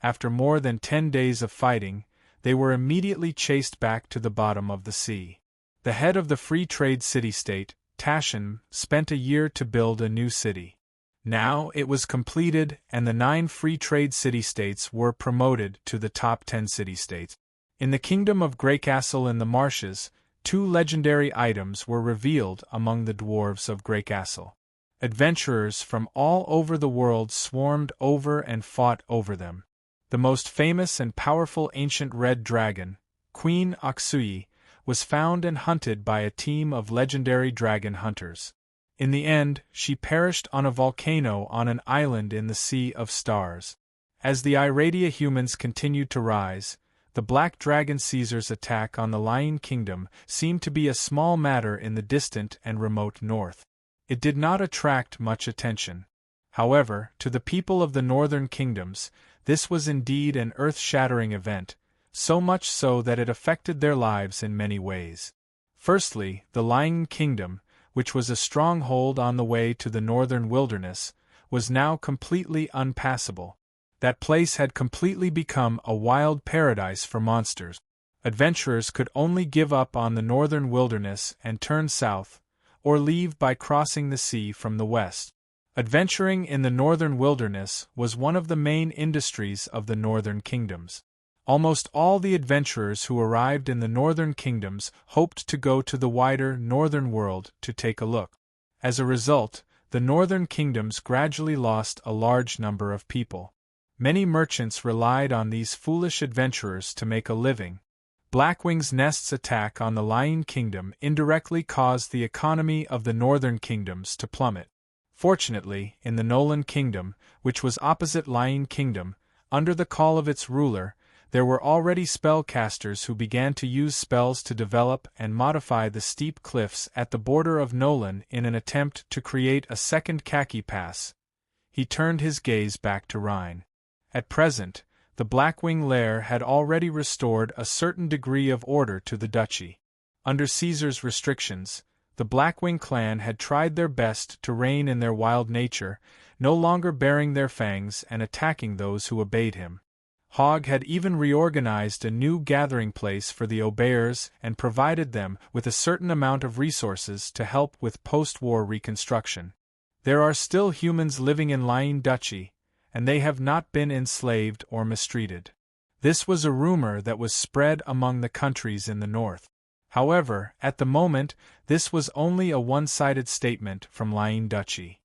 After more than 10 days of fighting, they were immediately chased back to the bottom of the sea. The head of the free trade city-state, Tashin, spent a year to build a new city. Now it was completed and the 9 free trade city-states were promoted to the top 10 city-states. In the kingdom of Greycastle in the marshes, 2 legendary items were revealed among the dwarves of Greycastle. Adventurers from all over the world swarmed over and fought over them. The most famous and powerful ancient red dragon, Queen Oxuyi, was found and hunted by a team of legendary dragon hunters. In the end, she perished on a volcano on an island in the Sea of Stars. As the Iradia humans continued to rise, the Black Dragon Caesar's attack on the Lion Kingdom seemed to be a small matter in the distant and remote north. It did not attract much attention. However, to the people of the northern kingdoms, this was indeed an earth-shattering event, so much so that it affected their lives in many ways. Firstly, the Lion Kingdom, which was a stronghold on the way to the northern wilderness, was now completely unpassable. That place had completely become a wild paradise for monsters. Adventurers could only give up on the northern wilderness and turn south, or leave by crossing the sea from the west. Adventuring in the northern wilderness was one of the main industries of the northern kingdoms. Almost all the adventurers who arrived in the northern kingdoms hoped to go to the wider northern world to take a look. As a result, the northern kingdoms gradually lost a large number of people. Many merchants relied on these foolish adventurers to make a living. Blackwing's Nest's attack on the Lion Kingdom indirectly caused the economy of the northern kingdoms to plummet. Fortunately, in the Nolan Kingdom, which was opposite Lion Kingdom, under the call of its ruler, there were already spellcasters who began to use spells to develop and modify the steep cliffs at the border of Nolan in an attempt to create a second Khaki Pass. He turned his gaze back to Rhine. At present, the Blackwing lair had already restored a certain degree of order to the duchy. Under Caesar's restrictions, the Blackwing clan had tried their best to rein in their wild nature, no longer baring their fangs and attacking those who obeyed him. Hogg had even reorganized a new gathering place for the obeyers and provided them with a certain amount of resources to help with post-war reconstruction. There are still humans living in Lion Duchy, and they have not been enslaved or mistreated. This was a rumor that was spread among the countries in the north. However, at the moment, this was only a one-sided statement from Lion Duchy.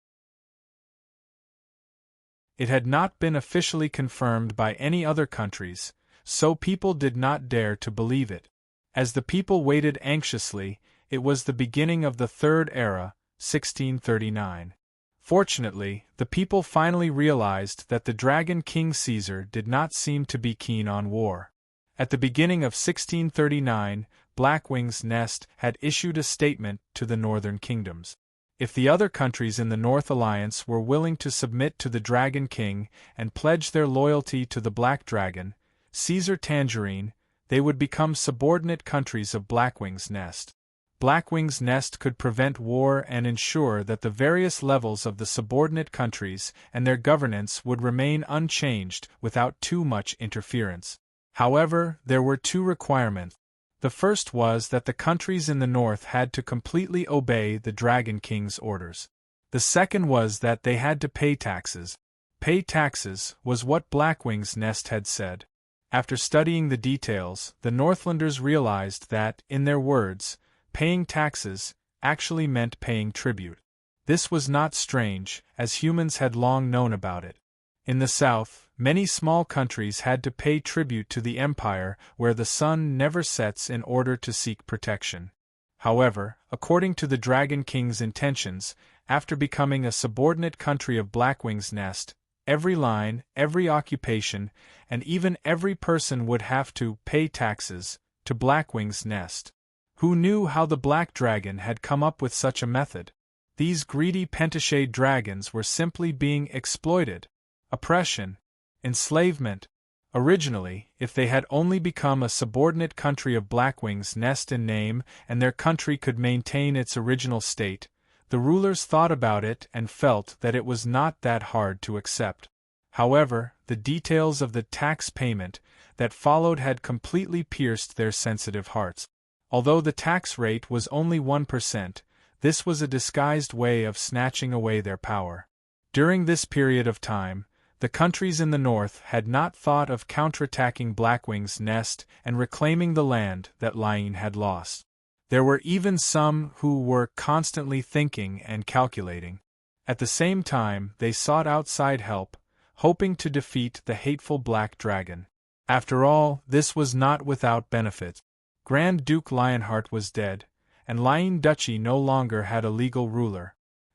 It had not been officially confirmed by any other countries, so people did not dare to believe it. As the people waited anxiously, it was the beginning of the Third Era, 1639. Fortunately, the people finally realized that the Dragon King Caesar did not seem to be keen on war. At the beginning of 1639, Blackwing's Nest had issued a statement to the northern kingdoms. If the other countries in the North Alliance were willing to submit to the Dragon King and pledge their loyalty to the Black Dragon, Caesar Tangerine, they would become subordinate countries of Blackwing's Nest. Blackwing's Nest could prevent war and ensure that the various levels of the subordinate countries and their governance would remain unchanged without too much interference. However, there were two requirements. The first was that the countries in the north had to completely obey the Dragon King's orders. The second was that they had to pay taxes. Pay taxes was what Blackwing's Nest had said. After studying the details, the Northlanders realized that, in their words, paying taxes actually meant paying tribute. This was not strange, as humans had long known about it. In the south, many small countries had to pay tribute to the empire where the sun never sets in order to seek protection. However, according to the Dragon King's intentions, after becoming a subordinate country of Blackwing's Nest, every line, every occupation, and even every person would have to pay taxes to Blackwing's Nest. Who knew how the Black Dragon had come up with such a method? These greedy pentashade dragons were simply being exploited. Oppression, enslavement. Originally, if they had only become a subordinate country of Blackwing's Nest in name and their country could maintain its original state, the rulers thought about it and felt that it was not that hard to accept. However, the details of the tax payment that followed had completely pierced their sensitive hearts. Although the tax rate was only 1%, this was a disguised way of snatching away their power. During this period of time, the countries in the north had not thought of counterattacking Blackwing's Nest and reclaiming the land that Lion had lost. There were even some who were constantly thinking and calculating. At the same time, they sought outside help, hoping to defeat the hateful Black Dragon. After all, this was not without benefit. Grand Duke Lionheart was dead, and Lion Duchy no longer had a legal ruler.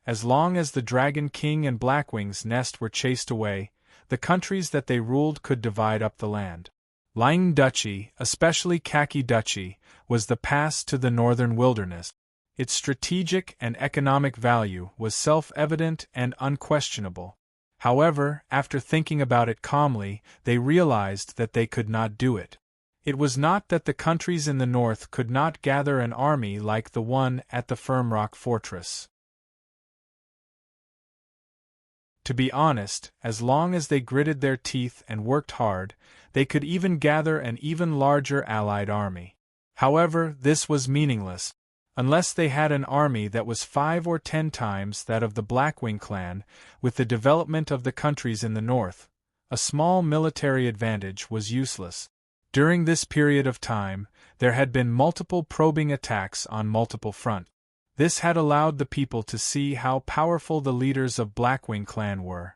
As long as the Dragon King and Blackwing's Nest were chased away, the countries that they ruled could divide up the land. Lion Duchy, especially Khaki Duchy, was the pass to the northern wilderness. Its strategic and economic value was self-evident and unquestionable. However, after thinking about it calmly, they realized that they could not do it. It was not that the countries in the north could not gather an army like the one at the Firm Rock Fortress. To be honest, as long as they gritted their teeth and worked hard, they could even gather an even larger allied army. However, this was meaningless. Unless they had an army that was 5 or 10 times that of the Blackwing clan, with the development of the countries in the north, a small military advantage was useless. During this period of time, there had been multiple probing attacks on multiple fronts. This had allowed the people to see how powerful the leaders of Blackwing clan were.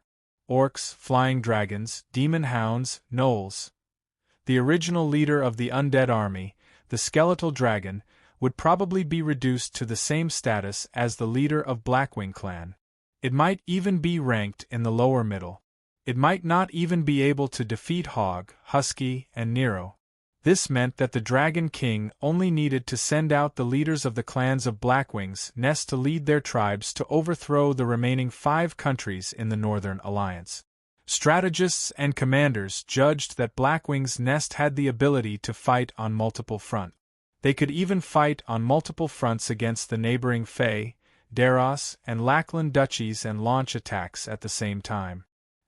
Orcs, flying dragons, demon hounds, gnolls. The original leader of the undead army, the skeletal dragon, would probably be reduced to the same status as the leader of Blackwing clan. It might even be ranked in the lower middle. It might not even be able to defeat Hogg, Husky, and Nero. This meant that the Dragon King only needed to send out the leaders of the clans of Blackwing's Nest to lead their tribes to overthrow the remaining 5 countries in the Northern Alliance. Strategists and commanders judged that Blackwing's Nest had the ability to fight on multiple fronts. They could even fight on multiple fronts against the neighboring Fey, Daros, and Lackland duchies and launch attacks at the same time.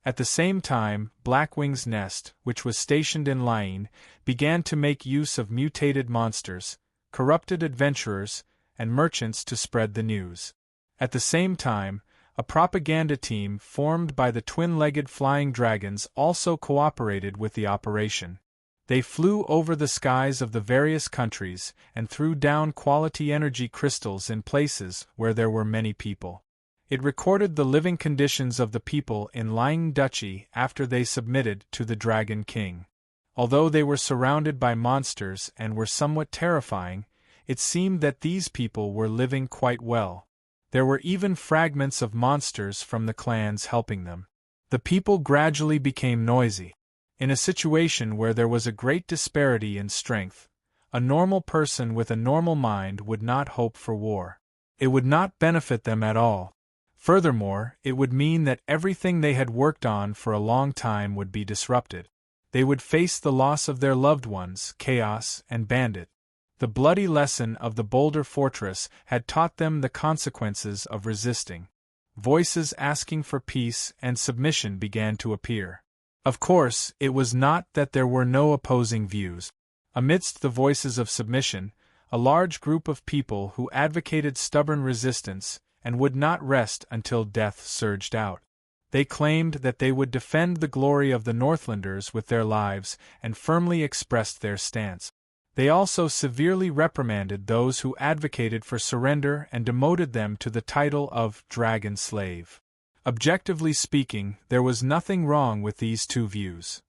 At the same time, Blackwing's nest, which was stationed in Lyene, began to make use of mutated monsters, corrupted adventurers, and merchants to spread the news. At the same time, a propaganda team formed by the twin-legged flying dragons also cooperated with the operation. They flew over the skies of the various countries and threw down quality energy crystals in places where there were many people. It recorded the living conditions of the people in Lyene Duchy after they submitted to the Dragon King. Although they were surrounded by monsters and were somewhat terrifying, it seemed that these people were living quite well. There were even fragments of monsters from the clans helping them. The people gradually became noisy. In a situation where there was a great disparity in strength, a normal person with a normal mind would not hope for war. It would not benefit them at all. Furthermore, it would mean that everything they had worked on for a long time would be disrupted. They would face the loss of their loved ones, chaos, and bandit. The bloody lesson of the Boulder Fortress had taught them the consequences of resisting. Voices asking for peace and submission began to appear. Of course, it was not that there were no opposing views. Amidst the voices of submission, a large group of people who advocated stubborn resistance and would not rest until death surged out. They claimed that they would defend the glory of the Northlanders with their lives and firmly expressed their stance. They also severely reprimanded those who advocated for surrender and demoted them to the title of Dragon Slave. Objectively speaking, there was nothing wrong with these two views.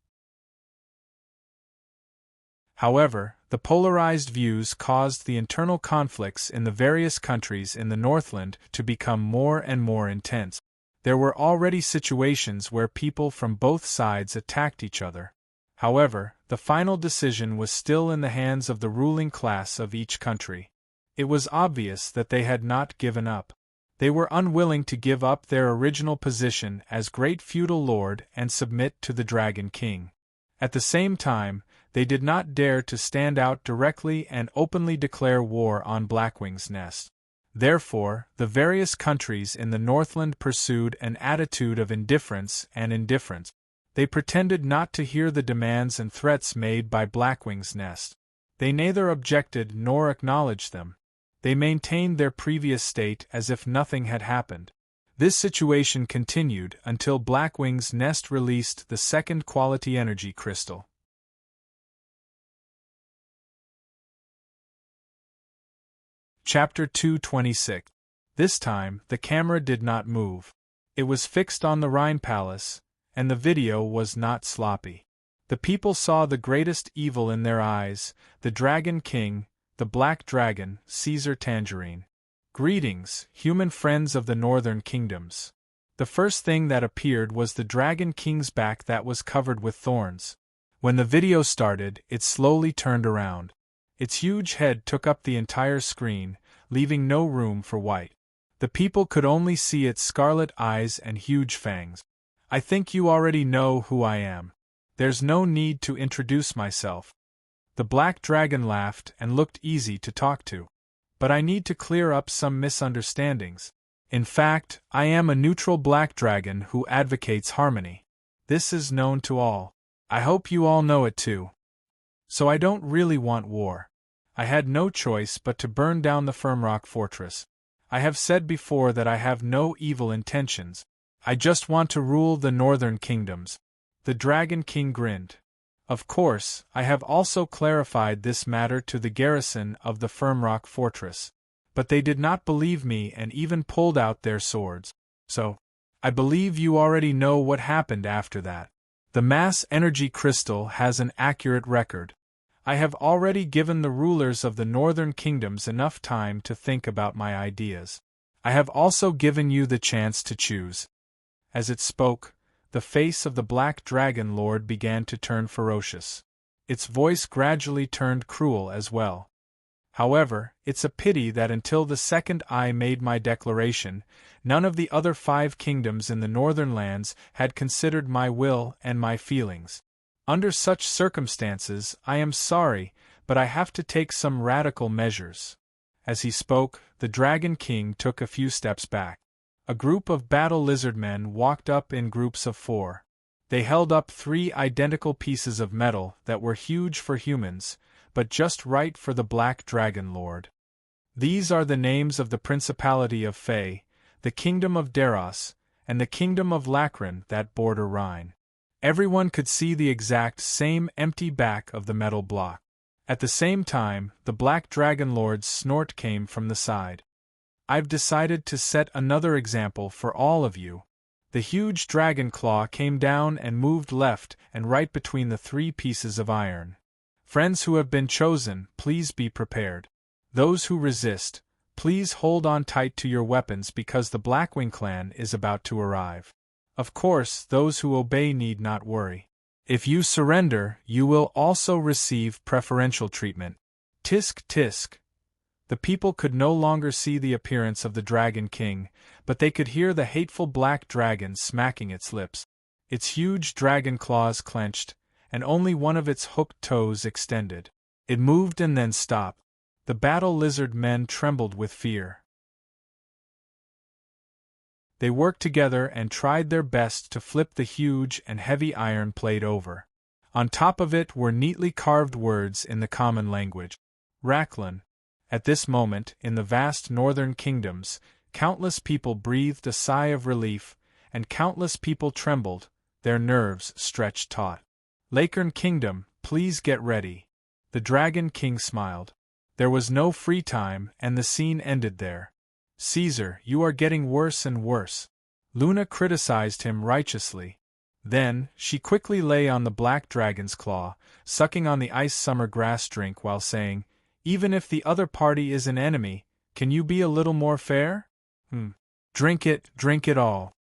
However, the polarized views caused the internal conflicts in the various countries in the Northland to become more and more intense. There were already situations where people from both sides attacked each other. However, the final decision was still in the hands of the ruling class of each country. It was obvious that they had not given up. They were unwilling to give up their original position as great feudal lord and submit to the Dragon King. At the same time, they did not dare to stand out directly and openly declare war on Blackwing's nest. Therefore, the various countries in the Northland pursued an attitude of indifference and indifference. They pretended not to hear the demands and threats made by Blackwing's nest. They neither objected nor acknowledged them. They maintained their previous state as if nothing had happened. This situation continued until Blackwing's nest released the second quality energy crystal. Chapter 226. This time, the camera did not move. It was fixed on the Rhine Palace, and the video was not sloppy. The people saw the greatest evil in their eyes, the Dragon King, the Black Dragon, Caesar Tangerine. Greetings, human friends of the Northern Kingdoms. The first thing that appeared was the Dragon King's back that was covered with thorns. When the video started, it slowly turned around. Its huge head took up the entire screen, leaving no room for white. The people could only see its scarlet eyes and huge fangs. I think you already know who I am. There's no need to introduce myself. The Black Dragon laughed and looked easy to talk to. But I need to clear up some misunderstandings. In fact, I am a neutral Black Dragon who advocates harmony. This is known to all. I hope you all know it too. So I don't really want war. I had no choice but to burn down the Firmrock Fortress. I have said before that I have no evil intentions. I just want to rule the Northern Kingdoms. The Dragon King grinned. Of course, I have also clarified this matter to the garrison of the Firmrock Fortress. But they did not believe me and even pulled out their swords. So, I believe you already know what happened after that. The mass energy crystal has an accurate record. I have already given the rulers of the Northern Kingdoms enough time to think about my ideas. I have also given you the chance to choose. As it spoke, the face of the Black Dragon Lord began to turn ferocious. Its voice gradually turned cruel as well. However, it's a pity that until the second I made my declaration, none of the other 5 kingdoms in the northern lands had considered my will and my feelings. Under such circumstances, I am sorry, but I have to take some radical measures. As he spoke, the Dragon King took a few steps back. A group of battle lizard men walked up in groups of 4. They held up 3 identical pieces of metal that were huge for humans, but just right for the Black Dragon Lord. These are the names of the Principality of Fey, the Kingdom of Deros, and the Kingdom of Lacrin that border Rhine. Everyone could see the exact same empty back of the metal block. At the same time, the Black Dragon Lord's snort came from the side. "I've decided to set another example for all of you." The huge dragon claw came down and moved left and right between the 3 pieces of iron. "Friends who have been chosen, please be prepared. Those who resist, please hold on tight to your weapons because the Blackwing clan is about to arrive. Of course, those who obey need not worry. If you surrender, you will also receive preferential treatment." Tisk tisk. The people could no longer see the appearance of the Dragon King, but they could hear the hateful black dragon smacking its lips. Its huge dragon claws clenched, and only one of its hooked toes extended. It moved and then stopped. The battle lizard men trembled with fear. They worked together and tried their best to flip the huge and heavy iron plate over. On top of it were neatly carved words in the common language. Raklan. At this moment, in the vast northern kingdoms, countless people breathed a sigh of relief, and countless people trembled, their nerves stretched taut. "Lacern Kingdom, please get ready." The Dragon King smiled. There was no free time, and the scene ended there. "Caesar, you are getting worse and worse." Luna criticized him righteously. Then, she quickly lay on the black dragon's claw, sucking on the ice summer grass drink while saying, "Even if the other party is an enemy, can you be a little more fair?" Drink it all.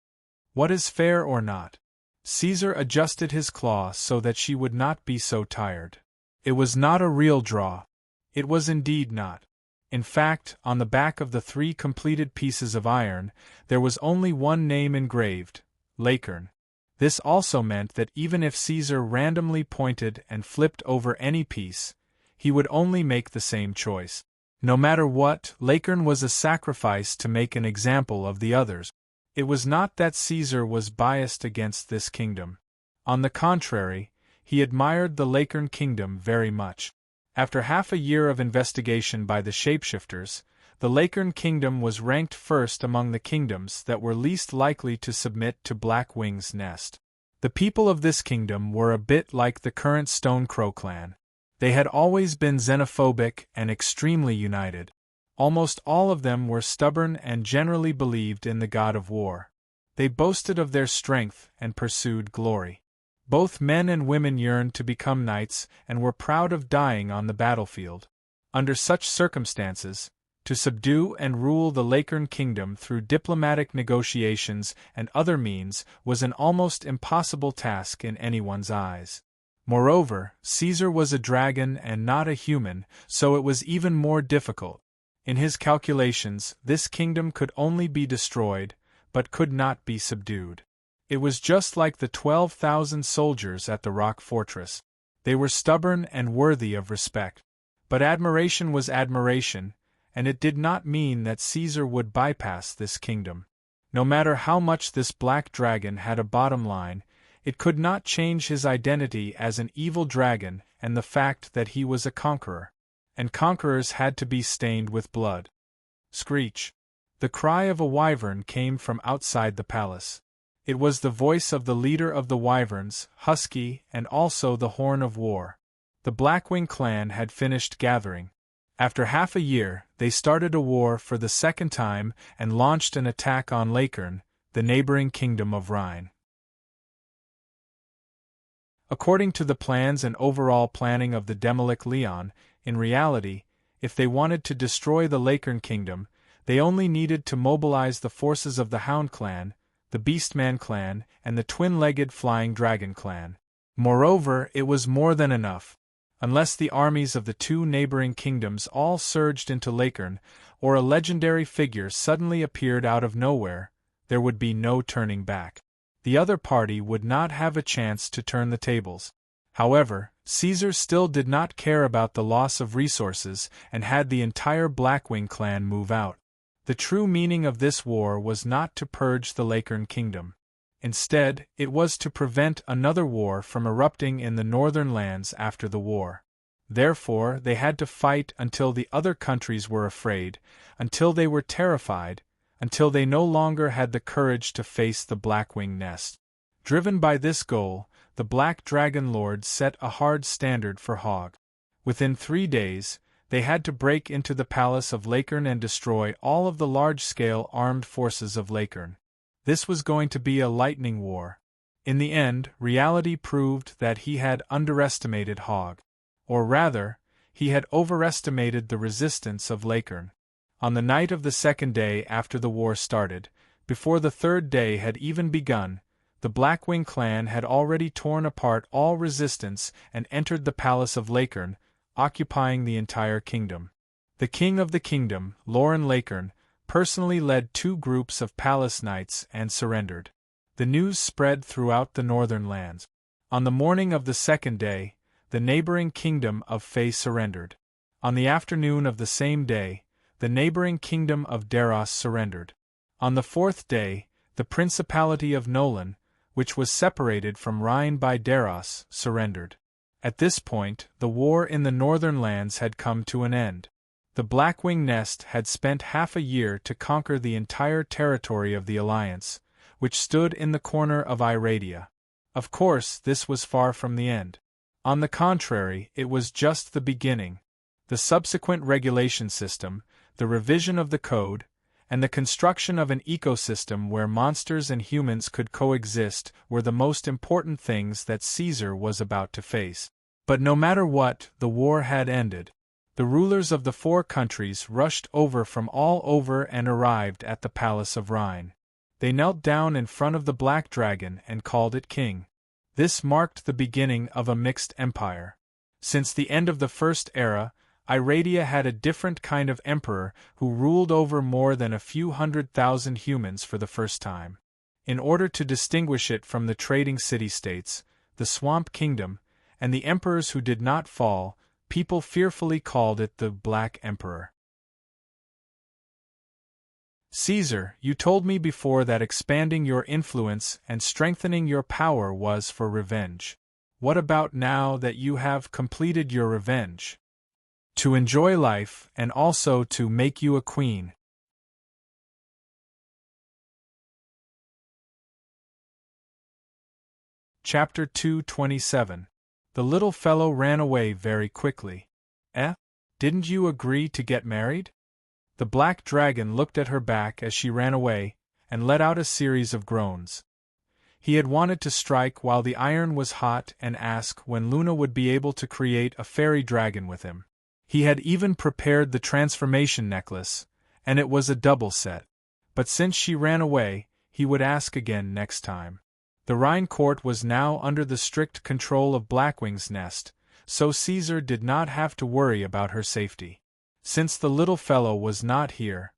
What is fair or not?" Caesar adjusted his claw so that she would not be so tired. It was not a real draw. It was indeed not. In fact, on the back of the 3 completed pieces of iron, there was only one name engraved, Lacern. This also meant that even if Caesar randomly pointed and flipped over any piece, he would only make the same choice. No matter what, Lacern was a sacrifice to make an example of the others. It was not that Caesar was biased against this kingdom. On the contrary, he admired the Lacern kingdom very much. After half a year of investigation by the shapeshifters, the Lacern kingdom was ranked first among the kingdoms that were least likely to submit to Blackwing's nest. The people of this kingdom were a bit like the current Stone Crow clan. They had always been xenophobic and extremely united. Almost all of them were stubborn and generally believed in the god of war. They boasted of their strength and pursued glory. Both men and women yearned to become knights and were proud of dying on the battlefield. Under such circumstances, to subdue and rule the Lacern kingdom through diplomatic negotiations and other means was an almost impossible task in anyone's eyes. Moreover, Caesar was a dragon and not a human, so it was even more difficult. In his calculations, this kingdom could only be destroyed, but could not be subdued. It was just like the 12,000 soldiers at the rock fortress. They were stubborn and worthy of respect. But admiration was admiration, and it did not mean that Caesar would bypass this kingdom. No matter how much this black dragon had a bottom line, it could not change his identity as an evil dragon and the fact that he was a conqueror. And conquerors had to be stained with blood. Screech! The cry of a wyvern came from outside the palace. It was the voice of the leader of the wyverns, Husky, and also the horn of war. The Blackwing clan had finished gathering. After half a year, they started a war for the second time and launched an attack on Lacern, the neighboring kingdom of Rhine. According to the plans and overall planning of the Demolic Leon, in reality, if they wanted to destroy the Lacern kingdom, they only needed to mobilize the forces of the Hound clan, the Beastman clan, and the twin-legged Flying Dragon clan. Moreover, it was more than enough. Unless the armies of the 2 neighboring kingdoms all surged into Lacern, or a legendary figure suddenly appeared out of nowhere, there would be no turning back. The other party would not have a chance to turn the tables. However, Caesar still did not care about the loss of resources and had the entire Blackwing clan move out. The true meaning of this war was not to purge the Lacern kingdom. Instead, it was to prevent another war from erupting in the northern lands after the war. Therefore, they had to fight until the other countries were afraid, until they were terrified, until they no longer had the courage to face the Blackwing nest. Driven by this goal, the Black Dragon Lords set a hard standard for Hogg. Within 3 days, they had to break into the palace of Lakern and destroy all of the large-scale armed forces of Lakern. This was going to be a lightning war. In the end, reality proved that he had underestimated Hogg. Or rather, he had overestimated the resistance of Lakern. On the night of the second day after the war started, before the third day had even begun, the Blackwing clan had already torn apart all resistance and entered the palace of Lakern, occupying the entire kingdom. The king of the kingdom, Loren Lakern, personally led 2 groups of palace knights and surrendered. The news spread throughout the northern lands. On the morning of the second day, the neighboring kingdom of Fey surrendered. On the afternoon of the same day, the neighboring kingdom of Daros surrendered. On the fourth day, the principality of Nolan, which was separated from Rhine by Daros, surrendered. At this point, the war in the northern lands had come to an end. The Blackwing nest had spent half a year to conquer the entire territory of the Alliance, which stood in the corner of Iradia. Of course, this was far from the end. On the contrary, it was just the beginning. The subsequent regulation system, the revision of the code, and the construction of an ecosystem where monsters and humans could coexist were the most important things that Caesar was about to face. But no matter what, the war had ended. The rulers of the 4 countries rushed over from all over and arrived at the Palace of Rhine. They knelt down in front of the Black Dragon and called it king. This marked the beginning of a mixed empire. Since the end of the First Era, Iradia had a different kind of emperor who ruled over more than a few 100,000 humans for the first time. In order to distinguish it from the trading city-states, the Swamp Kingdom, and the emperors who did not fall, people fearfully called it the Black Emperor. Caesar, you told me before that expanding your influence and strengthening your power was for revenge. What about now that you have completed your revenge? To enjoy life and also to make you a queen. Chapter 227. The little fellow ran away very quickly. Didn't you agree to get married? The Black Dragon looked at her back as she ran away, and let out a series of groans. He had wanted to strike while the iron was hot and ask when Luna would be able to create a fairy dragon with him. He had even prepared the transformation necklace, and it was a double set. But since she ran away, he would ask again next time. The Rhine court was now under the strict control of Blackwing's nest, so Caesar did not have to worry about her safety. Since the little fellow was not here,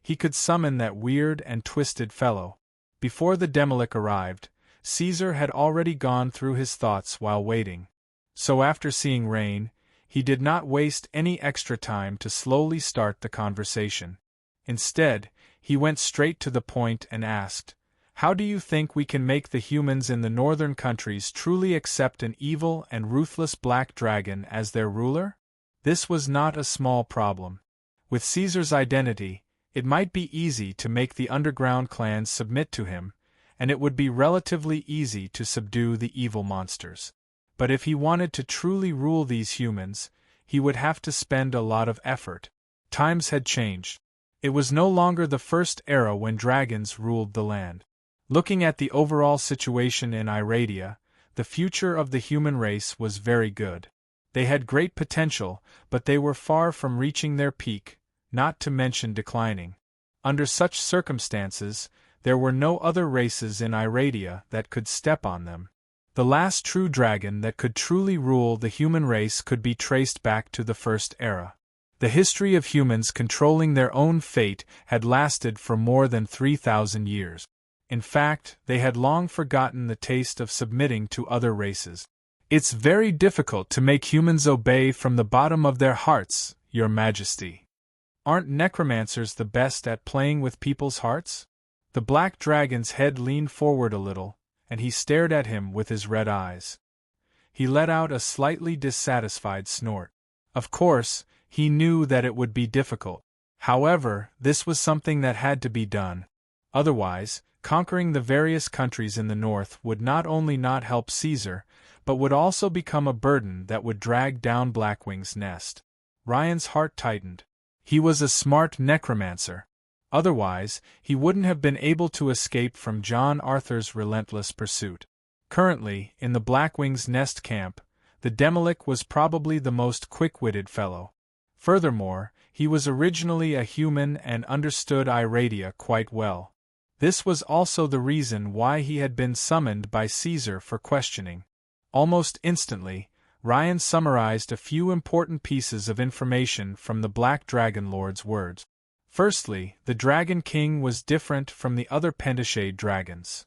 he could summon that weird and twisted fellow. Before the Demolic arrived, Caesar had already gone through his thoughts while waiting. So after seeing Rain, he did not waste any extra time to slowly start the conversation. Instead, he went straight to the point and asked, "How do you think we can make the humans in the northern countries truly accept an evil and ruthless black dragon as their ruler?" This was not a small problem. With Caesar's identity, it might be easy to make the underground clans submit to him, and it would be relatively easy to subdue the evil monsters. But if he wanted to truly rule these humans, he would have to spend a lot of effort. Times had changed. It was no longer the First Era when dragons ruled the land. Looking at the overall situation in Iradia, the future of the human race was very good. They had great potential, but they were far from reaching their peak, not to mention declining. Under such circumstances, there were no other races in Iradia that could step on them. The last true dragon that could truly rule the human race could be traced back to the First Era. The history of humans controlling their own fate had lasted for more than 3,000 years. In fact, they had long forgotten the taste of submitting to other races. "It's very difficult to make humans obey from the bottom of their hearts, Your Majesty. Aren't necromancers the best at playing with people's hearts?" The black dragon's head leaned forward a little, and he stared at him with his red eyes. He let out a slightly dissatisfied snort. Of course, he knew that it would be difficult. However, this was something that had to be done. Otherwise, conquering the various countries in the north would not only not help Caesar, but would also become a burden that would drag down Blackwing's nest. Ryan's heart tightened. He was a smart necromancer. Otherwise, he wouldn't have been able to escape from John Arthur's relentless pursuit. Currently, in the Blackwing's nest camp, the Demolic was probably the most quick-witted fellow. Furthermore, he was originally a human and understood Iradia quite well. This was also the reason why he had been summoned by Caesar for questioning. Almost instantly, Ryan summarized a few important pieces of information from the Black Dragon Lord's words. Firstly, the Dragon King was different from the other Pentashade dragons.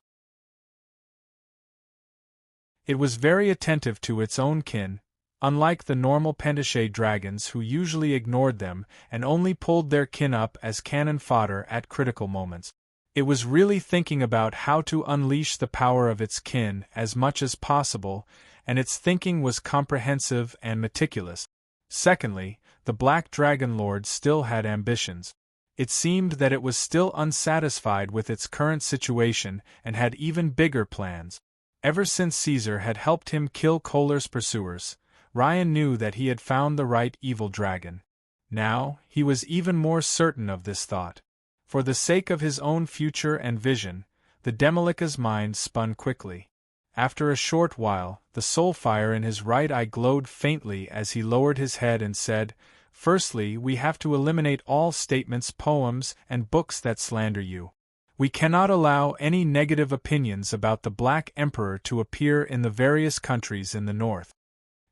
It was very attentive to its own kin, unlike the normal Pentashade dragons who usually ignored them and only pulled their kin up as cannon fodder at critical moments. It was really thinking about how to unleash the power of its kin as much as possible, and its thinking was comprehensive and meticulous. Secondly, the Black Dragon Lord still had ambitions. It seemed that it was still unsatisfied with its current situation and had even bigger plans. Ever since Caesar had helped him kill Kohler's pursuers, Ryan knew that he had found the right evil dragon. Now, he was even more certain of this thought. For the sake of his own future and vision, the Demolica's mind spun quickly. After a short while, the soul fire in his right eye glowed faintly as he lowered his head and said, "Firstly, we have to eliminate all statements, poems, and books that slander you. We cannot allow any negative opinions about the Black Emperor to appear in the various countries in the north.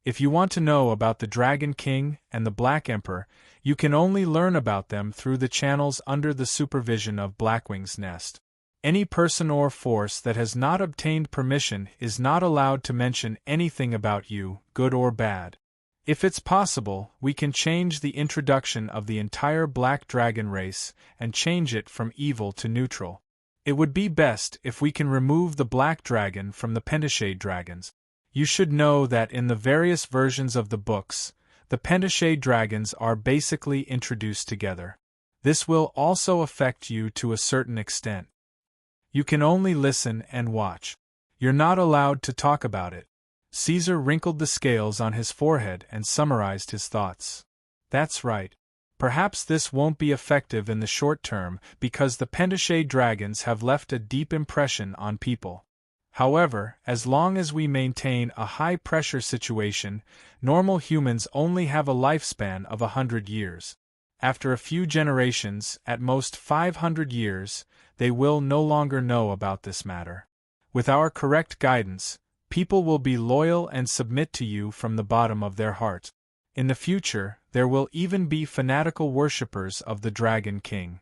If you want to know about the Dragon King and the Black Emperor, you can only learn about them through the channels under the supervision of Blackwing's Nest. Any person or force that has not obtained permission is not allowed to mention anything about you, good or bad. If it's possible, we can change the introduction of the entire Black Dragon race and change it from evil to neutral. It would be best if we can remove the Black Dragon from the Pentashade dragons. You should know that in the various versions of the books, the Pentashade dragons are basically introduced together. This will also affect you to a certain extent. You can only listen and watch. You're not allowed to talk about it." Caesar wrinkled the scales on his forehead and summarized his thoughts. "That's right. Perhaps this won't be effective in the short term because the Pentashade dragons have left a deep impression on people. However, as long as we maintain a high-pressure situation, normal humans only have a lifespan of 100 years. After a few generations, at most 500 years, they will no longer know about this matter. With our correct guidance, people will be loyal and submit to you from the bottom of their heart. In the future, there will even be fanatical worshippers of the Dragon King.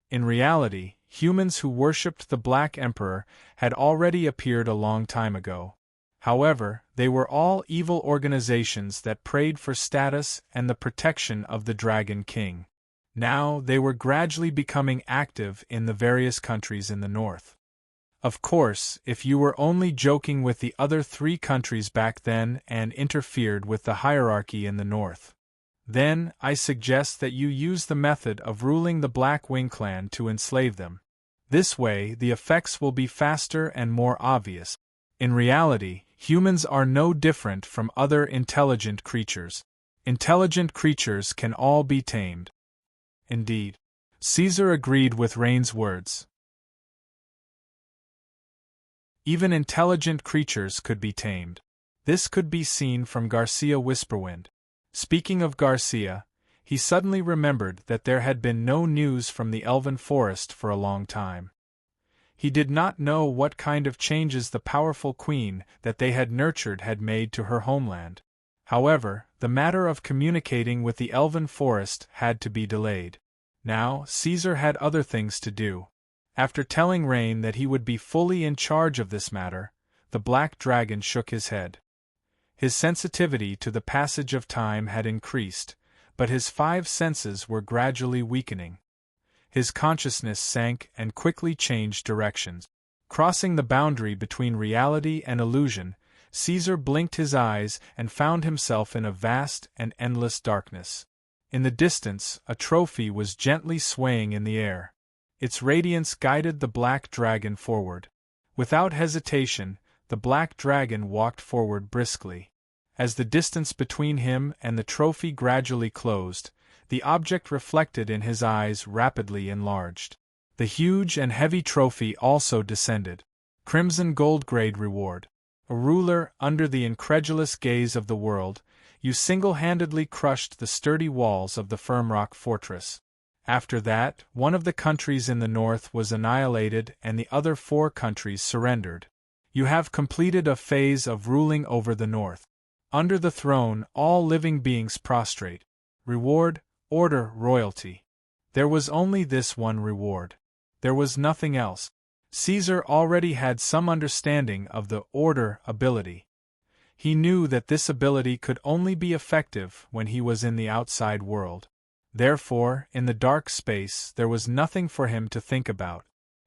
In reality, humans who worshipped the Black Emperor had already appeared a long time ago. However, they were all evil organizations that prayed for status and the protection of the Dragon King. Now they were gradually becoming active in the various countries in the north. Of course, if you were only joking with the other 3 countries back then and interfered with the hierarchy in the north, then I suggest that you use the method of ruling the Black Wing clan to enslave them. This way, the effects will be faster and more obvious. In reality, humans are no different from other intelligent creatures. Intelligent creatures can all be tamed." Indeed. Caesar agreed with Rain's words. Even intelligent creatures could be tamed. This could be seen from Garcia Whisperwind. Speaking of Garcia, he suddenly remembered that there had been no news from the Elven Forest for a long time. He did not know what kind of changes the powerful queen that they had nurtured had made to her homeland. However, the matter of communicating with the Elven Forest had to be delayed. Now, Caesar had other things to do. After telling Rain that he would be fully in charge of this matter, the Black Dragon shook his head. His sensitivity to the passage of time had increased, but his 5 senses were gradually weakening. his consciousness sank and quickly changed directions. Crossing the boundary between reality and illusion, Caesar blinked his eyes and found himself in a vast and endless darkness. In the distance, a trophy was gently swaying in the air. Its radiance guided the black dragon forward. Without hesitation, the black dragon walked forward briskly. As the distance between him and the trophy gradually closed, the object reflected in his eyes rapidly enlarged. The huge and heavy trophy also descended. Crimson gold grade reward. A ruler under the incredulous gaze of the world, you single-handedly crushed the sturdy walls of the firm rock fortress. After that, one of the countries in the north was annihilated and the other 4 countries surrendered. You have completed a phase of ruling over the north. Under the throne, all living beings prostrate. Reward, order, royalty. There was only this one reward. There was nothing else. Caesar already had some understanding of the order ability. He knew that this ability could only be effective when he was in the outside world. Therefore, in the dark space, there was nothing for him to think about.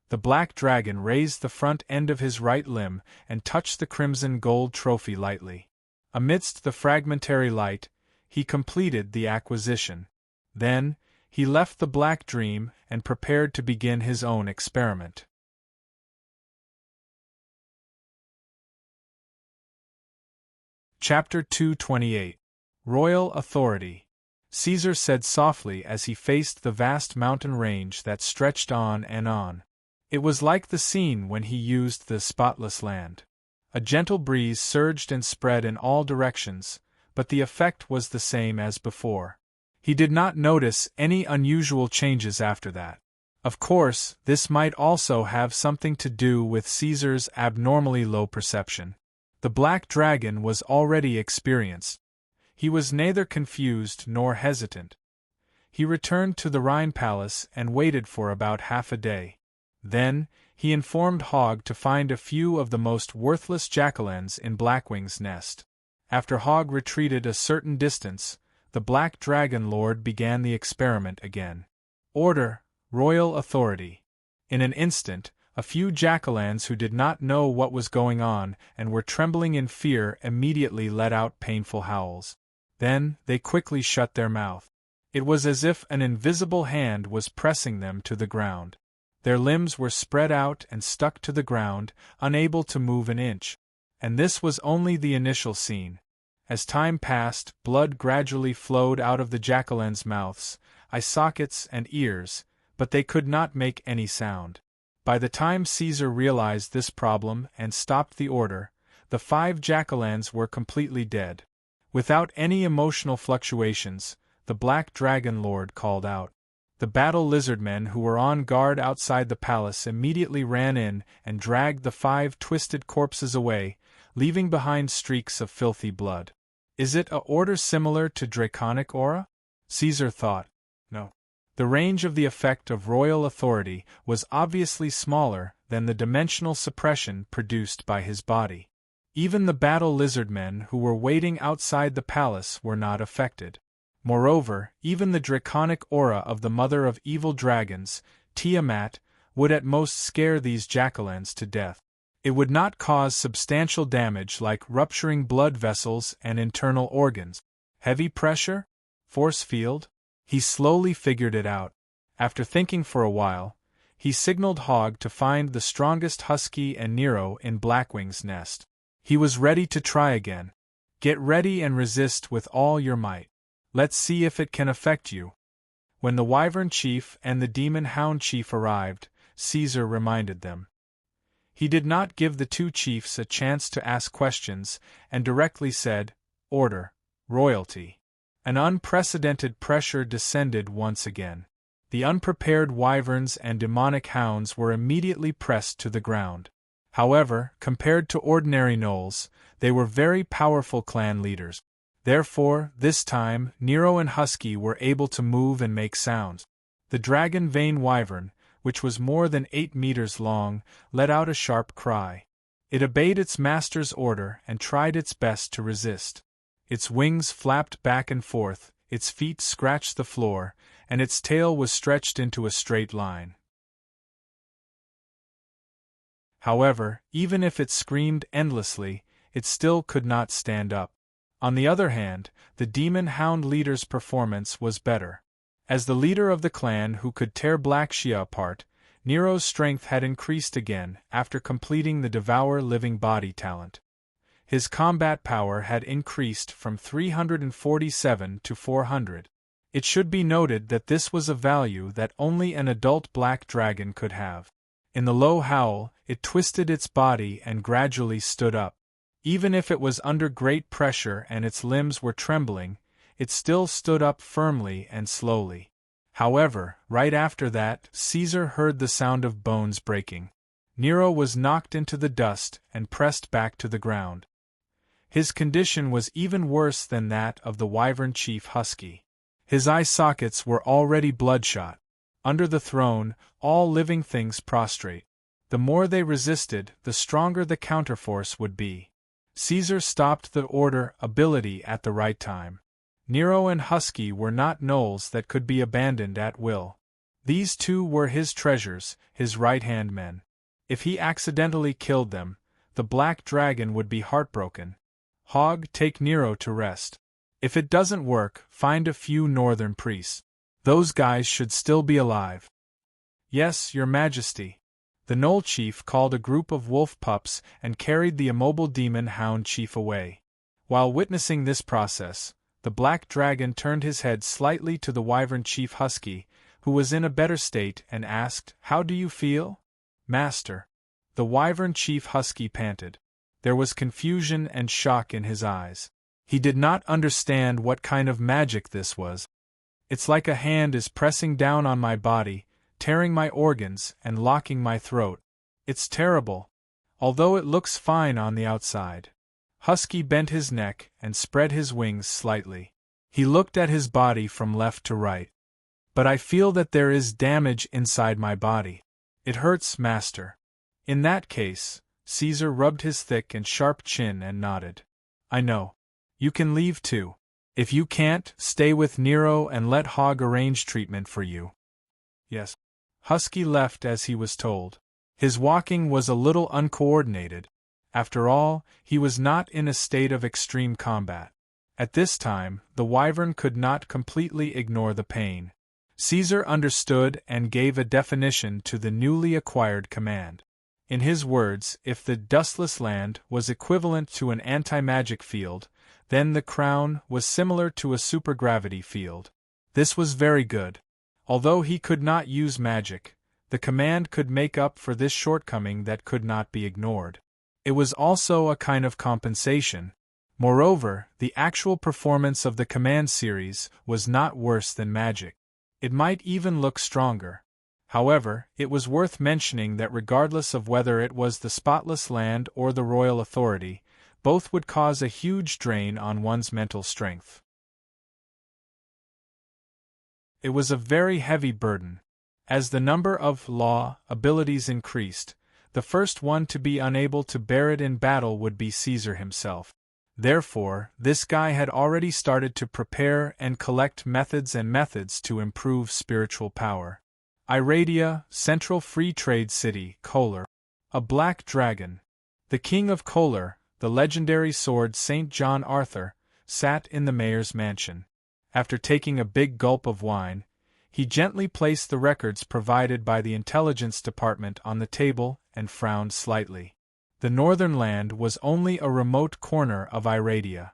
The black dragon raised the front end of his right limb and touched the crimson gold trophy lightly. Amidst the fragmentary light, he completed the acquisition. Then, he left the black dream and prepared to begin his own experiment. Chapter 228. Royal Authority. Caesar said softly as he faced the vast mountain range that stretched on and on. It was like the scene when he used the spotless land. A gentle breeze surged and spread in all directions, but the effect was the same as before. He did not notice any unusual changes after that. Of course, this might also have something to do with Caesar's abnormally low perception. The black dragon was already experienced. He was neither confused nor hesitant. He returned to the Rhine Palace and waited for about half a day. Then, he informed Hogg to find a few of the most worthless jackalens in Blackwing's nest. After Hogg retreated a certain distance, the Black Dragon Lord began the experiment again. Order, royal authority. In an instant, a few jackalens who did not know what was going on and were trembling in fear immediately let out painful howls. Then, they quickly shut their mouth. It was as if an invisible hand was pressing them to the ground. Their limbs were spread out and stuck to the ground, unable to move an inch. And this was only the initial scene. As time passed, blood gradually flowed out of the jackalens' mouths, eye sockets and ears, but they could not make any sound. By the time Caesar realized this problem and stopped the order, the 5 jackalens were completely dead. Without any emotional fluctuations, the Black Dragon Lord called out. The battle lizardmen who were on guard outside the palace immediately ran in and dragged the 5 twisted corpses away, leaving behind streaks of filthy blood. Is it a order similar to draconic aura? Caesar thought. No. The range of the effect of royal authority was obviously smaller than the dimensional suppression produced by his body. Even the battle lizardmen who were waiting outside the palace were not affected. Moreover, even the draconic aura of the mother of evil dragons, Tiamat, would at most scare these jackalens to death. It would not cause substantial damage like rupturing blood vessels and internal organs. Heavy pressure? Force field? He slowly figured it out. After thinking for a while, he signaled Hogg to find the strongest husky and Nero in Blackwing's nest. He was ready to try again. Get ready and resist with all your might. Let's see if it can affect you. When the Wyvern Chief and the Demon Hound Chief arrived, Caesar reminded them. He did not give the 2 chiefs a chance to ask questions and directly said, Order, royalty. An unprecedented pressure descended once again. The unprepared wyverns and demonic hounds were immediately pressed to the ground. However, compared to ordinary gnolls, they were very powerful clan leaders. Therefore, this time, Nero and Husky were able to move and make sounds. The dragon vein wyvern, which was more than 8 meters long, let out a sharp cry. It obeyed its master's order and tried its best to resist. Its wings flapped back and forth, its feet scratched the floor, and its tail was stretched into a straight line. However, even if it screamed endlessly, it still could not stand up. On the other hand, the demon hound leader's performance was better. As the leader of the clan who could tear Black Shia apart, Nero's strength had increased again after completing the Devour Living Body talent. His combat power had increased from 347 to 400. It should be noted that this was a value that only an adult black dragon could have. In the low howl, it twisted its body and gradually stood up. Even if it was under great pressure and its limbs were trembling, it still stood up firmly and slowly. However, right after that, Caesar heard the sound of bones breaking. Nero was knocked into the dust and pressed back to the ground. His condition was even worse than that of the Wyvern chief Husky. His eye sockets were already bloodshot. Under the throne, all living things prostrate. The more they resisted, the stronger the counterforce would be. Caesar stopped the order ability at the right time. Nero and Husky were not gnolls that could be abandoned at will. These two were his treasures, his right-hand men. If he accidentally killed them, the black dragon would be heartbroken. Hog, take Nero to rest. If it doesn't work, find a few northern priests. Those guys should still be alive. Yes, your majesty. The gnoll chief called a group of wolf pups and carried the immobile demon hound chief away. While witnessing this process, the black dragon turned his head slightly to the wyvern chief Husky, who was in a better state, and asked, "How do you feel, master?" The wyvern chief Husky panted. There was confusion and shock in his eyes. He did not understand what kind of magic this was. "It's like a hand is pressing down on my body, tearing my organs and locking my throat. It's terrible, although it looks fine on the outside." Husky bent his neck and spread his wings slightly. He looked at his body from left to right. "But I feel that there is damage inside my body. It hurts, master." In that case, Caesar rubbed his thick and sharp chin and nodded. "I know. You can leave too. If you can't, stay with Nero and let Hog arrange treatment for you." "Yes." Husky left as he was told. His walking was a little uncoordinated. After all, he was not in a state of extreme combat. At this time, the wyvern could not completely ignore the pain. Caesar understood and gave a definition to the newly acquired command. In his words, if the dustless land was equivalent to an anti-magic field, then the crown was similar to a supergravity field. This was very good. Although he could not use magic, the command could make up for this shortcoming that could not be ignored. It was also a kind of compensation. Moreover, the actual performance of the command series was not worse than magic. It might even look stronger. However, it was worth mentioning that regardless of whether it was the spotless land or the royal authority, both would cause a huge drain on one's mental strength. It was a very heavy burden. As the number of law abilities increased, the first one to be unable to bear it in battle would be Caesar himself. Therefore, this guy had already started to prepare and collect methods to improve spiritual power. Iradia, Central Free Trade City, Kolar. A black dragon. The king of Kolar, the legendary sword St. John Arthur, sat in the mayor's mansion. After taking a big gulp of wine, he gently placed the records provided by the intelligence department on the table and frowned slightly. The northern land was only a remote corner of Iradia.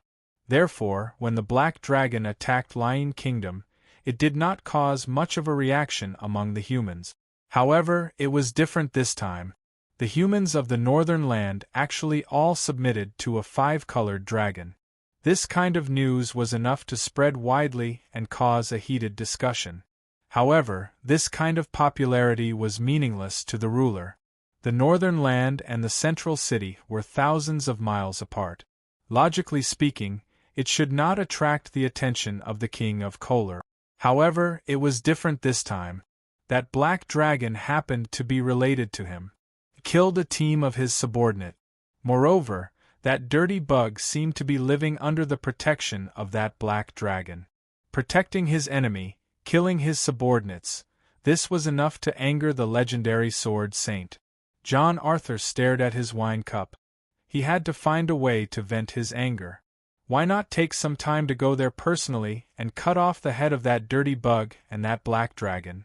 Therefore, when the black dragon attacked Lion Kingdom, it did not cause much of a reaction among the humans. However, it was different this time. The humans of the northern land actually all submitted to a 5-colored dragon. This kind of news was enough to spread widely and cause a heated discussion. However, this kind of popularity was meaningless to the ruler. The northern land and the central city were thousands of miles apart. Logically speaking, it should not attract the attention of the king of Kolar. However, it was different this time. That black dragon happened to be related to him. He killed a team of his subordinate. Moreover, that dirty bug seemed to be living under the protection of that black dragon. Protecting his enemy, killing his subordinates. This was enough to anger the legendary sword saint. John Arthur stared at his wine cup. He had to find a way to vent his anger. Why not take some time to go there personally and cut off the head of that dirty bug and that black dragon?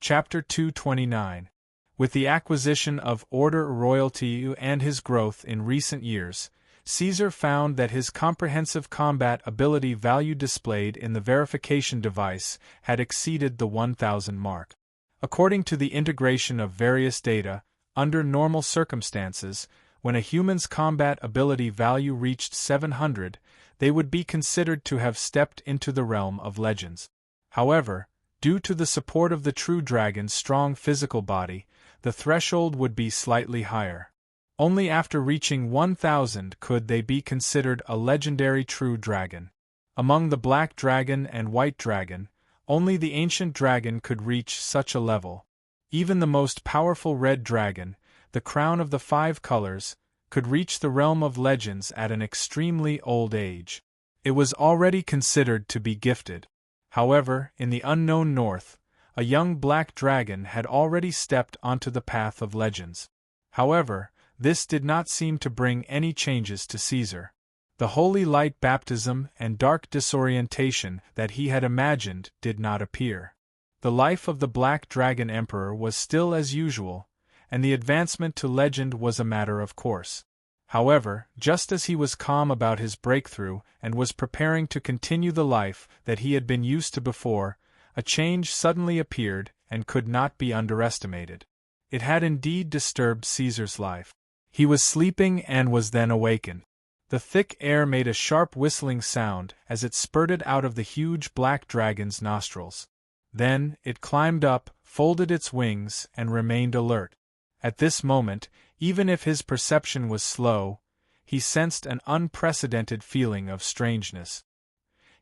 Chapter 229. With the acquisition of Order Royalty and his growth in recent years, Caesar found that his comprehensive combat ability value displayed in the verification device had exceeded the 1,000 mark. According to the integration of various data, under normal circumstances, when a human's combat ability value reached 700, they would be considered to have stepped into the realm of legends. However, due to the support of the true dragon's strong physical body, the threshold would be slightly higher. Only after reaching 1,000 could they be considered a legendary true dragon. Among the black dragon and white dragon, only the ancient dragon could reach such a level. Even the most powerful red dragon, the crown of the 5 colors, could reach the realm of legends at an extremely old age. It was already considered to be gifted. However, in the unknown north, a young black dragon had already stepped onto the path of legends. However, this did not seem to bring any changes to Caesar. The holy light baptism and dark disorientation that he had imagined did not appear. The life of the Black Dragon Emperor was still as usual, and the advancement to legend was a matter of course. However, just as he was calm about his breakthrough and was preparing to continue the life that he had been used to before, a change suddenly appeared and could not be underestimated. It had indeed disturbed Caesar's life. He was sleeping and was then awakened. The thick air made a sharp whistling sound as it spurted out of the huge black dragon's nostrils. Then, it climbed up, folded its wings, and remained alert. At this moment, even if his perception was slow, he sensed an unprecedented feeling of strangeness.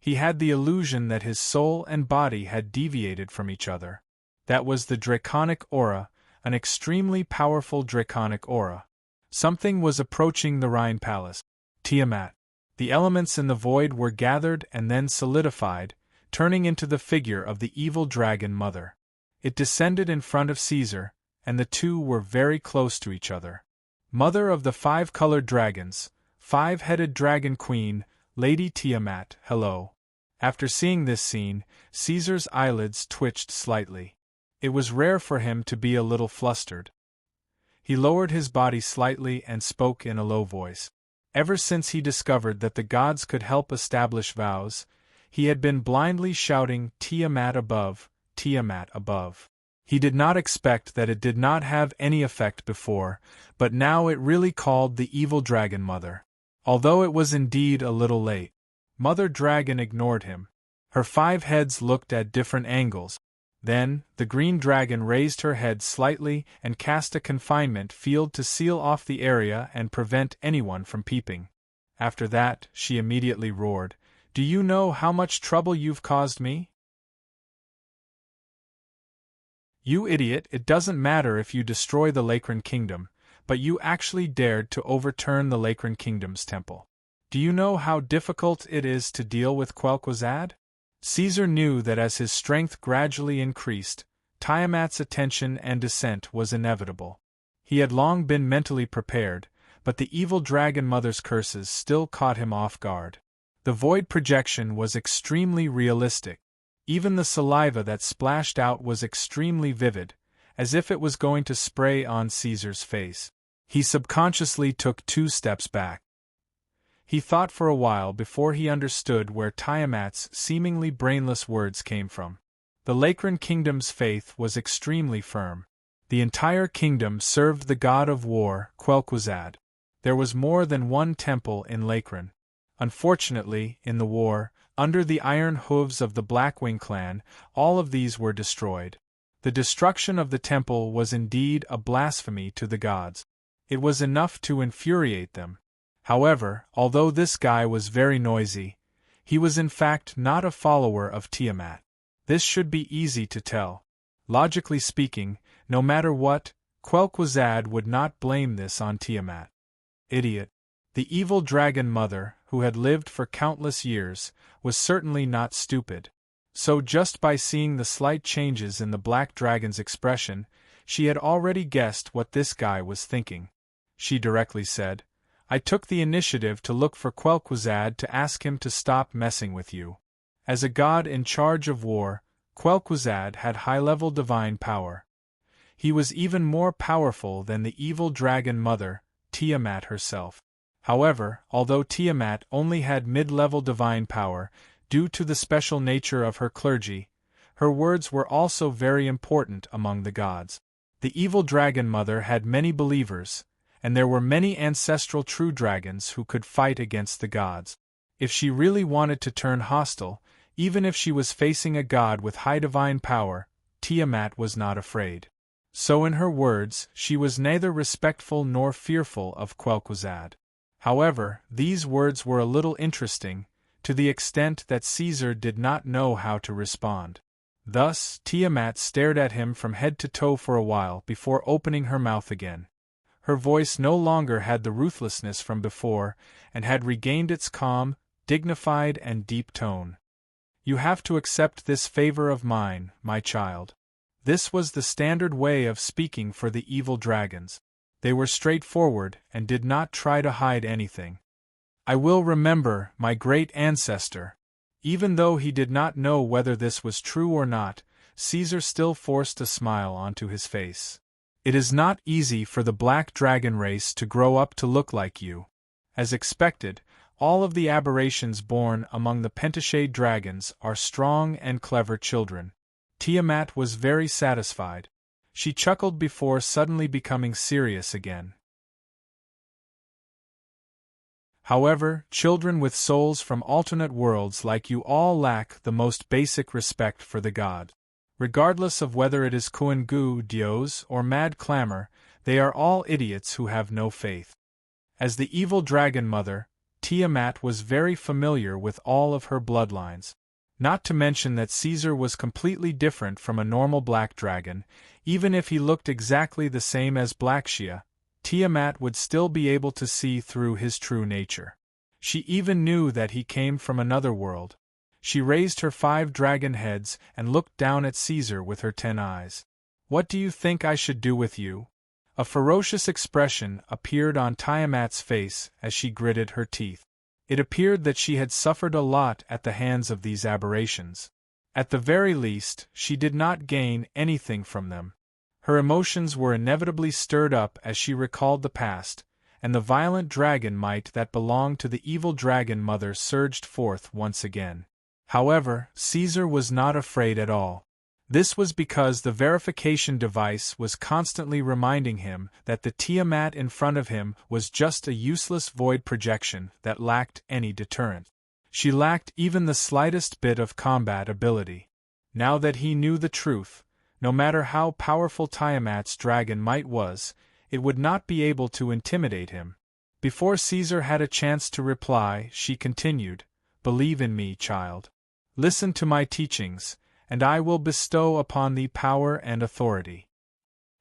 He had the illusion that his soul and body had deviated from each other. That was the draconic aura, an extremely powerful draconic aura. Something was approaching the Rhine Palace. Tiamat. The elements in the void were gathered and then solidified, turning into the figure of the evil dragon mother. It descended in front of Caesar, and the two were very close to each other. Mother of the 5-colored dragons, 5-headed dragon queen, Lady Tiamat, hello. After seeing this scene, Caesar's eyelids twitched slightly. It was rare for him to be a little flustered. He lowered his body slightly and spoke in a low voice. Ever since he discovered that the gods could help establish vows, he had been blindly shouting Tiamat above, Tiamat above. He did not expect that it did not have any effect before, but now it really called the evil dragon mother. Although it was indeed a little late. Mother Dragon ignored him. Her 5 heads looked at different angles. Then, the green dragon raised her head slightly and cast a confinement field to seal off the area and prevent anyone from peeping. After that, she immediately roared, "Do you know how much trouble you've caused me? You idiot, it doesn't matter if you destroy the Lacran Kingdom, but you actually dared to overturn the Lacran Kingdom's temple. Do you know how difficult it is to deal with Quelquizad?" Caesar knew that as his strength gradually increased, Tiamat's attention and descent was inevitable. He had long been mentally prepared, but the evil dragon mother's curses still caught him off guard. The void projection was extremely realistic. Even the saliva that splashed out was extremely vivid, as if it was going to spray on Caesar's face. He subconsciously took 2 steps back. He thought for a while before he understood where Tiamat's seemingly brainless words came from. The Lacran Kingdom's faith was extremely firm. The entire kingdom served the god of war, Quelquizad. There was more than one temple in Lacran. Unfortunately, in the war, under the iron hooves of the Blackwing clan, all of these were destroyed. The destruction of the temple was indeed a blasphemy to the gods. It was enough to infuriate them. However, although this guy was very noisy, he was in fact not a follower of Tiamat. This should be easy to tell. Logically speaking, no matter what, Quelquizad would not blame this on Tiamat. Idiot. The evil dragon mother, who had lived for countless years, was certainly not stupid. So just by seeing the slight changes in the black dragon's expression, she had already guessed what this guy was thinking. She directly said, "I took the initiative to look for Quelquizad to ask him to stop messing with you." As a god in charge of war, Quelquizad had high-level divine power. He was even more powerful than the evil dragon mother, Tiamat herself. However, although Tiamat only had mid-level divine power, due to the special nature of her clergy, her words were also very important among the gods. The evil dragon mother had many believers, and there were many ancestral true dragons who could fight against the gods. If she really wanted to turn hostile, even if she was facing a god with high divine power, Tiamat was not afraid. So in her words, she was neither respectful nor fearful of Quelquizad. However, these words were a little interesting, to the extent that Caesar did not know how to respond. Thus, Tiamat stared at him from head to toe for a while before opening her mouth again. Her voice no longer had the ruthlessness from before, and had regained its calm, dignified and deep tone. "You have to accept this favor of mine, my child." This was the standard way of speaking for the evil dragons. They were straightforward and did not try to hide anything. "I will remember, my great ancestor." Even though he did not know whether this was true or not, Caesar still forced a smile onto his face. "It is not easy for the black dragon race to grow up to look like you." As expected, all of the aberrations born among the pentashade dragons are strong and clever children. Tiamat was very satisfied. She chuckled before suddenly becoming serious again. "However, children with souls from alternate worlds like you all lack the most basic respect for the god. Regardless of whether it is Kuan-gu, Dios, or mad clamor, they are all idiots who have no faith." As the evil dragon mother, Tiamat was very familiar with all of her bloodlines. Not to mention that Caesar was completely different from a normal black dragon. Even if he looked exactly the same as Blackshia, Tiamat would still be able to see through his true nature. She even knew that he came from another world. She raised her 5 dragon heads and looked down at Caesar with her 10 eyes. "What do you think I should do with you?" A ferocious expression appeared on Tiamat's face as she gritted her teeth. It appeared that she had suffered a lot at the hands of these aberrations. At the very least, she did not gain anything from them. Her emotions were inevitably stirred up as she recalled the past, and the violent dragon might that belonged to the evil dragon mother surged forth once again. However, Caesar was not afraid at all. This was because the verification device was constantly reminding him that the Tiamat in front of him was just a useless void projection that lacked any deterrent. She lacked even the slightest bit of combat ability. Now that he knew the truth, no matter how powerful Tiamat's dragon might was, it would not be able to intimidate him. Before Caesar had a chance to reply, she continued, "Believe in me, child. Listen to my teachings, and I will bestow upon thee power and authority."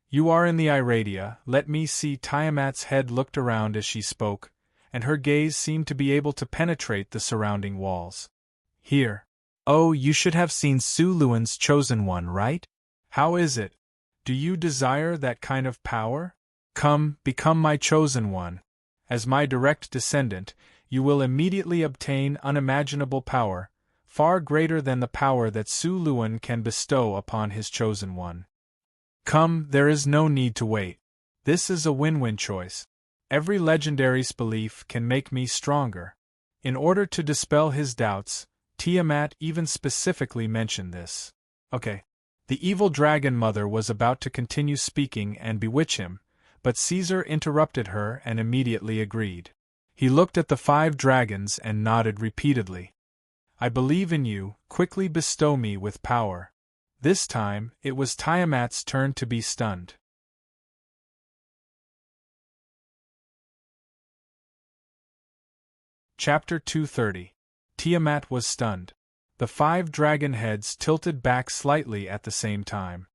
"You are in the Iradia, let me see." Tiamat's head looked around as she spoke, and her gaze seemed to be able to penetrate the surrounding walls. "Here. Oh, you should have seen Suluan's chosen one, right? How is it? Do you desire that kind of power? Come, become my chosen one. As my direct descendant, you will immediately obtain unimaginable power, far greater than the power that Suluan can bestow upon his chosen one. Come, there is no need to wait. This is a win-win choice. Every legendary's belief can make me stronger." In order to dispel his doubts, Tiamat even specifically mentioned this. "Okay." The evil dragon mother was about to continue speaking and bewitch him, but Caesar interrupted her and immediately agreed. He looked at the 5 dragons and nodded repeatedly. "I believe in you, quickly bestow me with power." This time, it was Tiamat's turn to be stunned. Chapter 230. Tiamat was stunned. The 5 dragon heads tilted back slightly at the same time.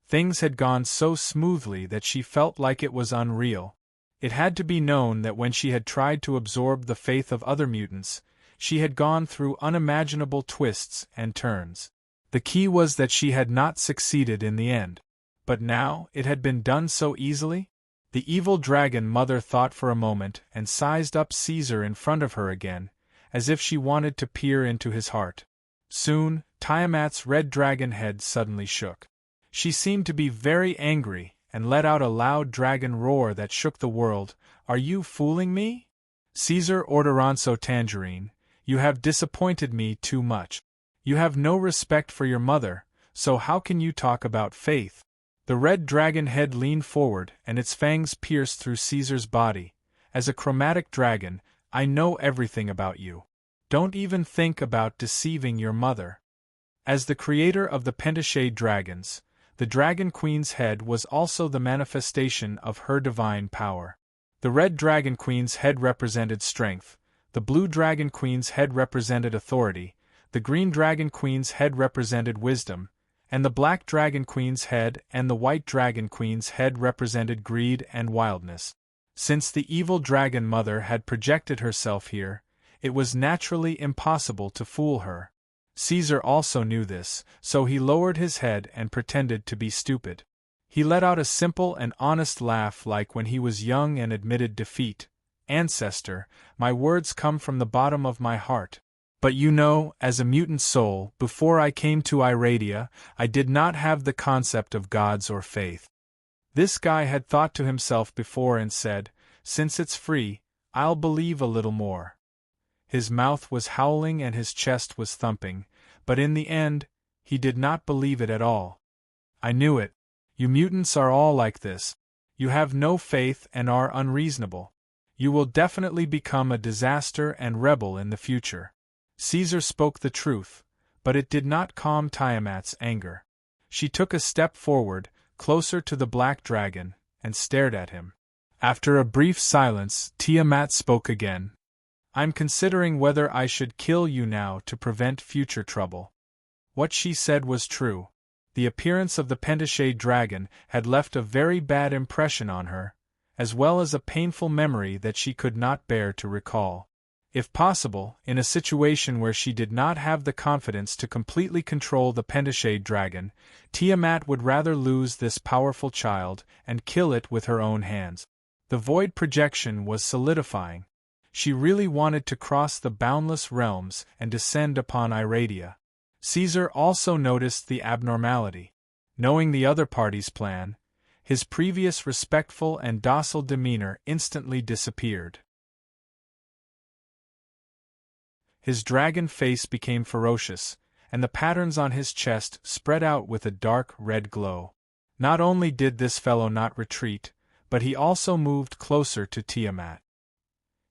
Things had gone so smoothly that she felt like it was unreal. It had to be known that when she had tried to absorb the faith of other mutants, she had gone through unimaginable twists and turns. The key was that she had not succeeded in the end. But now, it had been done so easily? The evil dragon mother thought for a moment and sized up Caesar in front of her again, as if she wanted to peer into his heart. Soon, Tiamat's red dragon head suddenly shook. She seemed to be very angry, and let out a loud dragon roar that shook the world. "Are you fooling me? Caesar Orderonso Tangerine, you have disappointed me too much. You have no respect for your mother, so how can you talk about faith?" The red dragon head leaned forward and its fangs pierced through Caesar's body. "As a chromatic dragon, I know everything about you. Don't even think about deceiving your mother." As the creator of the Pentashade dragons, the Dragon Queen's head was also the manifestation of her divine power. The Red Dragon Queen's head represented strength, the Blue Dragon Queen's head represented authority, the Green Dragon Queen's head represented wisdom, and the Black Dragon Queen's head and the White Dragon Queen's head represented greed and wildness. Since the evil dragon mother had projected herself here, it was naturally impossible to fool her. Caesar also knew this, so he lowered his head and pretended to be stupid. He let out a simple and honest laugh like when he was young and admitted defeat. "Ancestor, my words come from the bottom of my heart. But you know, as a mutant soul, before I came to Iradia, I did not have the concept of gods or faith." This guy had thought to himself before and said, "Since it's free, I'll believe a little more." His mouth was howling and his chest was thumping, but in the end, he did not believe it at all. "I knew it. You mutants are all like this. You have no faith and are unreasonable. You will definitely become a disaster and rebel in the future." Caesar spoke the truth, but it did not calm Tiamat's anger. She took a step forward, closer to the black dragon, and stared at him. After a brief silence, Tiamat spoke again. "I'm considering whether I should kill you now to prevent future trouble." What she said was true. The appearance of the Pentashade dragon had left a very bad impression on her, as well as a painful memory that she could not bear to recall. If possible, in a situation where she did not have the confidence to completely control the Pentashade dragon, Tiamat would rather lose this powerful child and kill it with her own hands. The void projection was solidifying. She really wanted to cross the boundless realms and descend upon Iradia. Caesar also noticed the abnormality. Knowing the other party's plan, his previous respectful and docile demeanor instantly disappeared. His dragon face became ferocious, and the patterns on his chest spread out with a dark red glow. Not only did this fellow not retreat, but he also moved closer to Tiamat.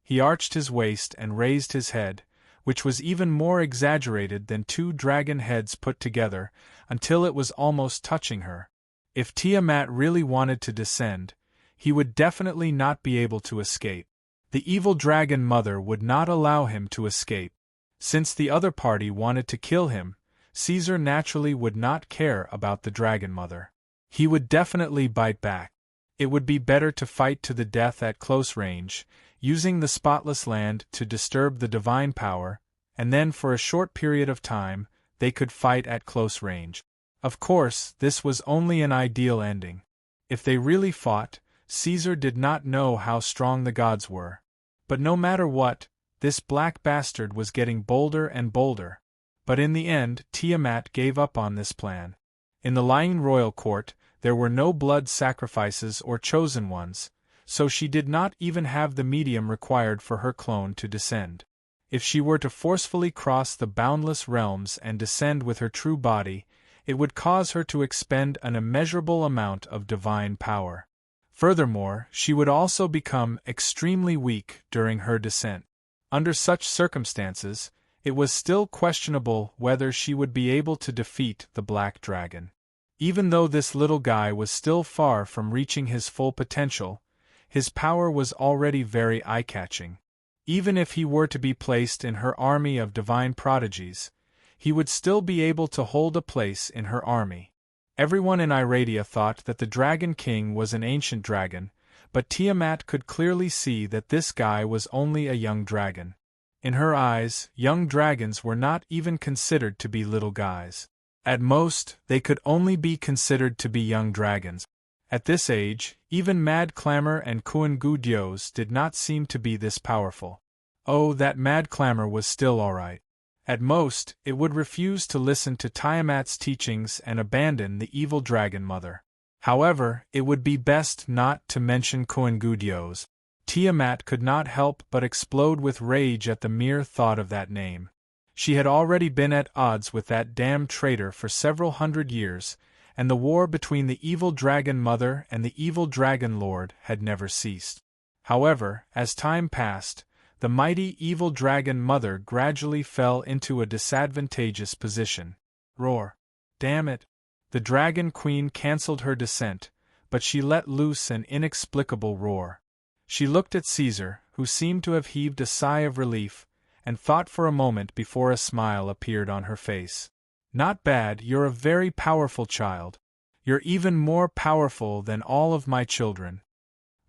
He arched his waist and raised his head, which was even more exaggerated than two dragon heads put together, until it was almost touching her. If Tiamat really wanted to descend, he would definitely not be able to escape. The evil dragon mother would not allow him to escape. Since the other party wanted to kill him, Caesar naturally would not care about the dragon mother. He would definitely bite back. It would be better to fight to the death at close range, using the spotless land to disturb the divine power, and then for a short period of time, they could fight at close range. Of course, this was only an ideal ending. If they really fought, Caesar did not know how strong the gods were. But no matter what, this black bastard was getting bolder and bolder. But in the end, Tiamat gave up on this plan. In the lying royal court, there were no blood sacrifices or chosen ones, so she did not even have the medium required for her clone to descend. If she were to forcefully cross the boundless realms and descend with her true body, it would cause her to expend an immeasurable amount of divine power. Furthermore, she would also become extremely weak during her descent. Under such circumstances, it was still questionable whether she would be able to defeat the Black Dragon. Even though this little guy was still far from reaching his full potential, his power was already very eye-catching. Even if he were to be placed in her army of divine prodigies, he would still be able to hold a place in her army. Everyone in Iradia thought that the Dragon King was an ancient dragon, but Tiamat could clearly see that this guy was only a young dragon. In her eyes, young dragons were not even considered to be little guys. At most, they could only be considered to be young dragons. At this age, even Mad Clamor and Kuan-gu Dios did not seem to be this powerful. Oh, that Mad Clamor was still alright. At most, it would refuse to listen to Tiamat's teachings and abandon the evil dragon mother. However, it would be best not to mention Kuan-gu Dios. Tiamat could not help but explode with rage at the mere thought of that name. She had already been at odds with that damned traitor for several hundred years, and the war between the evil dragon mother and the evil dragon lord had never ceased. However, as time passed, the mighty evil dragon mother gradually fell into a disadvantageous position. Roar! Damn it! The dragon queen cancelled her descent, but she let loose an inexplicable roar. She looked at Caesar, who seemed to have heaved a sigh of relief, and thought for a moment before a smile appeared on her face. Not bad, you're a very powerful child. You're even more powerful than all of my children.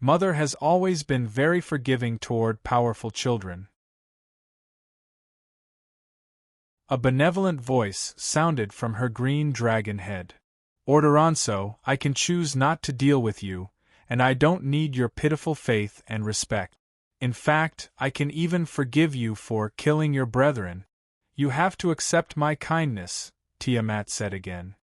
Mother has always been very forgiving toward powerful children. A benevolent voice sounded from her green dragon head. Orderonso, I can choose not to deal with you, and I don't need your pitiful faith and respect. In fact, I can even forgive you for killing your brethren. You have to accept my kindness, Tiamat said again.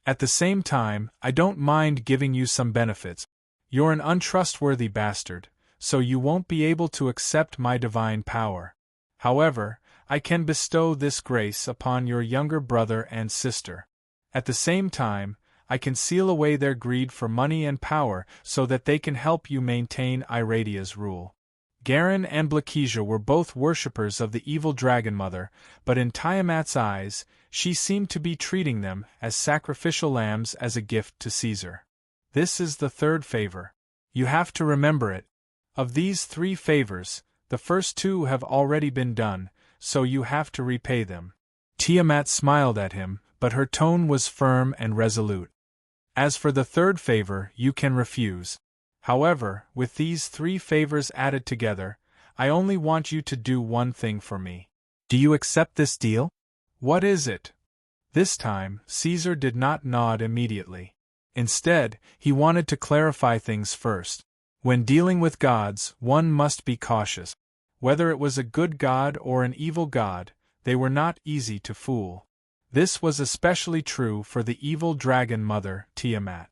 At the same time, I don't mind giving you some benefits. You're an untrustworthy bastard, so you won't be able to accept my divine power. However, I can bestow this grace upon your younger brother and sister. At the same time, I can seal away their greed for money and power so that they can help you maintain Iradia's rule. Garen and Blakesia were both worshippers of the evil dragon mother, but in Tiamat's eyes, she seemed to be treating them as sacrificial lambs as a gift to Caesar. This is the third favor. You have to remember it. Of these 3 favors, the first 2 have already been done, so you have to repay them. Tiamat smiled at him, but her tone was firm and resolute. As for the third favor, you can refuse. However, with these 3 favors added together, I only want you to do one thing for me. Do you accept this deal? What is it? This time, Caesar did not nod immediately. Instead, he wanted to clarify things first. When dealing with gods, one must be cautious. Whether it was a good god or an evil god, they were not easy to fool. This was especially true for the evil dragon mother, Tiamat.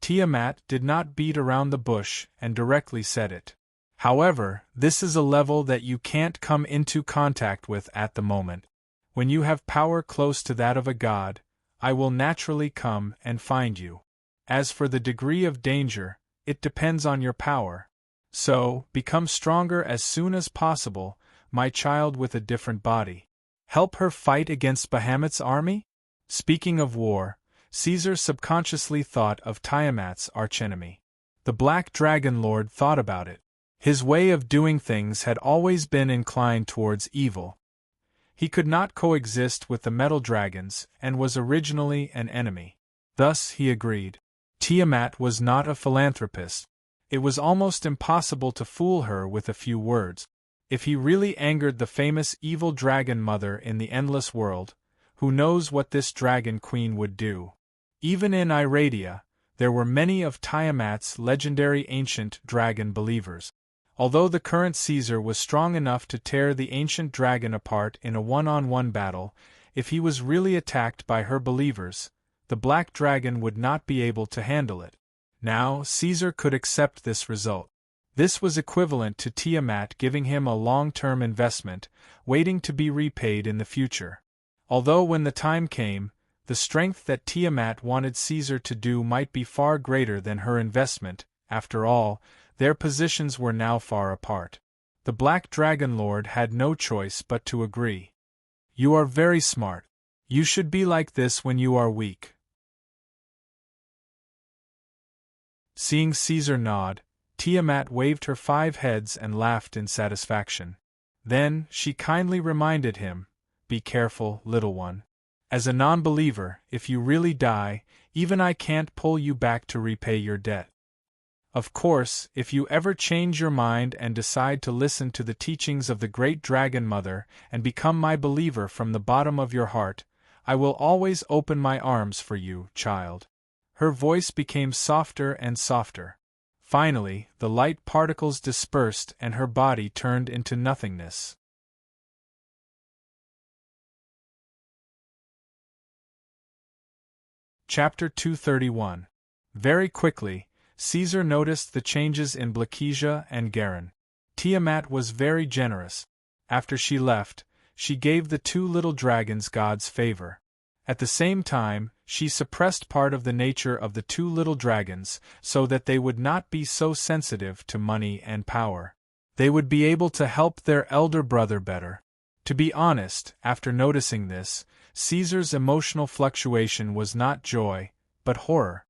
Tiamat did not beat around the bush and directly said it. However, this is a level that you can't come into contact with at the moment. When you have power close to that of a god, I will naturally come and find you. As for the degree of danger, it depends on your power. So, become stronger as soon as possible, my child with a different body. Help her fight against Bahamut's army? Speaking of war, Caesar subconsciously thought of Tiamat's archenemy. The Black Dragon Lord thought about it. His way of doing things had always been inclined towards evil. He could not coexist with the metal dragons and was originally an enemy. Thus he agreed. Tiamat was not a philanthropist. It was almost impossible to fool her with a few words. If he really angered the famous evil dragon mother in the endless world, who knows what this dragon queen would do? Even in Iradia, there were many of Tiamat's legendary ancient dragon believers. Although the current Caesar was strong enough to tear the ancient dragon apart in a one-on-one battle, if he was really attacked by her believers, the black dragon would not be able to handle it. Now, Caesar could accept this result. This was equivalent to Tiamat giving him a long-term investment, waiting to be repaid in the future. Although when the time came, the strength that Tiamat wanted Caesar to do might be far greater than her investment. After all, their positions were now far apart. The Black Dragon Lord had no choice but to agree. You are very smart. You should be like this when you are weak. Seeing Caesar nod, Tiamat waved her 5 heads and laughed in satisfaction. Then, she kindly reminded him, "Be careful, little one. As a non-believer, if you really die, even I can't pull you back to repay your debt." Of course, if you ever change your mind and decide to listen to the teachings of the great Dragon Mother and become my believer from the bottom of your heart, I will always open my arms for you, child. Her voice became softer and softer. Finally, the light particles dispersed and her body turned into nothingness. Chapter 231. Very quickly, Caesar noticed the changes in Blakesia and Garin. Tiamat was very generous. After she left, she gave the two little dragons God's favor. At the same time, she suppressed part of the nature of the two little dragons so that they would not be so sensitive to money and power. They would be able to help their elder brother better. To be honest, after noticing this, Caesar's emotional fluctuation was not joy, but horror.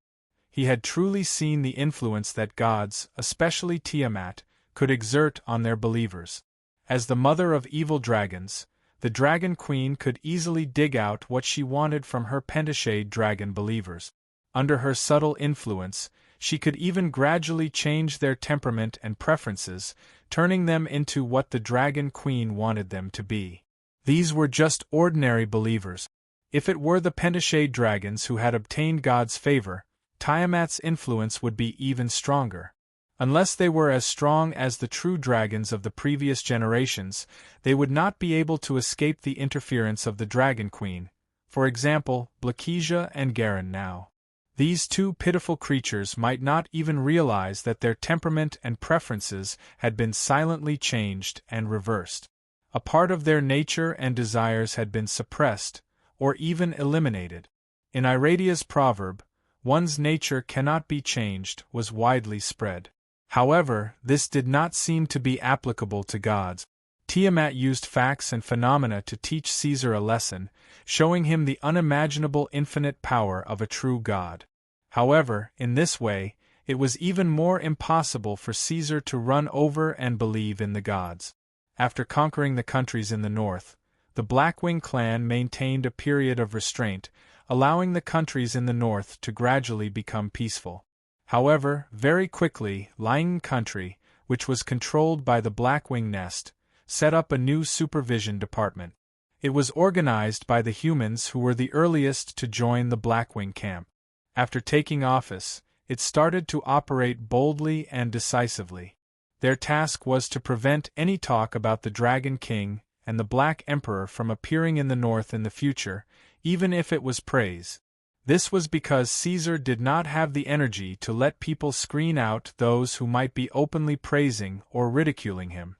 He had truly seen the influence that gods, especially Tiamat, could exert on their believers. As the mother of evil dragons, the Dragon Queen could easily dig out what she wanted from her pentashade dragon believers. Under her subtle influence, she could even gradually change their temperament and preferences, turning them into what the Dragon Queen wanted them to be. These were just ordinary believers. If it were the pentashade dragons who had obtained God's favor, Tiamat's influence would be even stronger. Unless they were as strong as the true dragons of the previous generations, they would not be able to escape the interference of the Dragon Queen, for example, Blakesia and Garin now. These two pitiful creatures might not even realize that their temperament and preferences had been silently changed and reversed. A part of their nature and desires had been suppressed, or even eliminated. In Iradia's proverb, "One's nature cannot be changed," was widely spread. However, this did not seem to be applicable to gods. Tiamat used facts and phenomena to teach Caesar a lesson, showing him the unimaginable infinite power of a true god. However, in this way, it was even more impossible for Caesar to run over and believe in the gods. After conquering the countries in the north, the Blackwing clan maintained a period of restraint, allowing the countries in the north to gradually become peaceful. However, very quickly, Lion Country, which was controlled by the Blackwing Nest, set up a new supervision department. It was organized by the humans who were the earliest to join the Blackwing camp. After taking office, it started to operate boldly and decisively. Their task was to prevent any talk about the Dragon King and the Black Emperor from appearing in the north in the future, even if it was praise. This was because Caesar did not have the energy to let people screen out those who might be openly praising or ridiculing him.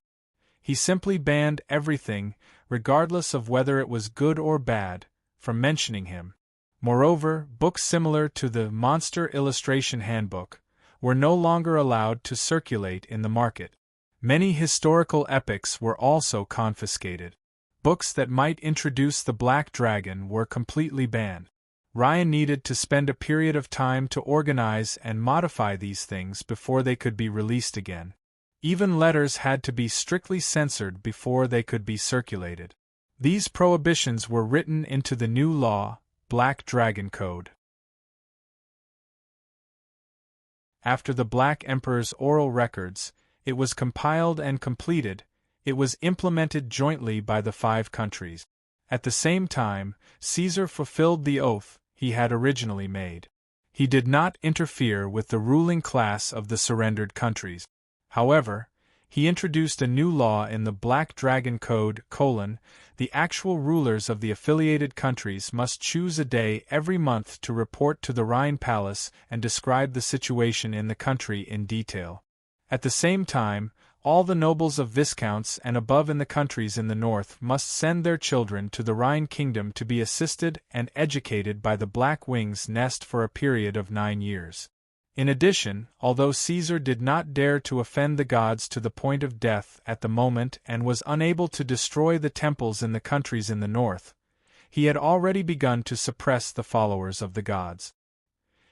He simply banned everything, regardless of whether it was good or bad, from mentioning him. Moreover, books similar to the Monster Illustration Handbook were no longer allowed to circulate in the market. Many historical epics were also confiscated. Books that might introduce the Black Dragon were completely banned. Ryan needed to spend a period of time to organize and modify these things before they could be released again. Even letters had to be strictly censored before they could be circulated. These prohibitions were written into the new law, Black Dragon Code. After the Black Emperor's oral records, it was compiled and completed. It was implemented jointly by the 5 countries. At the same time, Caesar fulfilled the oath he had originally made. He did not interfere with the ruling class of the surrendered countries. However, he introduced a new law in the Black Dragon Code: the actual rulers of the affiliated countries must choose a day every month to report to the Rhine Palace and describe the situation in the country in detail. At the same time, all the nobles of viscounts and above in the countries in the north must send their children to the Rhine Kingdom to be assisted and educated by the Black Wing's Nest for a period of 9 years. In addition, although Caesar did not dare to offend the gods to the point of death at the moment and was unable to destroy the temples in the countries in the north, he had already begun to suppress the followers of the gods.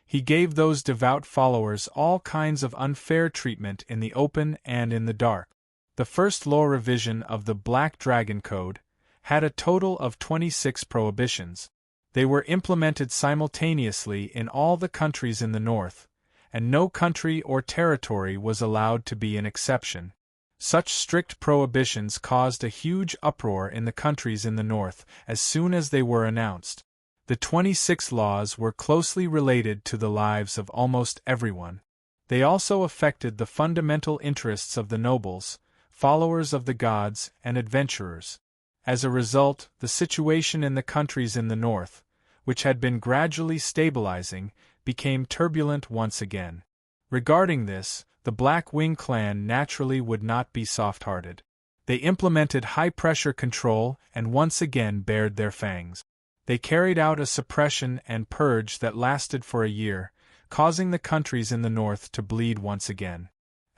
He gave those devout followers all kinds of unfair treatment in the open and in the dark. The first law revision of the Black Dragon Code had a total of 26 prohibitions. They were implemented simultaneously in all the countries in the north, and no country or territory was allowed to be an exception. Such strict prohibitions caused a huge uproar in the countries in the north as soon as they were announced. The 26 laws were closely related to the lives of almost everyone. They also affected the fundamental interests of the nobles, followers of the gods, and adventurers. As a result, the situation in the countries in the north, which had been gradually stabilizing, became turbulent once again. Regarding this, the Black Wing clan naturally would not be soft-hearted. They implemented high-pressure control and once again bared their fangs. They carried out a suppression and purge that lasted for a year, causing the countries in the north to bleed once again.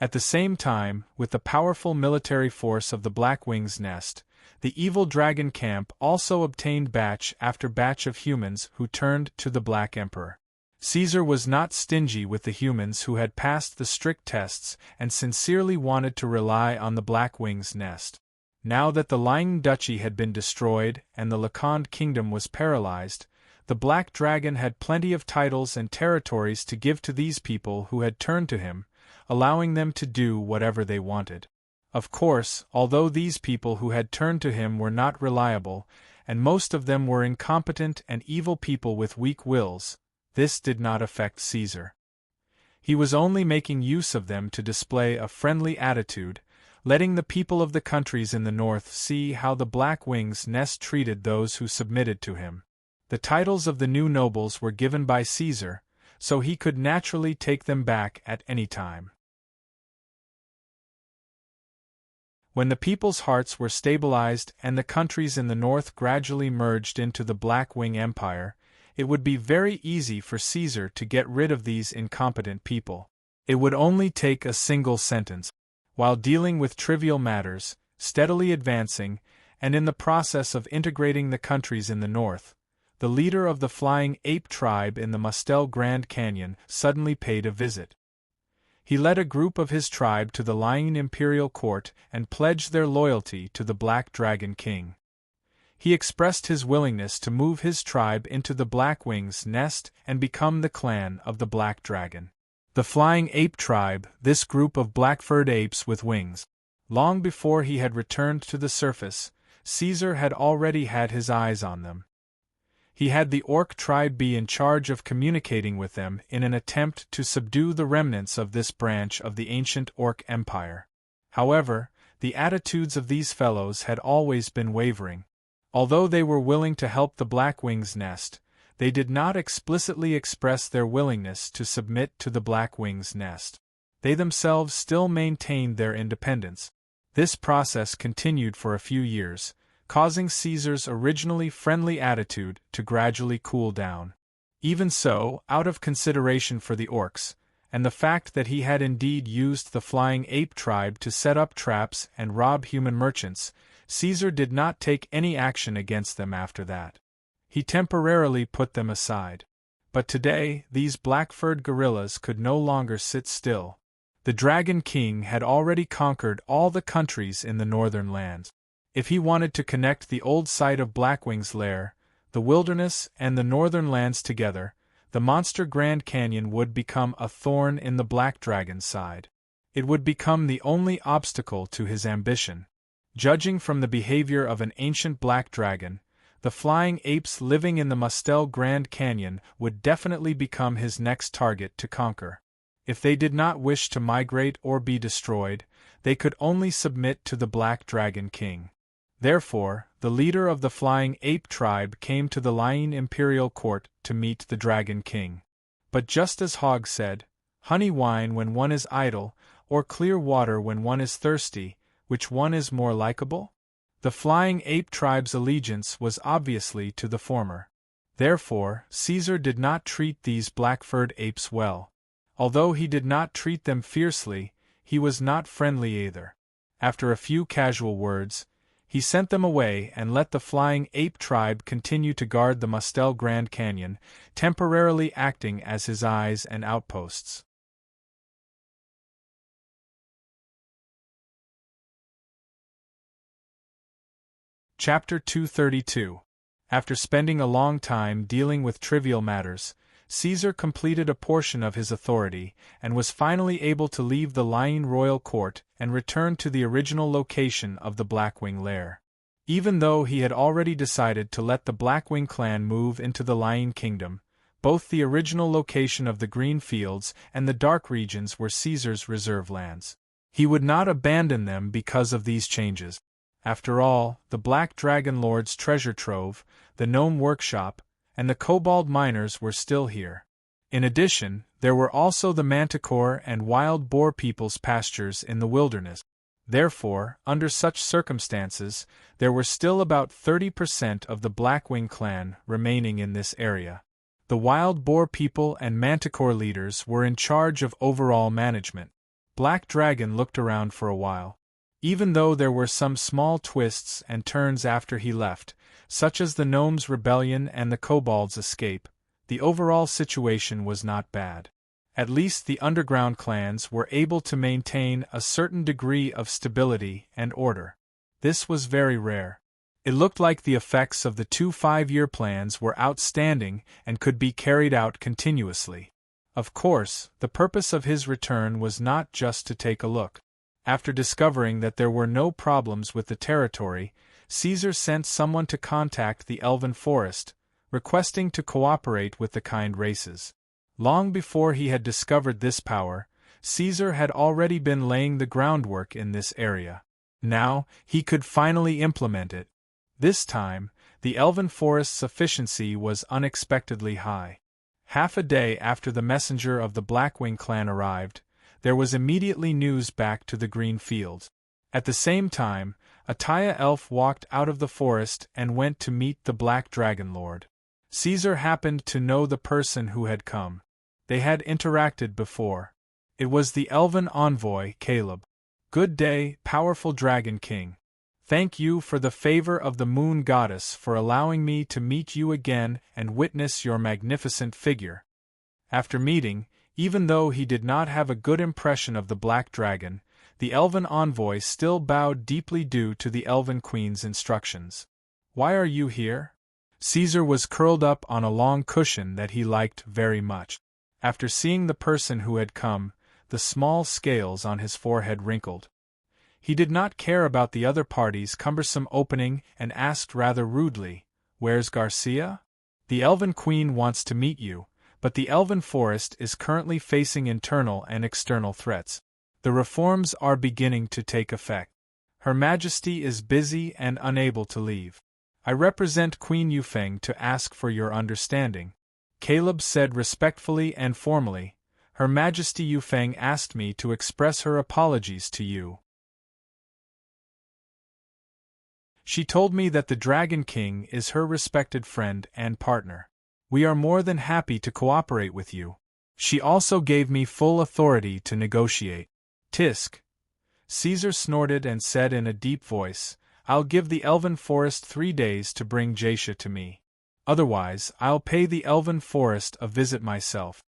At the same time, with the powerful military force of the Black Wing's nest, the evil dragon camp also obtained batch after batch of humans who turned to the Black Emperor. Caesar was not stingy with the humans who had passed the strict tests and sincerely wanted to rely on the Black Wing's nest. Now that the Lying Duchy had been destroyed and the Leconde kingdom was paralyzed, the Black Dragon had plenty of titles and territories to give to these people who had turned to him, allowing them to do whatever they wanted. Of course, although these people who had turned to him were not reliable, and most of them were incompetent and evil people with weak wills, this did not affect Caesar. He was only making use of them to display a friendly attitude, letting the people of the countries in the north see how the Black Wing's nest treated those who submitted to him. The titles of the new nobles were given by Caesar, so he could naturally take them back at any time. When the people's hearts were stabilized and the countries in the north gradually merged into the Black Wing Empire, it would be very easy for Caesar to get rid of these incompetent people. It would only take a single sentence. While dealing with trivial matters, steadily advancing, and in the process of integrating the countries in the north, the leader of the Flying Ape tribe in the Mustel Grand Canyon suddenly paid a visit. He led a group of his tribe to the Lying Imperial Court and pledged their loyalty to the Black Dragon King. He expressed his willingness to move his tribe into the Black Wing's nest and become the clan of the Black Dragon. The Flying Ape tribe, this group of black-furred apes with wings. Long before he had returned to the surface, Caesar had already had his eyes on them. He had the Orc tribe be in charge of communicating with them in an attempt to subdue the remnants of this branch of the ancient Orc Empire. However, the attitudes of these fellows had always been wavering. Although they were willing to help the Black Wing's nest, they did not explicitly express their willingness to submit to the Black Wing's nest. They themselves still maintained their independence. This process continued for a few years, causing Caesar's originally friendly attitude to gradually cool down. Even so, out of consideration for the orcs, and the fact that he had indeed used the Flying Ape tribe to set up traps and rob human merchants, Caesar did not take any action against them after that. He temporarily put them aside. But today, these black-furred gorillas could no longer sit still. The Dragon King had already conquered all the countries in the northern lands. If he wanted to connect the old site of Blackwing's lair, the wilderness and the northern lands together, the monster Grand Canyon would become a thorn in the Black Dragon's side. It would become the only obstacle to his ambition. Judging from the behavior of an ancient black dragon, the flying apes living in the Mustel Grand Canyon would definitely become his next target to conquer. If they did not wish to migrate or be destroyed, they could only submit to the Black Dragon King. Therefore, the leader of the Flying Ape tribe came to the Lying Imperial Court to meet the Dragon King. But just as Hogg said, honey wine when one is idle, or clear water when one is thirsty, which one is more likable? The Flying Ape tribe's allegiance was obviously to the former. Therefore, Caesar did not treat these black-furred apes well. Although he did not treat them fiercely, he was not friendly either. After a few casual words, he sent them away and let the Flying Ape tribe continue to guard the Mustel Grand Canyon, temporarily acting as his eyes and outposts. Chapter 232. After spending a long time dealing with trivial matters, Caesar completed a portion of his authority, and was finally able to leave the lying royal court and return to the original location of the Blackwing lair. Even though he had already decided to let the Blackwing clan move into the Lying Kingdom, both the original location of the Green Fields and the Dark Regions were Caesar's reserve lands. He would not abandon them because of these changes. After all, the Black Dragon Lord's treasure trove, the Gnome Workshop, and the Kobold miners were still here. In addition, there were also the Manticore and Wild Boar people's pastures in the wilderness. Therefore, under such circumstances, there were still about 30% of the Blackwing clan remaining in this area. The Wild Boar people and Manticore leaders were in charge of overall management. Black Dragon looked around for a while. Even though there were some small twists and turns after he left, such as the Gnomes' rebellion and the Kobold's escape, the overall situation was not bad. At least the underground clans were able to maintain a certain degree of stability and order. This was very rare. It looked like the effects of the 2 5-year plans were outstanding and could be carried out continuously. Of course, the purpose of his return was not just to take a look. After discovering that there were no problems with the territory, Caesar sent someone to contact the Elven Forest, requesting to cooperate with the kind races. Long before he had discovered this power, Caesar had already been laying the groundwork in this area. Now, he could finally implement it. This time, the Elven Forest's efficiency was unexpectedly high. Half a day after the messenger of the Blackwing clan arrived, there was immediately news back to the Green Fields. At the same time, a Taya elf walked out of the forest and went to meet the Black Dragon Lord. Caesar happened to know the person who had come. They had interacted before. It was the elven envoy, Caleb. "Good day, powerful Dragon King. Thank you for the favor of the Moon Goddess for allowing me to meet you again and witness your magnificent figure." After meeting, even though he did not have a good impression of the Black Dragon, the elven envoy still bowed deeply due to the Elven Queen's instructions. "Why are you here?" Caesar was curled up on a long cushion that he liked very much. After seeing the person who had come, the small scales on his forehead wrinkled. He did not care about the other party's cumbersome opening and asked rather rudely, "Where's Garcia?" "The Elven Queen wants to meet you, but the Elven Forest is currently facing internal and external threats. The reforms are beginning to take effect. Her Majesty is busy and unable to leave. I represent Queen Yufeng to ask for your understanding," Caleb said respectfully and formally. "Her Majesty Yufeng asked me to express her apologies to you. She told me that the Dragon King is her respected friend and partner. We are more than happy to cooperate with you. She also gave me full authority to negotiate." "Tisk." Caesar snorted and said in a deep voice, "I'll give the Elven Forest 3 days to bring Jacia to me. Otherwise, I'll pay the Elven Forest a visit myself."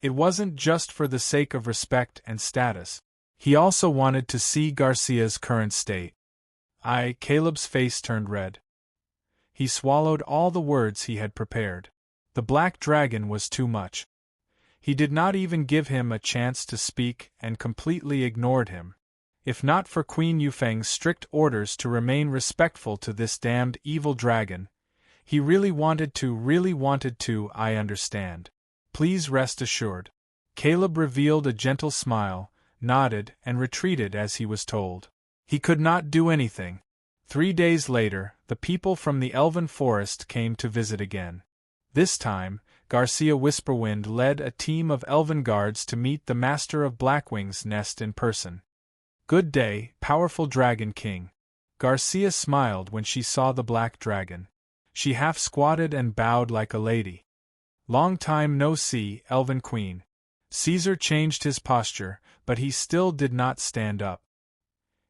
It wasn't just for the sake of respect and status. He also wanted to see Garcia's current state. Caleb's face turned red. He swallowed all the words he had prepared. The Black Dragon was too much. He did not even give him a chance to speak and completely ignored him. If not for Queen Yufeng's strict orders to remain respectful to this damned evil dragon, he really wanted to, I understand. Please rest assured. Caleb revealed a gentle smile, nodded, and retreated as he was told. He could not do anything. 3 days later, the people from the Elven Forest came to visit again. This time, Garcia Whisperwind led a team of elven guards to meet the Master of Blackwing's nest in person. "Good day, powerful Dragon King." Garcia smiled when she saw the Black Dragon. She half squatted and bowed like a lady. "Long time no see, Elven Queen." Caesar changed his posture, but he still did not stand up.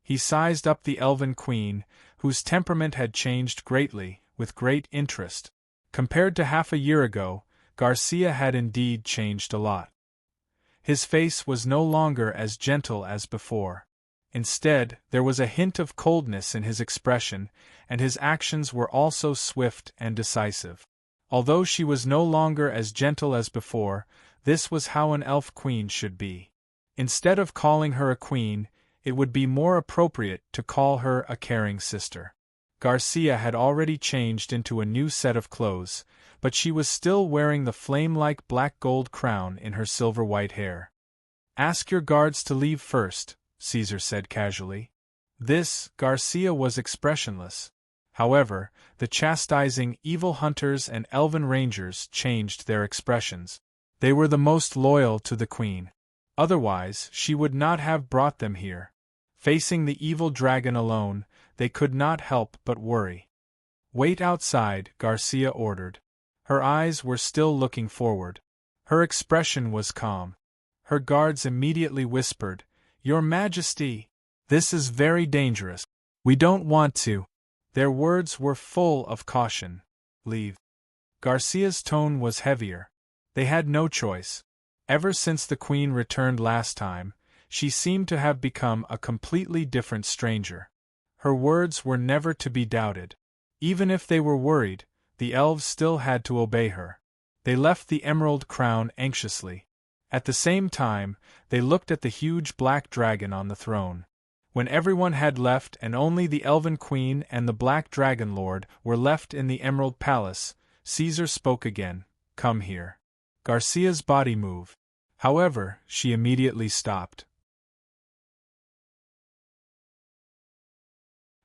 He sized up the Elven Queen, whose temperament had changed greatly, with great interest. Compared to half a year ago, Garcia had indeed changed a lot. His face was no longer as gentle as before. Instead, there was a hint of coldness in his expression, and his actions were also swift and decisive. Although she was no longer as gentle as before, this was how an elf queen should be. Instead of calling her a queen, it would be more appropriate to call her a caring sister. Garcia had already changed into a new set of clothes, but she was still wearing the flame-like black gold crown in her silver-white hair. "Ask your guards to leave first," Caesar said casually. Garcia was expressionless. However, the chastising evil hunters and elven rangers changed their expressions. They were the most loyal to the queen. Otherwise, she would not have brought them here. Facing the evil dragon alone, they could not help but worry. "Wait outside," Garcia ordered. Her eyes were still looking forward. Her expression was calm. Her guards immediately whispered, "Your Majesty, this is very dangerous. We don't want to." Their words were full of caution. "Leave." Garcia's tone was heavier. They had no choice. Ever since the Queen returned last time, she seemed to have become a completely different stranger. Her words were never to be doubted. Even if they were worried, the elves still had to obey her. They left the emerald crown anxiously. At the same time, they looked at the huge black dragon on the throne. When everyone had left and only the Elven Queen and the Black Dragon Lord were left in the Emerald Palace, Caesar spoke again, "Come here." Garcia's body moved. However, she immediately stopped.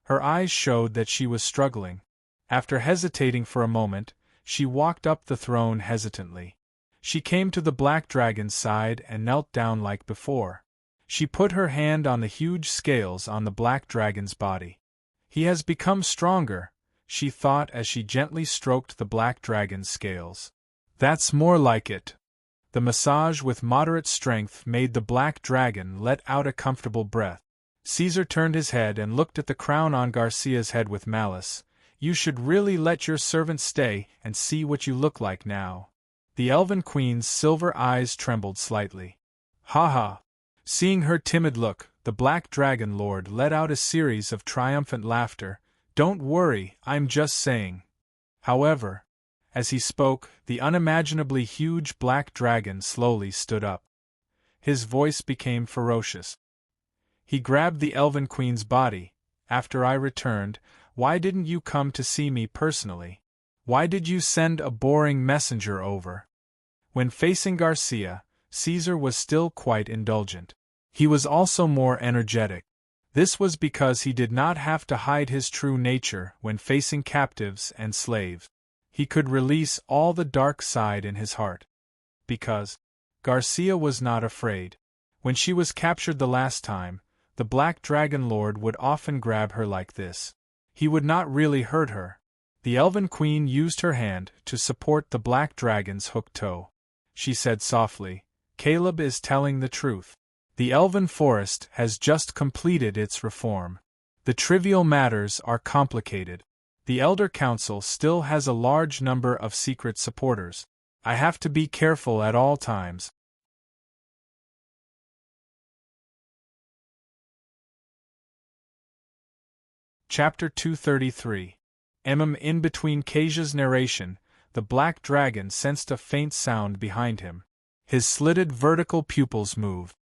Her eyes showed that she was struggling. After hesitating for a moment, she walked up the throne hesitantly. She came to the Black Dragon's side and knelt down like before. She put her hand on the huge scales on the Black Dragon's body. "He has become stronger," she thought as she gently stroked the Black Dragon's scales. "That's more like it." The massage with moderate strength made the Black Dragon let out a comfortable breath. Caesar turned his head and looked at the crown on Garcia's head with malice. "You should really let your servant stay and see what you look like now." The Elven Queen's silver eyes trembled slightly. "Ha ha!" Seeing her timid look, the Black Dragon Lord let out a series of triumphant laughter. "Don't worry, I'm just saying." However, as he spoke, the unimaginably huge black dragon slowly stood up. His voice became ferocious. He grabbed the Elven Queen's body. "After I returned, why didn't you come to see me personally? Why did you send a boring messenger over?" When facing Garcia, Caesar was still quite indulgent. He was also more energetic. This was because he did not have to hide his true nature when facing captives and slaves. He could release all the dark side in his heart. Because Garcia was not afraid. When she was captured the last time, the Black Dragon Lord would often grab her like this. He would not really hurt her. The Elven Queen used her hand to support the Black Dragon's hooked toe. She said softly, "Caleb is telling the truth. The Elven Forest has just completed its reform. The trivial matters are complicated. The Elder Council still has a large number of secret supporters. I have to be careful at all times." Chapter 233. In between Kasia's narration, the Black Dragon sensed a faint sound behind him. His slitted vertical pupils moved.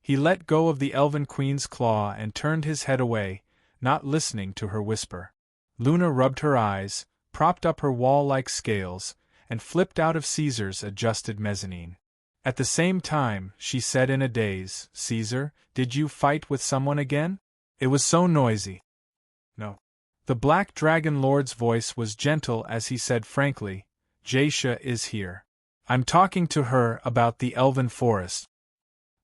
He let go of the Elven Queen's claw and turned his head away, not listening to her whisper. Luna rubbed her eyes, propped up her wall-like scales, and flipped out of Caesar's adjusted mezzanine. At the same time, she said in a daze, "Caesar, did you fight with someone again? It was so noisy." "No." The Black Dragon Lord's voice was gentle as he said frankly, "Jaisha is here. I'm talking to her about the Elven Forest."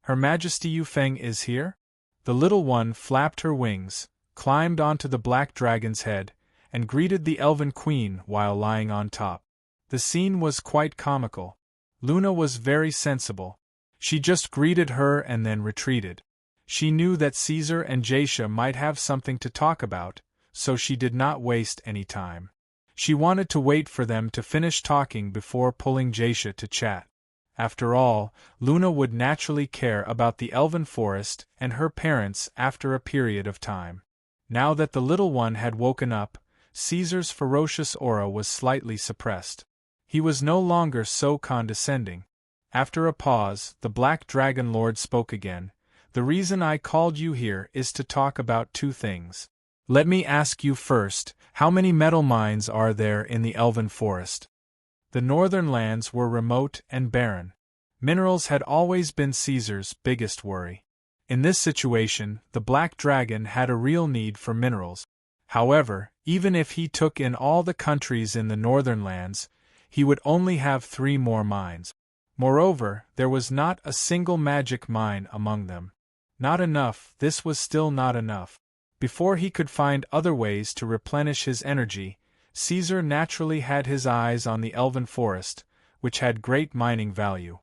"Her Majesty Yufeng is here?" The little one flapped her wings, climbed onto the Black Dragon's head, and greeted the Elven Queen while lying on top. The scene was quite comical. Luna was very sensible. She just greeted her and then retreated. She knew that Caesar and Jaisha might have something to talk about, so she did not waste any time. She wanted to wait for them to finish talking before pulling Jaisha to chat. After all, Luna would naturally care about the Elven Forest and her parents after a period of time. Now that the little one had woken up, Caesar's ferocious aura was slightly suppressed. He was no longer so condescending. After a pause, the Black Dragon Lord spoke again. The reason I called you here is to talk about two things. Let me ask you first, how many metal mines are there in the Elven Forest? The northern lands were remote and barren. Minerals had always been Caesar's biggest worry. In this situation, the Black Dragon had a real need for minerals. However, even if he took in all the countries in the northern lands, he would only have 3 more mines. Moreover, there was not a single magic mine among them. Not enough, this was still not enough. Before he could find other ways to replenish his energy, Caesar naturally had his eyes on the Elven Forest, which had great mining value.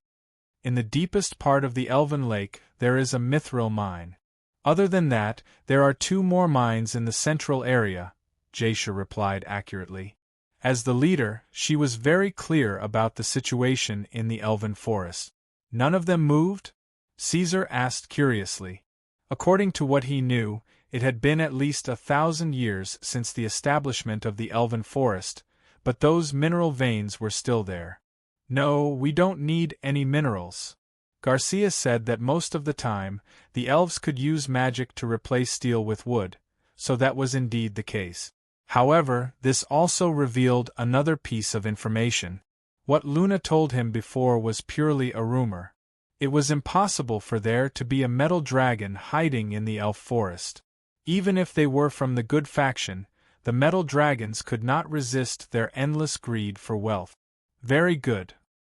In the deepest part of the Elven Lake, there is a mithril mine. Other than that, there are 2 more mines in the central area, Jaisha replied accurately. As the leader, she was very clear about the situation in the Elven Forest. None of them moved? Caesar asked curiously. According to what he knew, it had been at least 1,000 years since the establishment of the Elven Forest, but those mineral veins were still there. No, we don't need any minerals. Garcia said that most of the time, the elves could use magic to replace steel with wood, so that was indeed the case. However, this also revealed another piece of information. What Luna told him before was purely a rumor. It was impossible for there to be a metal dragon hiding in the elf forest. Even if they were from the good faction, the metal dragons could not resist their endless greed for wealth. Very good.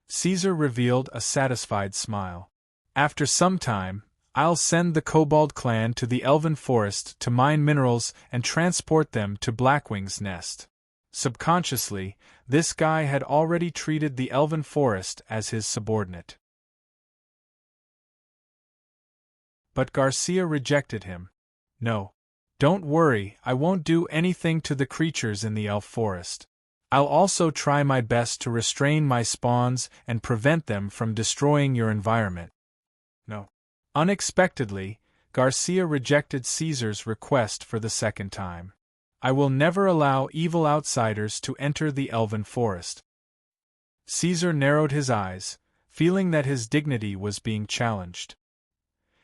Caesar revealed a satisfied smile. After some time, I'll send the Kobold clan to the Elven Forest to mine minerals and transport them to Blackwing's nest. Subconsciously, this guy had already treated the Elven Forest as his subordinate. But Garcia rejected him. No. Don't worry, I won't do anything to the creatures in the Elf Forest. I'll also try my best to restrain my spawns and prevent them from destroying your environment. No. Unexpectedly, Garcia rejected Caesar's request for the second time. I will never allow evil outsiders to enter the Elven Forest. Caesar narrowed his eyes, feeling that his dignity was being challenged.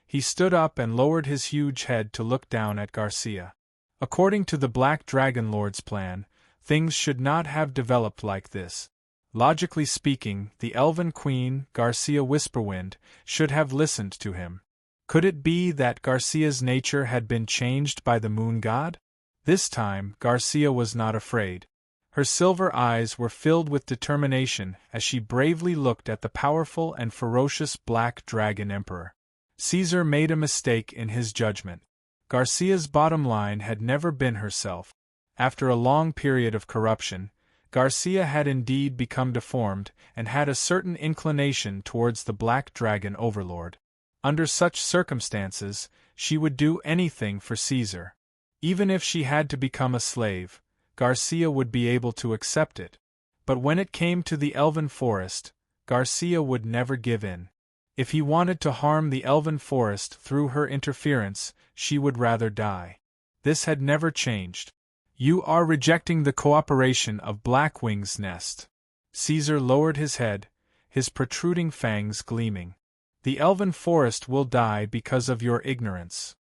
He stood up and lowered his huge head to look down at Garcia. According to the Black Dragon Lord's plan, things should not have developed like this. Logically speaking, the Elven Queen, Garcia Whisperwind, should have listened to him. Could it be that Garcia's nature had been changed by the moon god? This time, Garcia was not afraid. Her silver eyes were filled with determination as she bravely looked at the powerful and ferocious Black Dragon Emperor. Caesar made a mistake in his judgment. Garcia's bottom line had never been herself. After a long period of corruption, Garcia had indeed become deformed and had a certain inclination towards the Black Dragon Overlord. Under such circumstances, she would do anything for Caesar. Even if she had to become a slave, Garcia would be able to accept it. But when it came to the Elven Forest, Garcia would never give in. If he wanted to harm the Elven Forest through her interference, she would rather die. This had never changed. You are rejecting the cooperation of Blackwing's nest. Caesar lowered his head, his protruding fangs gleaming. The Elven Forest will die because of your ignorance.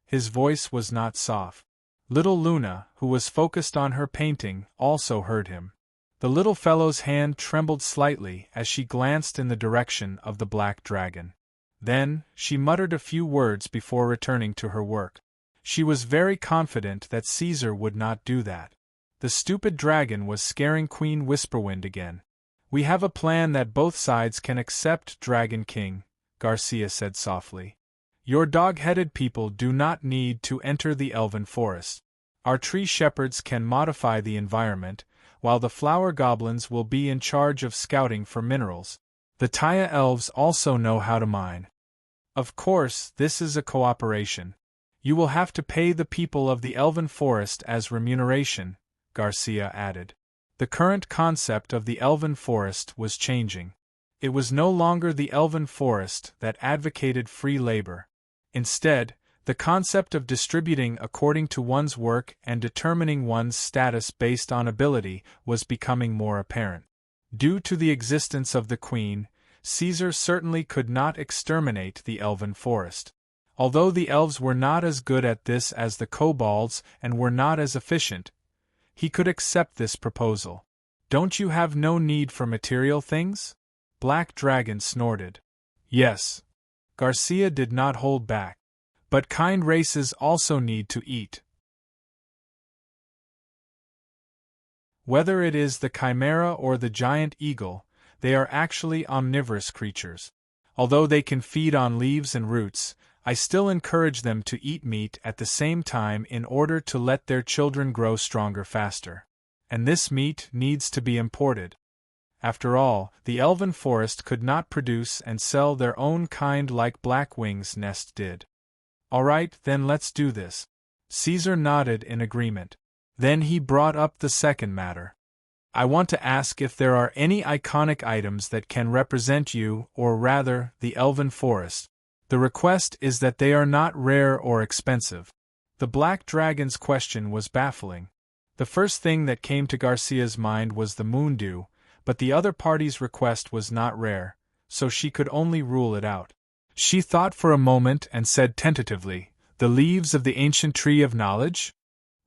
His voice was not soft. Little Luna, who was focused on her painting, also heard him. The little fellow's hand trembled slightly as she glanced in the direction of the Black Dragon. Then, she muttered a few words before returning to her work. She was very confident that Caesar would not do that. The stupid dragon was scaring Queen Whisperwind again. We have a plan that both sides can accept, Dragon King, Garcia said softly. Your dog-headed people do not need to enter the Elven Forest. Our tree shepherds can modify the environment, while the flower goblins will be in charge of scouting for minerals. The Taya elves also know how to mine. Of course, this is a cooperation. You will have to pay the people of the Elven Forest as remuneration, Garcia added. The current concept of the Elven Forest was changing. It was no longer the Elven Forest that advocated free labor. Instead, the concept of distributing according to one's work and determining one's status based on ability was becoming more apparent. Due to the existence of the queen, Caesar certainly could not exterminate the elven forest. Although the elves were not as good at this as the kobolds and were not as efficient, he could accept this proposal. Don't you have no need for material things? Black Dragon snorted. Yes. Garcia did not hold back. But kind races also need to eat. Whether it is the chimera or the giant eagle, they are actually omnivorous creatures. Although they can feed on leaves and roots, I still encourage them to eat meat at the same time in order to let their children grow stronger faster. And this meat needs to be imported. After all, the elven forest could not produce and sell their own kind like Blackwing's nest did. All right, then let's do this. Caesar nodded in agreement. Then he brought up the second matter. I want to ask if there are any iconic items that can represent you, or rather, the elven forest. The request is that they are not rare or expensive. The Black Dragon's question was baffling. The first thing that came to Garcia's mind was the moondew, but the other party's request was not rare, so she could only rule it out. She thought for a moment and said tentatively, "The leaves of the ancient tree of knowledge?"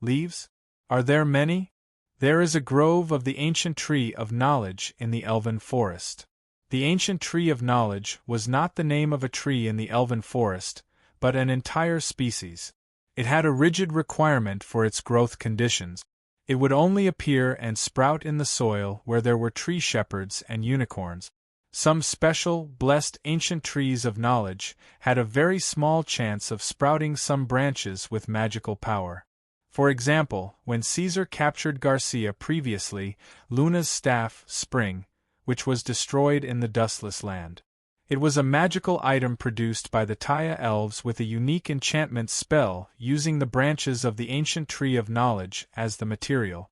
Leaves? Are there many? There is a grove of the ancient tree of knowledge in the elven forest. The ancient tree of knowledge was not the name of a tree in the elven forest, but an entire species. It had a rigid requirement for its growth conditions. It would only appear and sprout in the soil where there were tree shepherds and unicorns. Some special, blessed ancient trees of knowledge had a very small chance of sprouting some branches with magical power. For example, when Caesar captured Garcia previously, Luna's staff, Spring, which was destroyed in the Dustless Land. It was a magical item produced by the Taya elves with a unique enchantment spell using the branches of the ancient tree of knowledge as the material.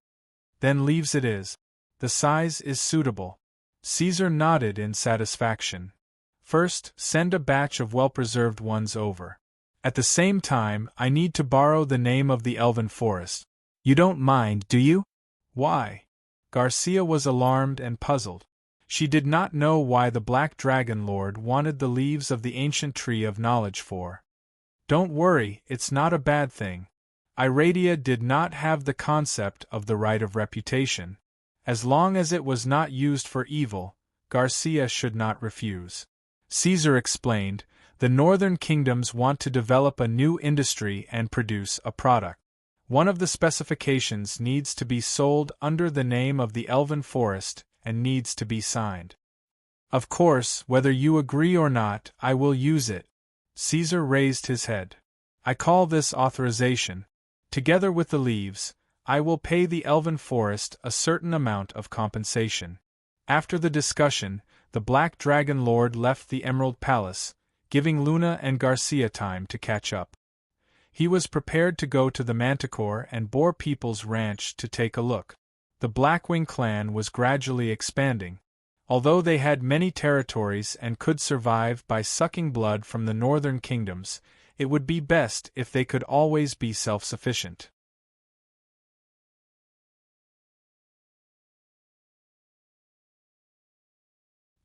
Then leaves it is. The size is suitable. Caesar nodded in satisfaction. First, send a batch of well-preserved ones over. At the same time, I need to borrow the name of the elven forest. You don't mind, do you? Why? Garcia was alarmed and puzzled. She did not know why the Black Dragon Lord wanted the leaves of the ancient tree of knowledge for. Don't worry, it's not a bad thing. Iradia did not have the concept of the right of reputation. As long as it was not used for evil, Garcia should not refuse. Caesar explained, the northern kingdoms want to develop a new industry and produce a product. One of the specifications needs to be sold under the name of the Elven Forest and needs to be signed. Of course, whether you agree or not, I will use it. Caesar raised his head. I call this authorization. Together with the leaves, I will pay the Elven Forest a certain amount of compensation. After the discussion, the Black Dragon Lord left the Emerald Palace, giving Luna and Garcia time to catch up. He was prepared to go to the Manticore and Boar People's ranch to take a look. The Blackwing clan was gradually expanding. Although they had many territories and could survive by sucking blood from the northern kingdoms, it would be best if they could always be self-sufficient.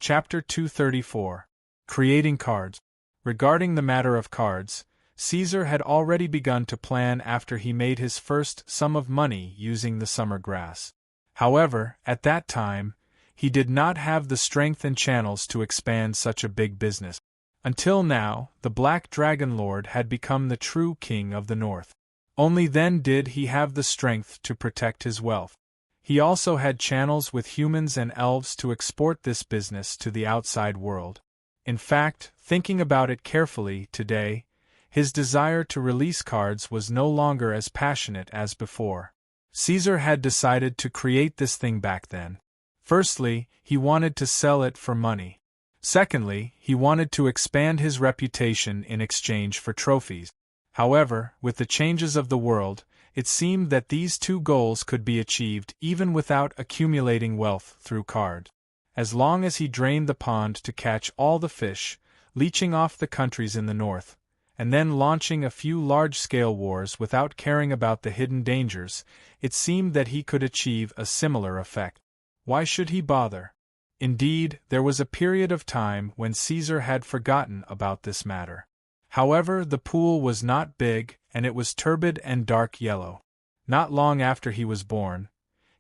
Chapter 234. Creating Cards. Regarding the matter of cards, Caesar had already begun to plan after he made his first sum of money using the summer grass. However, at that time, he did not have the strength and channels to expand such a big business. Until now, the Black Dragon Lord had become the true king of the North. Only then did he have the strength to protect his wealth. He also had channels with humans and elves to export this business to the outside world. In fact, thinking about it carefully today, his desire to release cards was no longer as passionate as before. Caesar had decided to create this thing back then. Firstly, he wanted to sell it for money. Secondly, he wanted to expand his reputation in exchange for trophies. However, with the changes of the world, it seemed that these two goals could be achieved even without accumulating wealth through cards. As long as he drained the pond to catch all the fish, leeching off the countries in the north, and then launching a few large-scale wars without caring about the hidden dangers, it seemed that he could achieve a similar effect. Why should he bother? Indeed, there was a period of time when Caesar had forgotten about this matter. However, the pool was not big, and it was turbid and dark yellow. Not long after he was born,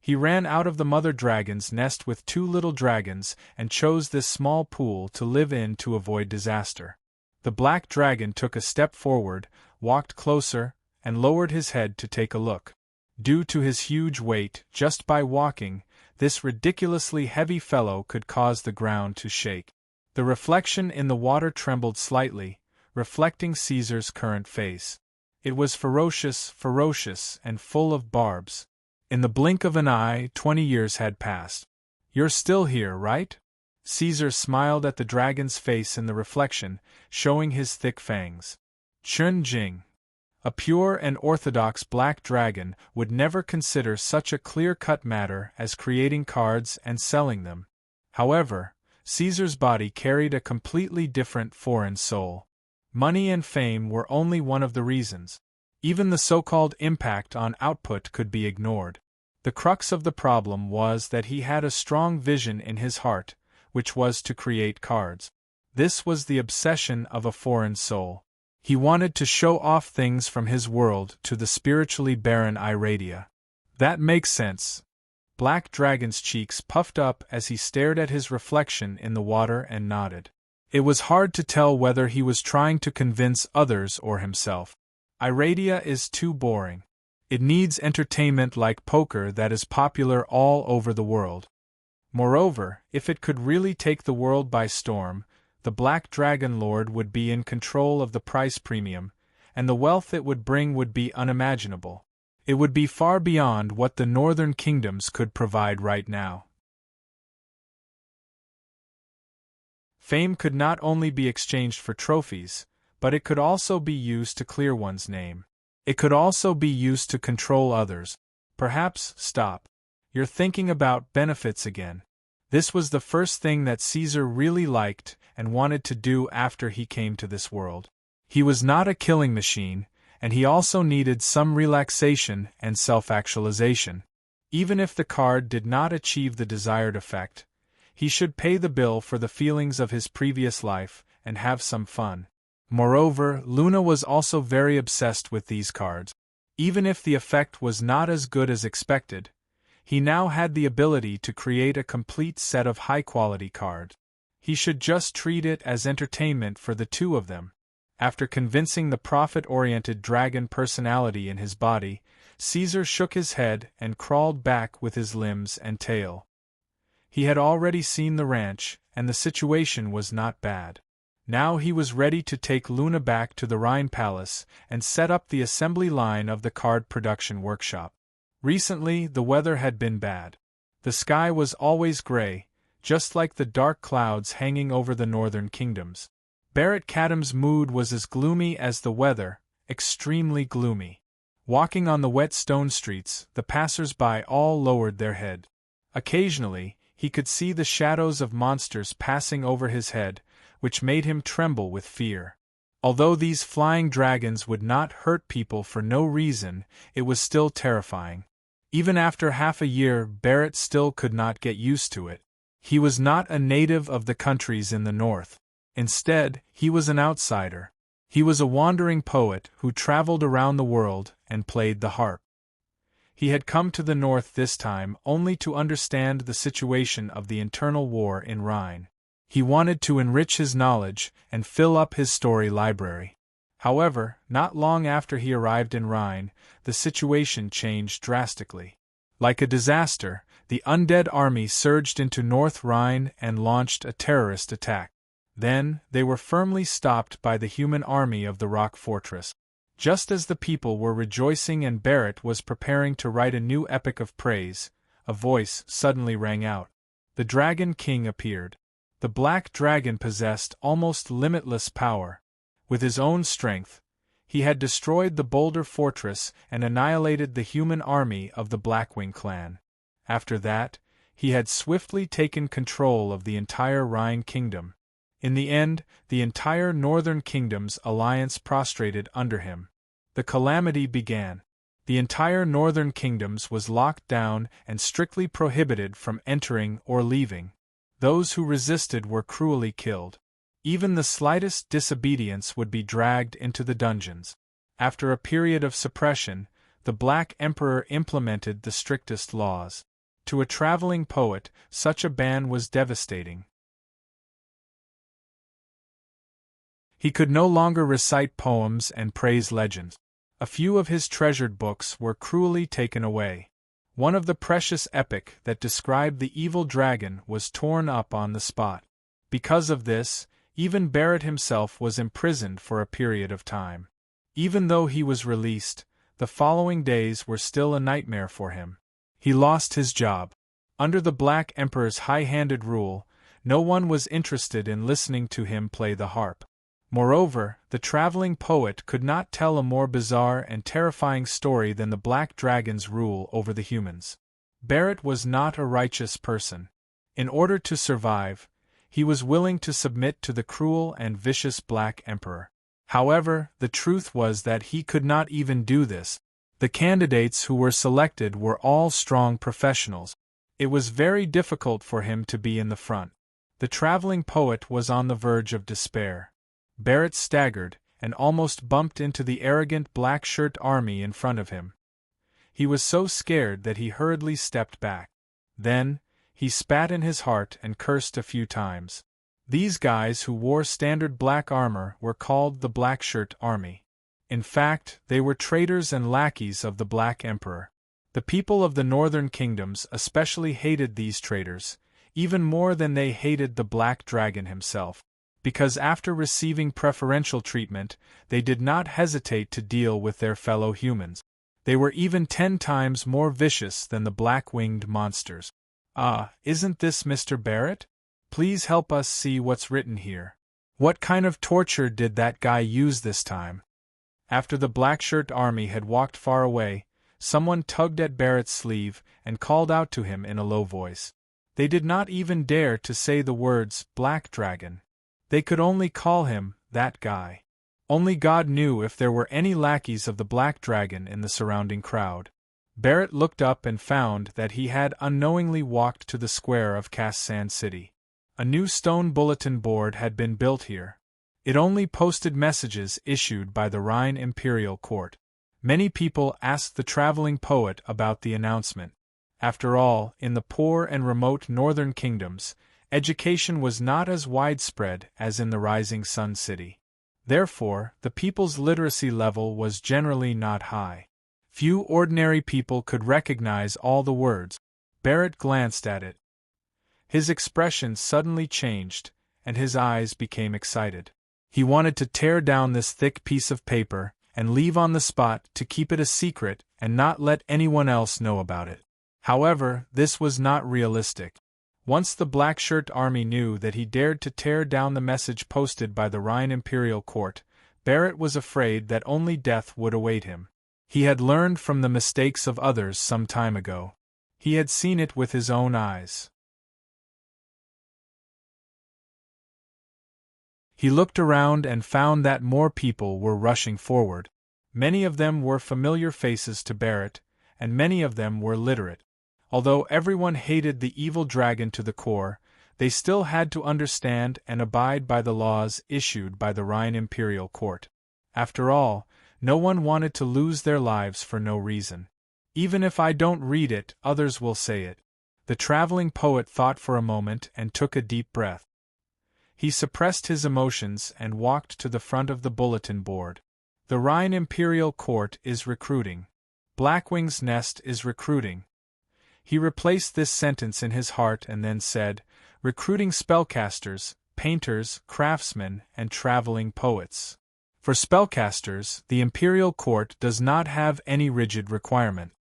he ran out of the mother dragon's nest with 2 little dragons and chose this small pool to live in to avoid disaster. The black dragon took a step forward, walked closer, and lowered his head to take a look. Due to his huge weight, just by walking, this ridiculously heavy fellow could cause the ground to shake. The reflection in the water trembled slightly, reflecting Caesar's current face. It was ferocious, and full of barbs. In the blink of an eye, 20 years had passed. "You're still here, right?" Caesar smiled at the dragon's face in the reflection, showing his thick fangs. "Chun Jing." A pure and orthodox black dragon would never consider such a clear-cut matter as creating cards and selling them. However, Caesar's body carried a completely different foreign soul. Money and fame were only one of the reasons. Even the so-called impact on output could be ignored. The crux of the problem was that he had a strong vision in his heart, which was to create cards. This was the obsession of a foreign soul. He wanted to show off things from his world to the spiritually barren Iradia. "That makes sense." Black Dragon's cheeks puffed up as he stared at his reflection in the water and nodded. It was hard to tell whether he was trying to convince others or himself. Iradia is too boring. It needs entertainment like poker that is popular all over the world. Moreover, if it could really take the world by storm, the Black Dragon Lord would be in control of the price premium, and the wealth it would bring would be unimaginable. It would be far beyond what the northern kingdoms could provide right now. Fame could not only be exchanged for trophies, but it could also be used to clear one's name. It could also be used to control others. Perhaps, stop. You're thinking about benefits again. This was the first thing that Caesar really liked and wanted to do after he came to this world. He was not a killing machine, and he also needed some relaxation and self-actualization. Even if the card did not achieve the desired effect, he should pay the bill for the feelings of his previous life and have some fun. Moreover, Luna was also very obsessed with these cards. Even if the effect was not as good as expected, he now had the ability to create a complete set of high-quality cards. He should just treat it as entertainment for the two of them. After convincing the profit-oriented dragon personality in his body, Caesar shook his head and crawled back with his limbs and tail. He had already seen the ranch, and the situation was not bad. Now he was ready to take Luna back to the Rhine Palace and set up the assembly line of the card production workshop. Recently, the weather had been bad. The sky was always gray, just like the dark clouds hanging over the northern kingdoms. Barrett Cadam's mood was as gloomy as the weather, extremely gloomy. Walking on the wet stone streets, the passers-by all lowered their head. Occasionally, he could see the shadows of monsters passing over his head, which made him tremble with fear. Although these flying dragons would not hurt people for no reason, it was still terrifying. Even after half a year, Barrett still could not get used to it. He was not a native of the countries in the north. Instead, he was an outsider. He was a wandering poet who traveled around the world and played the harp. He had come to the north this time only to understand the situation of the internal war in Rhine. He wanted to enrich his knowledge and fill up his story library. However, not long after he arrived in Rhine, the situation changed drastically. Like a disaster, the undead army surged into North Rhine and launched a terrorist attack. Then, they were firmly stopped by the human army of the rock fortress. Just as the people were rejoicing and Barrett was preparing to write a new epic of praise, a voice suddenly rang out. The Dragon King appeared. The Black Dragon possessed almost limitless power. With his own strength, he had destroyed the Boulder Fortress and annihilated the human army of the Blackwing clan. After that, he had swiftly taken control of the entire Rhine kingdom. In the end, the entire northern kingdom's alliance prostrated under him. The calamity began. The entire northern kingdoms was locked down and strictly prohibited from entering or leaving. Those who resisted were cruelly killed. Even the slightest disobedience would be dragged into the dungeons. After a period of suppression, the Black Emperor implemented the strictest laws. To a traveling poet, such a ban was devastating. He could no longer recite poems and praise legends. A few of his treasured books were cruelly taken away. One of the precious epic that described the evil dragon was torn up on the spot. Because of this, even Barrett himself was imprisoned for a period of time. Even though he was released, the following days were still a nightmare for him. He lost his job. Under the Black Emperor's high-handed rule, no one was interested in listening to him play the harp. Moreover, the traveling poet could not tell a more bizarre and terrifying story than the Black Dragon's rule over the humans. Barrett was not a righteous person. In order to survive, he was willing to submit to the cruel and vicious Black Emperor. However, the truth was that he could not even do this. The candidates who were selected were all strong professionals. It was very difficult for him to be in the front. The traveling poet was on the verge of despair. Barrett staggered, and almost bumped into the arrogant black-shirt army in front of him. He was so scared that he hurriedly stepped back. Then, he spat in his heart and cursed a few times. These guys who wore standard black armor were called the Black-Shirt Army. In fact, they were traitors and lackeys of the Black Emperor. The people of the northern kingdoms especially hated these traitors, even more than they hated the Black Dragon himself. Because after receiving preferential treatment, they did not hesitate to deal with their fellow humans. They were even 10 times more vicious than the black-winged monsters. Ah, isn't this Mr. Barrett? Please help us see what's written here. What kind of torture did that guy use this time? After the Black-Shirt Army had walked far away, someone tugged at Barrett's sleeve and called out to him in a low voice. They did not even dare to say the words, Black Dragon. They could only call him, that guy. Only God knew if there were any lackeys of the Black Dragon in the surrounding crowd. Barrett looked up and found that he had unknowingly walked to the square of Sand City. A new stone bulletin board had been built here. It only posted messages issued by the Rhine Imperial Court. Many people asked the traveling poet about the announcement. After all, in the poor and remote northern kingdoms, education was not as widespread as in the Rising Sun City. Therefore, the people's literacy level was generally not high. Few ordinary people could recognize all the words. Barrett glanced at it. His expression suddenly changed, and his eyes became excited. He wanted to tear down this thick piece of paper and leave on the spot to keep it a secret and not let anyone else know about it. However, this was not realistic. Once the Black-Shirt Army knew that he dared to tear down the message posted by the Rhine Imperial Court, Barrett was afraid that only death would await him. He had learned from the mistakes of others some time ago. He had seen it with his own eyes. He looked around and found that more people were rushing forward. Many of them were familiar faces to Barrett, and many of them were literate. Although everyone hated the evil dragon to the core, they still had to understand and abide by the laws issued by the Rhine Imperial Court. After all, no one wanted to lose their lives for no reason. Even if I don't read it, others will say it. The traveling poet thought for a moment and took a deep breath. He suppressed his emotions and walked to the front of the bulletin board. The Rhine Imperial Court is recruiting. Blackwing's Nest is recruiting. He replaced this sentence in his heart and then said, recruiting spellcasters, painters, craftsmen, and traveling poets. For spellcasters, the Imperial Court does not have any rigid requirement.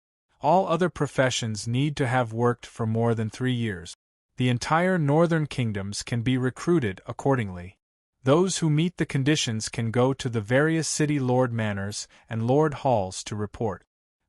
All other professions need to have worked for more than 3 years. The entire northern kingdoms can be recruited accordingly. Those who meet the conditions can go to the various city lord manors and lord halls to report.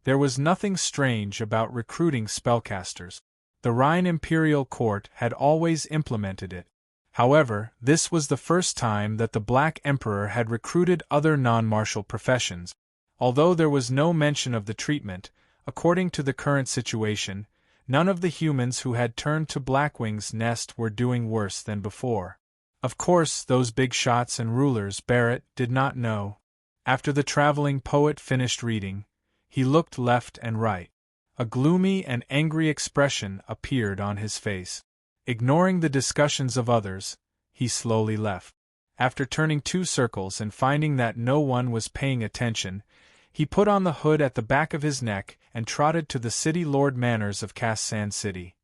There was nothing strange about recruiting spellcasters. The Rhine Imperial Court had always implemented it. However, this was the first time that the Black Emperor had recruited other non-martial professions. Although there was no mention of the treatment, according to the current situation, None of the humans who had turned to Blackwing's nest were doing worse than before. Of course, those big shots and rulers Barrett did not know. After the traveling poet finished reading, he looked left and right. A gloomy and angry expression appeared on his face. Ignoring the discussions of others, he slowly left. After turning 2 circles and finding that no one was paying attention, he put on the hood at the back of his neck and trotted to the City Lord Manors of Sand City.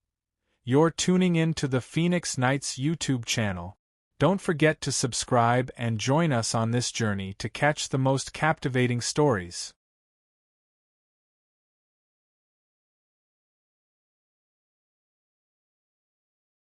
You're tuning in to the Phoenix Nights YouTube channel. Don't forget to subscribe and join us on this journey to catch the most captivating stories.